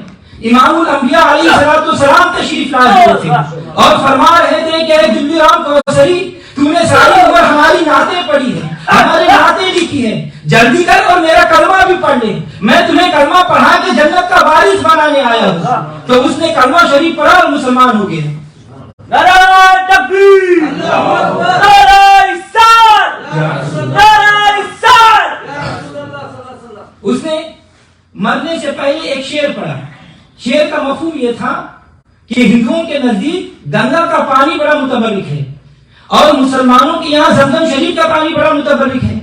امام الانبیاء علیہ السلام تشریف لائے ہوئے تھے اور فرما رہے تھے کہ اے دلو رام کوثری, تو نے ساری عمر ہماری نعتیں پڑھی ہے, ہماری نعتیں لکھی ہے, جلدی کر اور میرا کلمہ بھی پڑھ لے, میں تمہیں کلمہ پڑھا کے جنت کا وارث بنانے آیا ہوں. تو اس نے کلمہ شریف پڑھا اور مسلمان ہو گیا. نعرہ تکبیر, نعرہ رسالت, نعرہ رسالت. اس نے مرنے سے پہلے ایک شعر پڑھا یہ تھا کہ ہندوؤں کے نزدیک گنگا کا پانی بڑا متبرک ہے اور مسلمانوں کے یہاں زمزم شریف کا پانی بڑا متبرک ہے.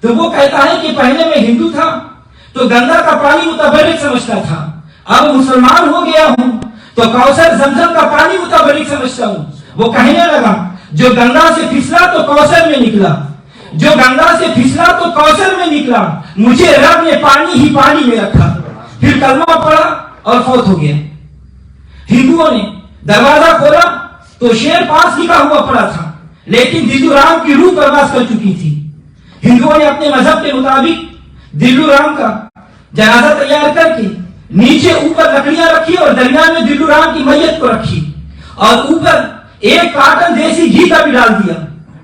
تو وہ کہتا ہے کہ پہلے میں ہندو تھا تو گنگا کا پانی متبرک سمجھتا تھا، اب مسلمان ہو گیا ہوں تو کوثر زمزم کا پانی متبرک سمجھتا ہوں. وہ کہنے لگا جو گنگا سے پھسلا تو کوثر میں نکلا، جو گنگا سے پھسلا تو کوثر میں نکلا، مجھے رب نے پانی ہی پانی میں رکھا. پھر کلمہ پڑھا اور فوت ہو گیا. ہندوؤں نے دروازہ کھولا تو شیر پاس لکھا ہوا پڑا تھا، لیکن دلو رام کی روح پرواز کر چکی تھی. ہندوؤں نے اپنے مذہب کے مطابق دلو رام کا جنازہ تیار کر کے نیچے اوپر لکڑیاں رکھی اور درمیان میں دلو رام کی میت کو رکھی اور اوپر ایک کارٹن دیسی گھی کا بھی ڈال دیا،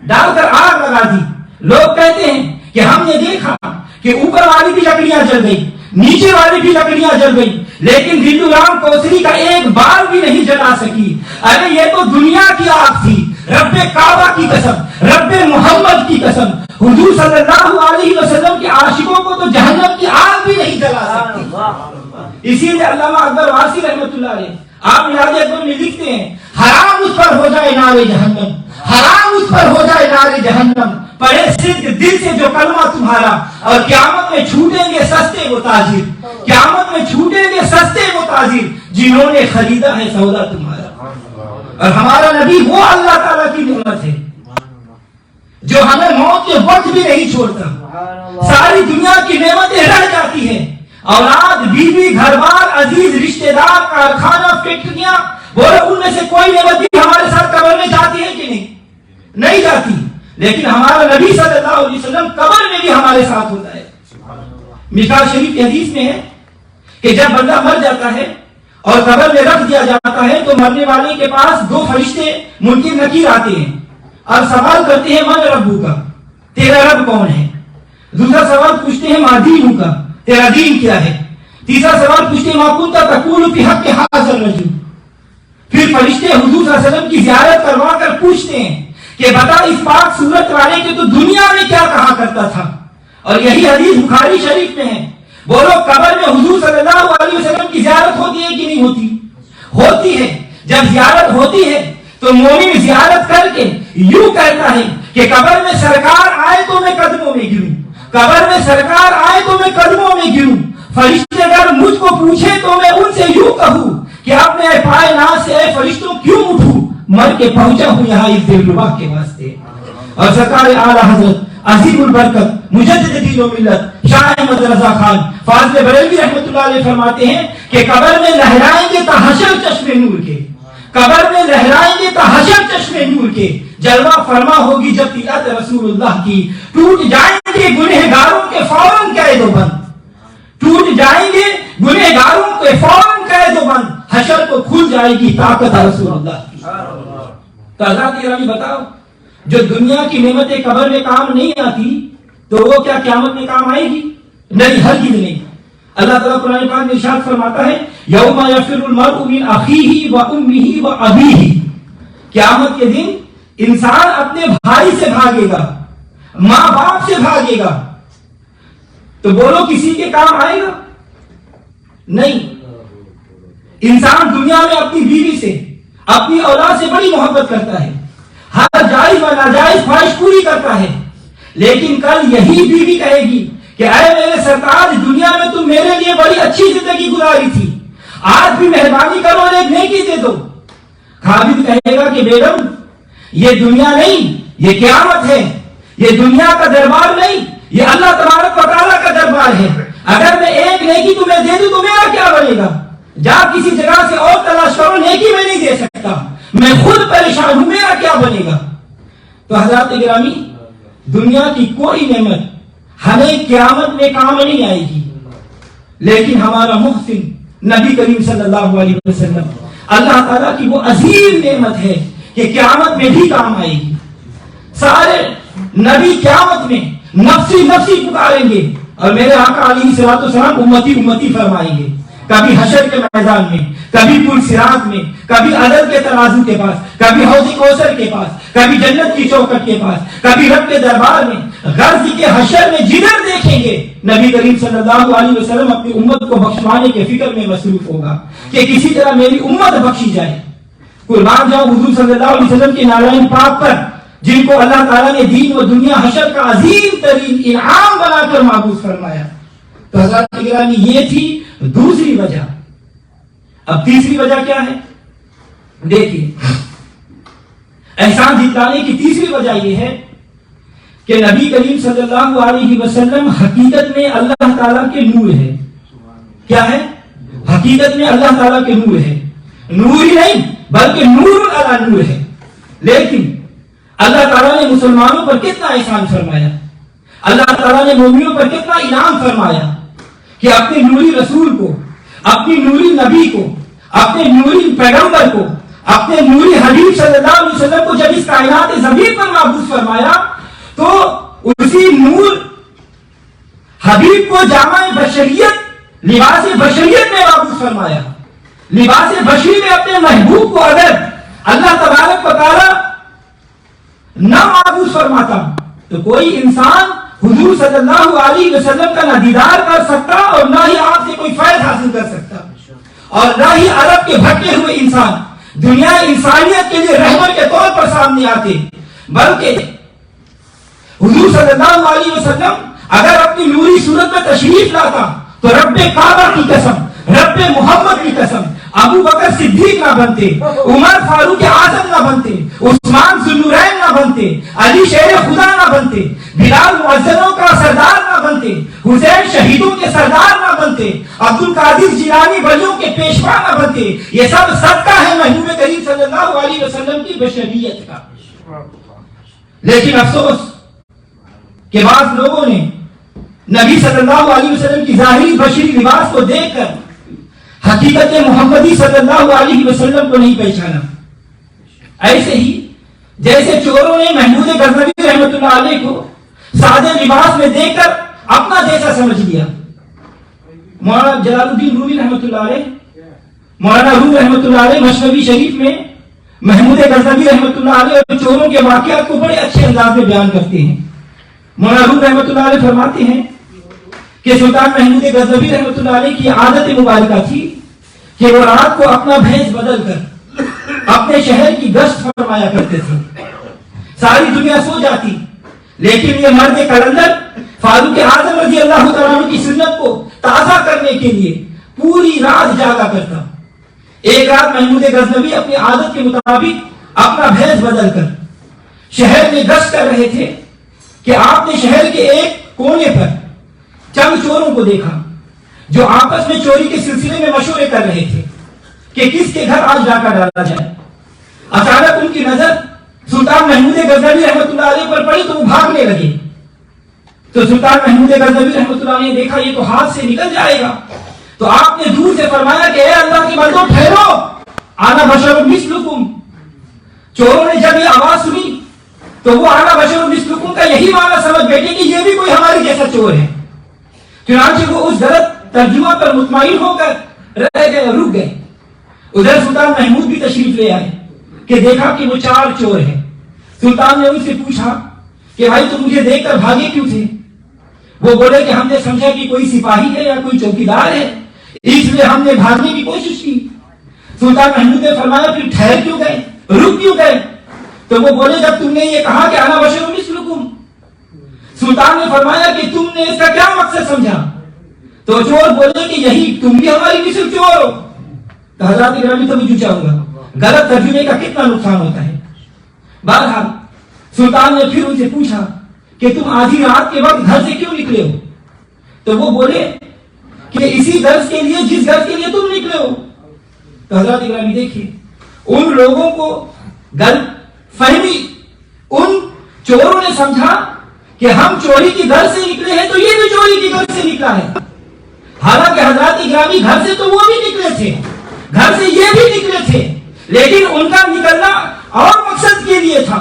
ڈال کر آگ لگا دی. لوگ کہتے ہیں کہ ہم نے دیکھا کہ اوپر والی بھی لکڑیاں جل گئی، نیچے والی بھی لکڑیاں جل گئی، لیکن دلو رام کوثری کا ایک بال بھی نہیں جلا سکی. ارے یہ تو دنیا کی آگ تھی، رب کعبہ کی قسم، رب محمد کی قسم، حضور صلی اللہ علیہ وسلم کے عاشقوں کو تو جہنم کی آگ بھی نہیں جلا سکتی. اسی لیے علامہ اکبر واسی رحمۃ اللہ علیہ آپ میلاد اکبر میں لکھتے ہیں حرام اس پر ہو جائے نار جہنم، حرام اس پر ہو جائے نار جہنم، پڑھے صدق دل سے جو کلمہ تمہارا، اور قیامت میں چھوٹیں گے سستے وہ تاجر، قیامت میں چھوٹیں گے سستے وہ تاجر جنہوں نے خریدا ہے سودا تمہارا. اور ہمارا نبی وہ اللہ تعالیٰ کی نعمت ہے جو ہمیں موت کے وقت بھی نہیں چھوڑتا. ساری دنیا کی نعمتیں رہ جاتی ہیں، اولاد، بیوی، گھر بار، عزیز رشتہ دار، کارخانہ، فیکٹریاں، بولو ان میں سے کوئی نعمت بھی ہمارے ساتھ قبر میں جاتی ہے کہ نہیں جاتی. لیکن ہمارا نبی صلی اللہ علیہ وسلم قبر میں بھی ہمارے ساتھ ہوتا ہے. مشکوٰۃ شریف کی حدیث میں ہے کہ جب بندہ مر جاتا ہے اور قبر میں رکھ دیا جاتا ہے تو مرنے والے کے پاس دو فرشتے منکر نکیر آتے ہیں اور سوال کرتے ہیں من ربو کا، تیرا رب کون ہے. دوسرا سوال پوچھتے ہیں ما دینو کا، تیرا دین کیا ہے. تیسرا سوال پوچھتے ہیں ما کنت تقول فی حق ھذا الرجل. پھر فرشتے حضور صلی اللہ علیہ وسلم کی زیارت کروا کر پوچھتے ہیں کہ بتا اس پاک صورت والے کے تو دنیا میں کیا کہا کرتا تھا. اور یہی حدیث بخاری شریف میں ہے. بولو قبر میں حضور صلی اللہ علیہ وسلم کی زیارت ہوتی ہے کہ نہیں ہوتی؟ ہوتی ہے. جب زیارت ہوتی ہے تو مومن زیارت کر کے یوں کہتا ہے کہ قبر میں سرکار آئے تو میں قدموں میں گروں، قبر میں سرکار آئے تو میں قدموں میں گروں. فرشتے اگر مجھ کو پوچھے تو میں ان سے یوں کہوں کہ اپنے پائے ناز سے اے فرشتوں کیوں اٹھوں، مر کے پہنچا ہوں یہاں اس دلربا کے واسطے. اور سرکار اعلی حضرت عظیم البرکت مجدد دین و ملت شاہ احمد رضا خان فاضل بریلوی رحمۃ اللہ علیہ فرماتے ہیں کہ قبر میں لہرائیں گے تا حشر چشم نور کے، قبر میں لہرائیں گے تا حشر چشم نور کے، جلوہ فرما ہوگی جب طلعت رسول اللہ کی، ٹوٹ جائیں گے گنہگاروں کے فوراً قید و بند، ٹوٹ جائیں گے گنہگاروں کے فوراً قید و بند، حشر کو کھل جائے گی طاقت رسول اللہ کی. تو حضرات گرامی بتاؤ جو دنیا کی نعمتیں قبر میں کام نہیں آتی تو وہ کیا قیامت میں کام آئے گی؟ نہیں، ہرگز نہیں. اللہ تعالیٰ قرآن پاک میں ارشاد فرماتا ہے یوم یفر المرء من اخیہ و امہ و ابیہ. قیامت کے دن انسان اپنے بھائی سے بھاگے گا، ماں باپ سے بھاگے گا. تو بولو کسی کے کام آئے گا؟ نہیں. انسان دنیا میں اپنی بیوی سے، اپنی اولاد سے بڑی محبت کرتا ہے، ہر جائز و ناجائز خواہش پوری کرتا ہے، لیکن کل یہی بیوی کہے گی کہ اے میرے سرتاج دنیا میں تم میرے لیے بڑی اچھی زندگی گزاری تھی، آج بھی مہربانی کرو اور ایک نیکی دے دو. خاوند کہے گا کہ بیگم یہ دنیا نہیں، یہ قیامت ہے، یہ دنیا کا دربار نہیں، یہ اللہ تبارک و تعالیٰ کا دربار ہے. اگر میں ایک نیکی تمہیں دے دوں تو میرا کیا بنے گا؟ جا کسی جگہ سے اور تلاش کرو، نیکی میں نہیں دے سکتا، میں خود پریشان ہوں، میرا کیا بنے گا؟ تو حضرات گرامی دنیا کی کوئی نعمت ہمیں قیامت میں کام نہیں آئے گی، لیکن ہمارا محسن نبی کریم صلی اللہ علیہ وسلم اللہ تعالیٰ کی وہ عظیم نعمت ہے کہ قیامت میں بھی کام آئے گی. سارے نبی قیامت میں نفسی نفسی پکاریں گے اور میرے آقا علیہ الصلوۃ والسلام امتی امتی فرمائیں گے. کبھی حشر کے میدان میں، کبھی پل صراط میں، کبھی عدل کے ترازو کے پاس، کبھی حوض کوثر کے پاس، کبھی جنت کی چوکٹ کے پاس، کبھی رب کے دربار میں. غرض کے حشر میں جدھر دیکھیں گے نبی کریم صلی اللہ علیہ وسلم اپنی امت کو بخشوانے کے فکر میں مصروف ہوگا کہ کسی طرح میری امت بخشی جائے. قربان جاؤ حضور صلی اللہ علیہ وسلم کے نارائن پاک پر جن کو اللہ تعالیٰ نے دین و دنیا حشر کا عظیم ترین انعام بنا کر معبود فرمایا. تو حضرات گرامی یہ تھی دوسری وجہ. اب تیسری وجہ کیا ہے؟ دیکھیے احسان جتلانے کی تیسری وجہ یہ ہے کہ نبی کریم صلی اللہ علیہ وسلم حقیقت میں اللہ تعالیٰ کے نور ہے. کیا ہے؟ حقیقت میں اللہ تعالیٰ کے نور ہے. نور ہی نہیں بلکہ نور علی نور ہے. لیکن اللہ تعالیٰ نے مسلمانوں پر کتنا احسان فرمایا, اللہ تعالیٰ نے مومنوں پر کتنا انعام فرمایا کہ اپنے نوری رسول کو, اپنی نوری نبی کو, اپنے نوری پیغمبر کو, اپنے نوری حبیب صلی اللہ علیہ وسلم کو جب اس کائنات زمین پر معبود فرمایا تو اسی نور حبیب کو جامع بشریت لباس بشریت میں معبود فرمایا. لباس بشری میں اپنے محبوب کو اگر اللہ تبارک و تعالی نہ معبود فرماتا تو کوئی انسان حضور صلی اللہ علیہ وسلم کا نہ دیدار کر سکتا اور نہ ہی آپ سے کوئی فیض حاصل کر سکتا, اور نہ ہی عرب کے بھٹکے ہوئے انسان دنیا انسانیت کے لیے رہبر کے طور پر سامنے آتے. بلکہ حضور صلی اللہ علیہ وسلم اگر اپنی نوری صورت میں تشریف لاتا تو رب کعبہ کی قسم, رب محمد کی قسم ابو بکر صدیق نہ بنتے, عمر فاروق اعظم نہ بنتے, عثمان ذوالنورین نہ بنتے, علی شیر خدا نہ بنتے, بلال مؤذنوں کا سردار نہ بنتے, حسین شہیدوں کے سردار نہ بنتے, عبد القادر جیلانی ولیوں کے پیشوا نہ بنتے. یہ سب صدقہ ہے محبوب کریم صلی اللہ علیہ وسلم کی بشریت کا. لیکن افسوس کہ بعض لوگوں نے نبی صلی اللہ علیہ وسلم کی ظاہری بشری لباس کو دیکھ کر حقیقت محمدی صلی اللہ علیہ وسلم کو نہیں پہچانا. ایسے ہی جیسے چوروں نے محمود غزنوی رحمۃ اللہ علیہ کو سادے لباس میں دیکھ کر اپنا جیسا سمجھ لیا. مولانا جلال الدین رومی رحمۃ اللہ علیہ, مولانا روم رحمۃ اللہ علیہ مثنوی شریف میں محمود غزنوی رحمۃ اللہ علیہ اور چوروں کے واقعات کو بڑے اچھے انداز میں بیان کرتے ہیں. مولانا روم رحمۃ اللہ علیہ فرماتے ہیں کہ سلطان محمود غزنوی رحمۃ اللہ علیہ کی عادت مبارکہ تھی کہ وہ رات کو اپنا بھیس بدل کر اپنے شہر کی گشت فرمایا کرتے تھے. ساری دنیا سو جاتی لیکن یہ مرد کلندر فاروق اعظم رضی اللہ تعالیٰ عنہ کی سنت کو تازہ کرنے کے لیے پوری رات جاگا کرتا. ایک رات محمود غزنوی اپنی عادت کے مطابق اپنا بھیس بدل کر شہر میں گشت کر رہے تھے کہ آپ نے شہر کے ایک کونے پر چند چوروں کو دیکھا جو آپس میں چوری کے سلسلے میں مشورے کر رہے تھے کہ کس کے گھر آج ڈاکہ ڈالا جائے. اچانک ان کی نظر سلطان محمود غزنوی رحمۃ اللہ علیہ پر پڑی تو وہ بھاگنے لگے. تو سلطان محمود غزنوی رحمۃ اللہ علیہ نے دیکھا یہ تو ہاتھ سے نکل جائے گا, تو آپ نے دور سے فرمایا کہ اے اللہ کے بندو ٹھہرو, انا بشر مثلکم. چوروں نے جب یہ آواز سنی تو وہ انا بشر مثلکم کا یہی معنی سمجھ بیٹھے کہ یہ بھی کوئی ہمارے جیسا چور ہے. چنانچہ وہ اس غلط ترجمہ پر مطمئن ہو کر رہ گئے, رک گئے. ادھر سلطان محمود بھی تشریف لے آئے کہ دیکھا کہ وہ چار چور ہیں. سلطان نے ان سے پوچھا کہ بھائی تم مجھے دیکھ کر بھاگے کیوں تھے؟ وہ بولے کہ ہم نے سمجھا کہ کوئی سپاہی ہے یا کوئی چوکیدار ہے, اس لیے ہم نے بھاگنے کی کوشش کی. سلطان محمود نے فرمایا پھر ٹھہر کیوں گئے, رک کیوں گئے؟ تو وہ بولے جب تم نے یہ کہا کہ انا بشر مثلکم, سلطان نے فرمایا کہ تم نے اس کا کیا مقصد سمجھا؟ تو چور بولے کہ یہی تم بھی ہماری مثل چور ہو. تو حضرات گرامی توجہ چاہوں گا غلط ترجمے کا کتنا نقصان ہوتا ہے. بہرحال سلطان نے پھر ان سے پوچھا کہ تم آدھی رات کے وقت گھر سے کیوں نکلے ہو؟ تو وہ بولے کہ اسی غرض کے لیے جس غرض کے لیے تم نکلے ہو. تو حضرات گرامی دیکھیے ان لوگوں کو غلط فہمی, ان چوروں نے سمجھا کہ ہم چوری کی غرض سے نکلے ہیں تو یہ بھی چوری کی غرض سے نکلا ہے. حالانکہ حضرات گرامی گھر سے تو وہ بھی نکلے تھے, گھر سے یہ بھی نکلے تھے, لیکن ان کا نکلنا اور مقصد کے لیے تھا.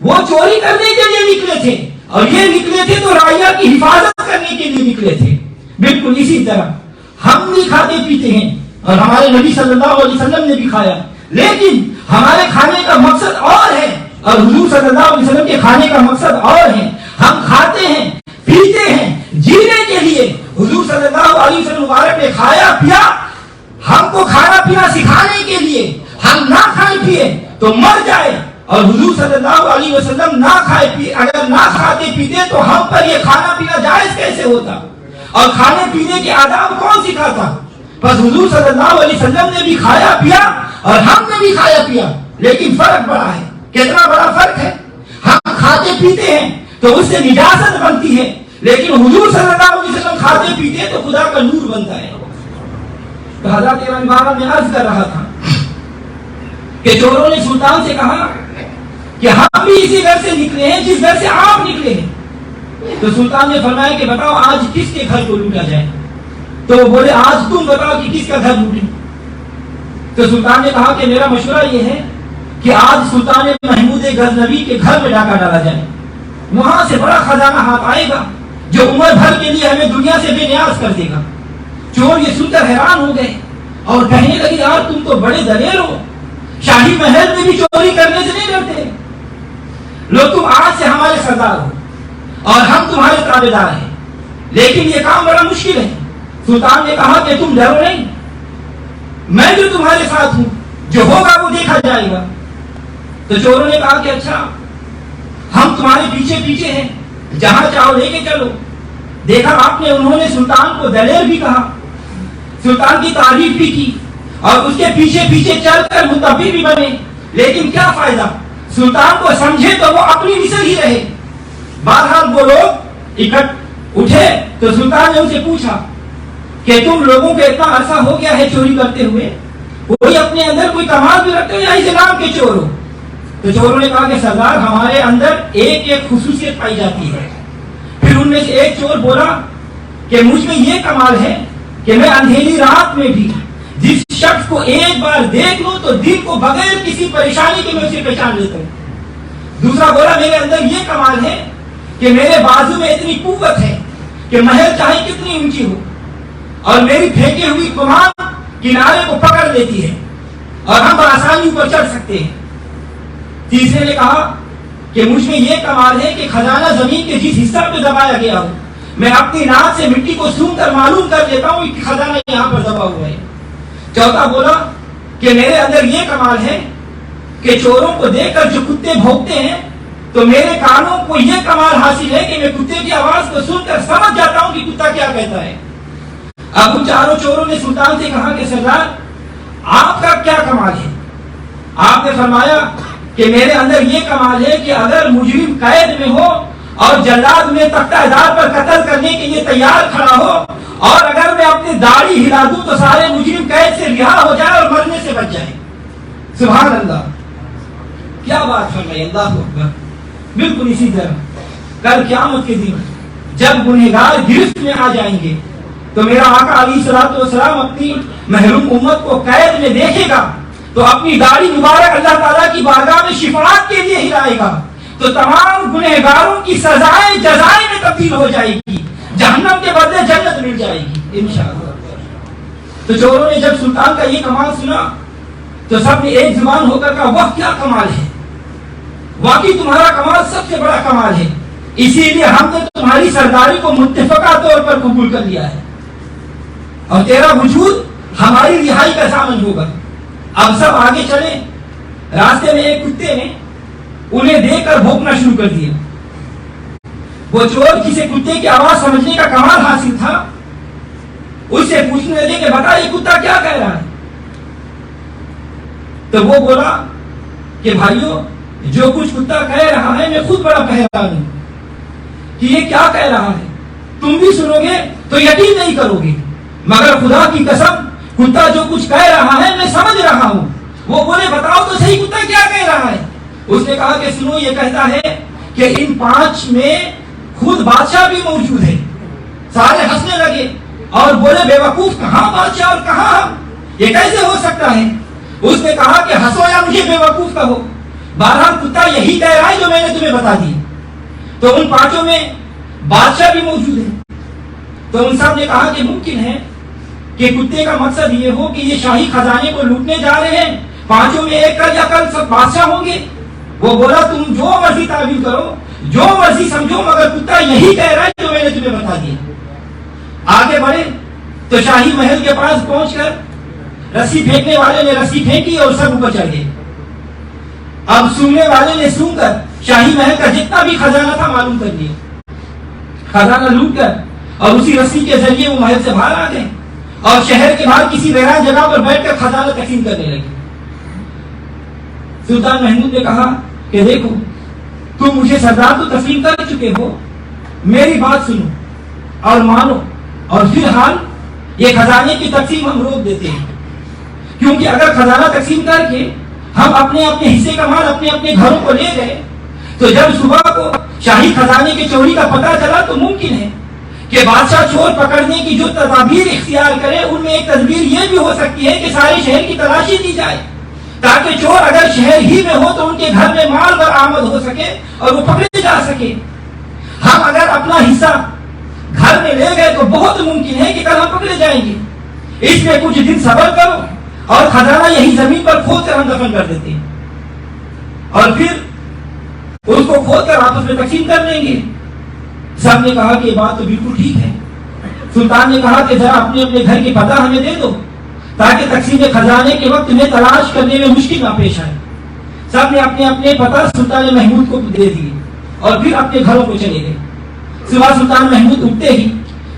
وہ چوری کرنے کے لیے نکلے تھے اور یہ نکلے تھے تو رعیہ کی حفاظت کرنے کے لیے نکلے تھے. بالکل اسی طرح ہم بھی کھاتے پیتے ہیں اور ہمارے نبی صلی اللہ علیہ وسلم نے بھی کھایا, لیکن ہمارے کھانے کا مقصد اور ہے اور حضور صلی اللہ علیہ وسلم کے کھانے کا مقصد اور ہے. ہم کھاتے ہیں پیتے ہیں جینے کے لیے. حضور صلی اللہ علیہ وسلم مبارک نے کھایا پیا ہم کو کھانا پینا سکھانے کے لیے. ہم نہ کھائے پیے تو مر جائے, اور حضور صلی اللہ علیہ وسلم نہ کھائے پیے, اگر نہ کھاتے پیتے تو ہم پر یہ کھانا پینا جائز کیسے ہوتا؟ اور کھانے پینے کے آداب کون سکھاتا؟ بس حضور صلی اللہ علیہ وسلم نے بھی کھایا پیا اور ہم نے بھی کھایا پیا, لیکن فرق بڑا ہے. کتنا بڑا فرق ہے؟ ہم کھاتے پیتے ہیں تو اس سے نجاست بنتی ہے, لیکن حضور صلی اللہ علیہ وسلم کھاتے پیتے تو خدا کا نور بنتا ہے. تو حضرت امام بابا میں عرض کر رہا تھا کہ چوروں نے سلطان سے کہا کہ ہم بھی اسی گھر سے نکلے ہیں جس گھر سے آپ نکلے ہیں. تو سلطان نے فرمایا کہ بتاؤ آج کس کے گھر کو لوٹا جائے؟ تو وہ بولے آج تم بتاؤ کہ کس کا گھر لوٹے. تو سلطان نے کہا کہ میرا مشورہ یہ ہے کہ آج سلطان محمود غزنوی کے گھر میں ڈاکہ ڈالا جائے. وہاں سے بڑا خزانہ ہاتھ آئے گا جو عمر بھر کے لیے ہمیں دنیا سے بے نیاز کر دے گا. چور یہ سن کر حیران ہو گئے اور کہنے لگے یار تم تو بڑے دلیر ہو, شاہی محل میں بھی چوری کرنے سے نہیں ڈرتے. لوگ تم آج سے ہمارے سردار ہو اور ہم تمہارے تابع دار ہیں, لیکن یہ کام بڑا مشکل ہے. سلطان نے کہا کہ تم ڈرو نہیں, میں جو تمہارے ساتھ ہوں, جو ہوگا وہ دیکھا جائے گا. تو چوروں نے کہا کہ اچھا ہم تمہارے پیچھے پیچھے ہیں, جہاں چاہو لے کے چلو. دیکھا آپ نے انہوں نے سلطان کو دلیر بھی کہا, سلطان کی تعریف بھی کی اور اس کے پیچھے پیچھے چل کر متبع بھی بنے, لیکن کیا فائدہ؟ سلطان کو سمجھے تو وہ اپنی نسل ہی رہے. بہرحال وہ لوگ اکٹھ اٹھے تو سلطان نے ان سے پوچھا کہ تم لوگوں کو اتنا عرصہ ہو گیا ہے چوری کرتے ہوئے, کوئی اپنے اندر کوئی کمال بھی رکھتے ہو یا اس نام کے چور ہو؟ تو چوروں نے کہا کہ سردار ہمارے اندر ایک ایک خصوصیت پائی جاتی ہے. پھر ان میں سے ایک چور بولا کہ مجھ میں یہ کمال ہے کہ میں اندھیری رات میں بھی جس شخص کو ایک بار دیکھ لوں تو دل کو بغیر کسی پریشانی کے میں اسے پہچان لیتا ہوں. دوسرا بولا میرے اندر یہ کمال ہے کہ میرے بازو میں اتنی قوت ہے کہ محل چاہے کتنی اونچی ہو اور میری پھینکی ہوئی کمان کنارے کو پکڑ لیتی ہے اور ہم بآسانی اوپر چڑھ سکتے ہیں. تیسرے نے کہا کہ مجھ میں یہ کمال ہے کہ خزانہ زمین کے جس حصہ پہ دبایا گیا ہو میں اپنی ناک سے مٹی کو سونگھ کر معلوم کر لیتا ہوں کہ خزانہ یہاں پر دبا ہوا ہے. چوتھا بولا کہ میرے اندر یہ کمال ہے کہ چوروں کو دیکھ کر جو کتے بھونکتے ہیں تو میرے کانوں کو یہ کمال حاصل ہے کہ میں کتے کی آواز کو سن کر سمجھ جاتا ہوں کہ کتا کیا کہتا ہے. اب ان چاروں چوروں نے سلطان سے کہا کہ سردار آپ کا کیا کمال ہے؟ آپ نے فرمایا کہ میرے اندر یہ کمال ہے کہ اگر مجرم قید میں ہو اور جلاد میں تختہ دار پر قتل کرنے کے لیے تیار کھڑا ہو اور اگر میں اپنی داڑھی ہلا دوں تو سارے مجرم قید سے رہا ہو جائے اور مرنے سے بچ جائے. سبحان اللہ, کیا بات فرمائی, اللہ اکبر. بالکل اسی طرح کل قیامت کے دن جب گنہگار گرفت میں آ جائیں گے تو میرا آقا علیہ الصلوۃ والسلام اپنی محروم امت کو قید میں دیکھے گا تو اپنی داڑھی مبارک اللہ تعالیٰ کی بارگاہ میں شفاعت کے لیے ہلائے گا تو تمام گنہگاروں کی سزائیں جزائیں میں تبدیل ہو جائے گی, جہنم کے بدلے جنت مل جائے گی انشاءاللہ. تو چوروں نے جب سلطان کا یہ کمال سنا تو سب نے ایک زبان ہو کر کہا وہ کیا کمال ہے, واقعی تمہارا کمال سب سے بڑا کمال ہے, اسی لیے ہم نے تمہاری سرداری کو متفقہ طور پر قبول کر لیا ہے اور تیرا وجود ہماری رہائی کا ضامن ہوگا. اب سب آگے چلے. راستے میں ایک کتے نے انہیں دیکھ کر بھونکنا شروع کر دیا. وہ چور جسے کتے کی آواز سمجھنے کا کمال حاصل تھا اس سے پوچھنے لگے کہ بتا یہ کتا کیا کہہ رہا ہے. تو وہ بولا کہ بھائیو جو کچھ کتا کہہ رہا ہے میں خود بڑا حیران ہوں کہ یہ کیا کہہ رہا ہے. تم بھی سنو گے تو یقین نہیں کرو گے, مگر خدا کی قسم کتا جو کچھ کہہ رہا ہے میں سمجھ رہا ہوں. وہ بولے بتاؤ تو صحیح کتا کیا کہہ رہا ہے. اس نے کہا کہ سنو یہ کہتا ہے کہ ان 5 میں خود بادشاہ بھی موجود ہے. سارے ہنسنے لگے اور بولے بے وقوف کہاں بادشاہ اور کہاں ہم, یہ کیسے ہو سکتا ہے. اس نے کہا کہ ہنسو یا مجھے بے وقوف کہو, بہرحال کتا یہی کہہ رہا ہے جو میں نے تمہیں بتا دی. تو ان 5 میں بادشاہ بھی موجود ہے. تو ان سب نے کہا کہ ممکن ہے کہ کتے کا مقصد یہ ہو کہ یہ شاہی خزانے کو لوٹنے جا رہے ہیں, 5 میں ایک کل یا کل سب بادشاہ ہوں گے. وہ بولا تم جو مرضی تعبیر کرو جو مرضی سمجھو مگر کتا یہی کہہ رہا ہے جو میں نے تمہیں بتا دیا. آگے بڑھے تو شاہی محل کے پاس پہنچ کر رسی پھینکنے والے نے رسی پھینکی اور سب اوپر چڑھ گئے. اب سننے والے نے سن کر شاہی محل کا جتنا بھی خزانہ تھا معلوم کر لیا. خزانہ لوٹ کر اور اسی رسی کے ذریعے وہ محل سے باہر آ گئے اور شہر کے باہر کسی ویران جگہ پر بیٹھ کر خزانہ تقسیم کرنے لگے. سلطان محمود نے کہا کہ دیکھو تم مجھے سردار تو تسلیم کر چکے ہو، میری بات سنو اور مانو، اور فی الحال یہ خزانے کی تقسیم ہم روک دیتے ہیں، کیونکہ اگر خزانہ تقسیم کر کے ہم اپنے اپنے حصے کا مال اپنے اپنے گھروں کو لے گئے تو جب صبح کو شاہی خزانے کی چوری کا پتہ چلا تو ممکن ہے کہ بادشاہ چور پکڑنے کی جو تدابیر اختیار کرے ان میں ایک تدبیر یہ بھی ہو سکتی ہے کہ سارے شہر کی تلاشی دی جائے تاکہ چور اگر شہر ہی میں ہو تو ان کے گھر میں مال برآمد ہو سکے اور وہ پکڑے جا سکے. ہم اگر اپنا حصہ گھر میں لے گئے تو بہت ممکن ہے کہ کل ہم پکڑے جائیں گے، اس میں کچھ دن صبر کرو اور خزانہ یہی زمین پر کھود کر ہم دفن کر دیتے ہیں اور پھر اس کو کھود کر آپس میں تقسیم کر لیں گے. سب نے کہا کہ یہ بات تو بالکل ٹھیک ہے. سلطان نے کہا کہ ذرا اپنے اپنے گھر کی پتہ ہمیں دے دو تاکہ تقسیم خزانے کے وقت انہیں تلاش کرنے میں مشکل نہ پیش آئے. سب نے اپنے اپنے پتہ سلطان محمود کو دے دیے اور پھر اپنے گھروں کو چلے گئے. صبح سلطان محمود اٹھتے ہی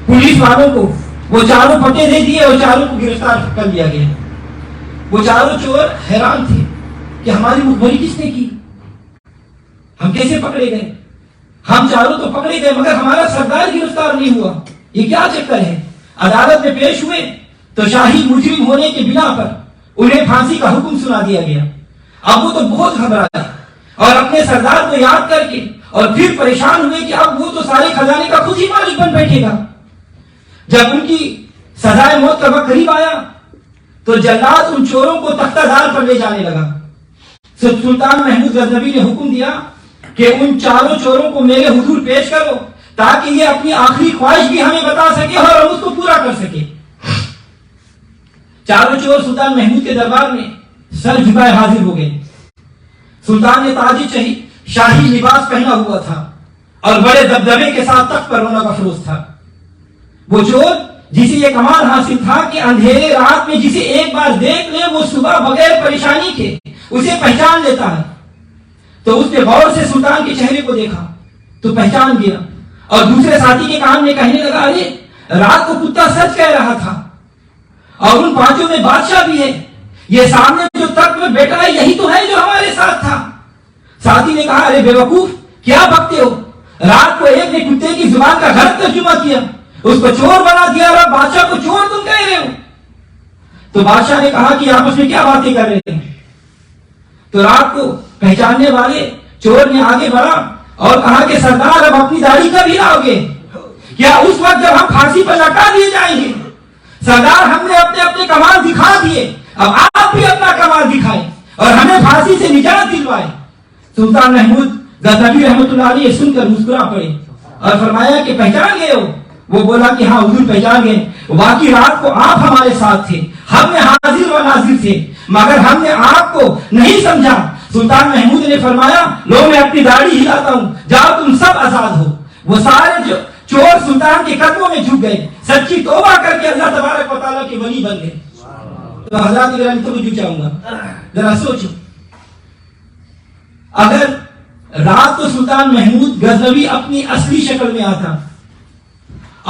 پولیس والوں کو وہ چاروں پتے دے دیے اور چاروں کو گرفتار کر لیا گیا. وہ چاروں چور حیران تھے کہ ہماری مخبری کس نے کی، ہم کیسے پکڑے گئے، ہم چاروں تو پکڑے گئے مگر ہمارا سردار گرفتار نہیں ہوا، یہ کیا چکر ہے. عدالت میں پیش ہوئے تو شاہی مجرم ہونے کے بنا پر انہیں پھانسی کا حکم سنا دیا گیا. اب وہ تو بہت گھبرائے اور اپنے سردار کو یاد کر کے اور پھر پریشان ہوئے کہ اب وہ تو سارے خزانے کا خود ہی مالک بن بیٹھے گا. جب ان کی سزائے موت کا وقت قریب آیا تو جلاد ان چوروں کو تختہ دار پر لے جانے لگا. سلطان محمود غزنوی نے حکم دیا کہ ان چاروں چوروں کو میرے حضور پیش کرو تاکہ یہ اپنی آخری خواہش بھی ہمیں بتا سکے اور ہم اس کو پورا کر سکے. چاروں چور سلطان محمود کے دربار میں سر جھکائے حاضر ہو گئے. سلطان نے تاج شاہی لباس پہنا ہوا تھا اور بڑے دبدبے کے ساتھ تخت پر رونق افروز تھا. وہ چور جسے یہ کمال حاصل تھا کہ اندھیرے رات میں جسے ایک بار دیکھ لے وہ صبح بغیر پریشانی کے اسے پہچان لیتا ہے. تو اس نے غور سے سلطان کے چہرے کو دیکھا تو پہچان گیا اور دوسرے ساتھی کے کان میں کہنے لگا ارے رات کو کتا سچ کہہ رہا تھا اور ان پانچوں میں بادشاہ بھی ہے، یہ سامنے جو تخت میں بیٹھا ہے یہی تو ہے جو ہمارے ساتھ تھا. ساتھی نے کہا ارے بے وقوف کیا بکتے ہو، رات کو ایک نے کتے کی زبان کا غلط ترجمہ کیا، اس کو چور بنا دیا اور بادشاہ کو چور تم کہہ رہے ہو. تو بادشاہ نے کہا کہ آپس میں کیا باتیں کر رہے ہیں. تو رات کو پہچاننے والے چور نے آگے بڑھا اور کہا کہ سردار اب اپنی داڑھی کب ہلاؤ گے، کیا اس وقت جب ہم پھانسی پر لٹا دیے جائیں گے؟ سردار ہم نے اپنے اپنے کمال دکھا دیے، اب آپ بھی اپنا کمال دکھائیں اور ہمیں پھانسی سے نجات دلوائیں. سلطان محمود غزنوی رحمۃ اللہ علیہ سن کر مسکرا پڑے اور فرمایا کہ پہچان گئے ہو؟ وہ بولا کہ ہاں حضور پہچان گئے، واقعی رات کو آپ ہمارے ساتھ تھے، ہم نے حاضر و ناظر تھے مگر ہم نے آپ کو نہیں سمجھا. سلطان محمود نے فرمایا لو میں اپنی داڑھی ہلاتا ہوں، جاؤ تم سب آزاد ہو. وہ سارے چور سلطان کے قدموں میں جھک گئے، سچی توبہ کر کے اللہ تبارک و تعالیٰ کے ولی بن گئے. تو حضرات گرامی توجہ چاہوں گا، ذرا سوچو اگر رات کو سلطان محمود غزنوی اپنی اصلی شکل میں آتا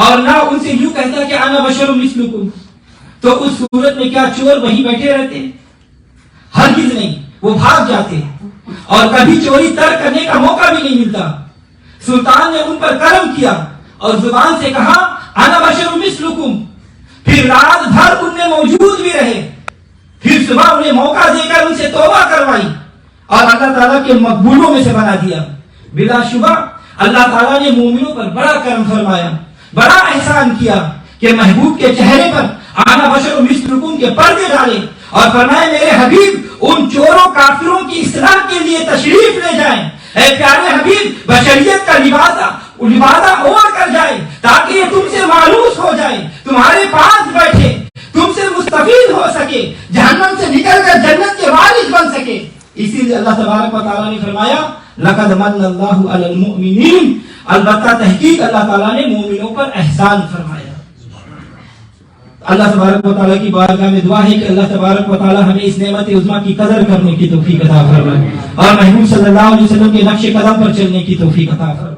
اور نہ ان سے یوں کہتا کہ انا بشر مثلکم، تو اس صورت میں کیا چور وہیں بیٹھے رہتے؟ ہرگز نہیں، وہ بھاگ جاتے اور کبھی چوری ترک کرنے کا موقع بھی نہیں ملتا. سلطان نے ان پر کرم کیا اور زبان سے کہا انا بشر مثلکم، پھر رات بھر ان میں موجود بھی رہے، پھر صبح انہیں موقع دے کر ان سے توبہ کروائی اور اللہ تعالیٰ کے مقبولوں میں سے بنا دیا. بلا شبہ اللہ تعالیٰ نے مومنوں پر بڑا کرم فرمایا، بڑا احسان کیا کہ محبوب کے چہرے پر انا بشر مثلکم کے پردے ڈالے اور فرمائے میرے حبیب ان چوروں کافروں کی اصلاح کے لیے تشریف لے جائیں. اے پیارے حبیب بشریت کا لبادہ اوڑھ کر جائے تاکہ یہ تم سے مانوس ہو جائے، تمہارے پاس بیٹھے، تم سے مستفید ہو سکے، جہنم سے نکل کر جنت کے وارث بن سکے. اسی لیے اللہ تبارک و تعالیٰ نے فرمایا لقد من اللہ علی المؤمنین، البتہ تحقیق اللہ تعالیٰ نے مومنوں پر احسان فرمایا۔ اللہ تبارک و تعالیٰ کی بارگاہ میں دعا ہے کہ اللہ تبارک و تعالیٰ ہمیں اس نعمت عظمیٰ کی قدر کرنے کی توفیق عطا فرمائے اور محبوب صلی اللہ علیہ وسلم کے نقش قدم پر چلنے کی توفیق عطا فرمائے۔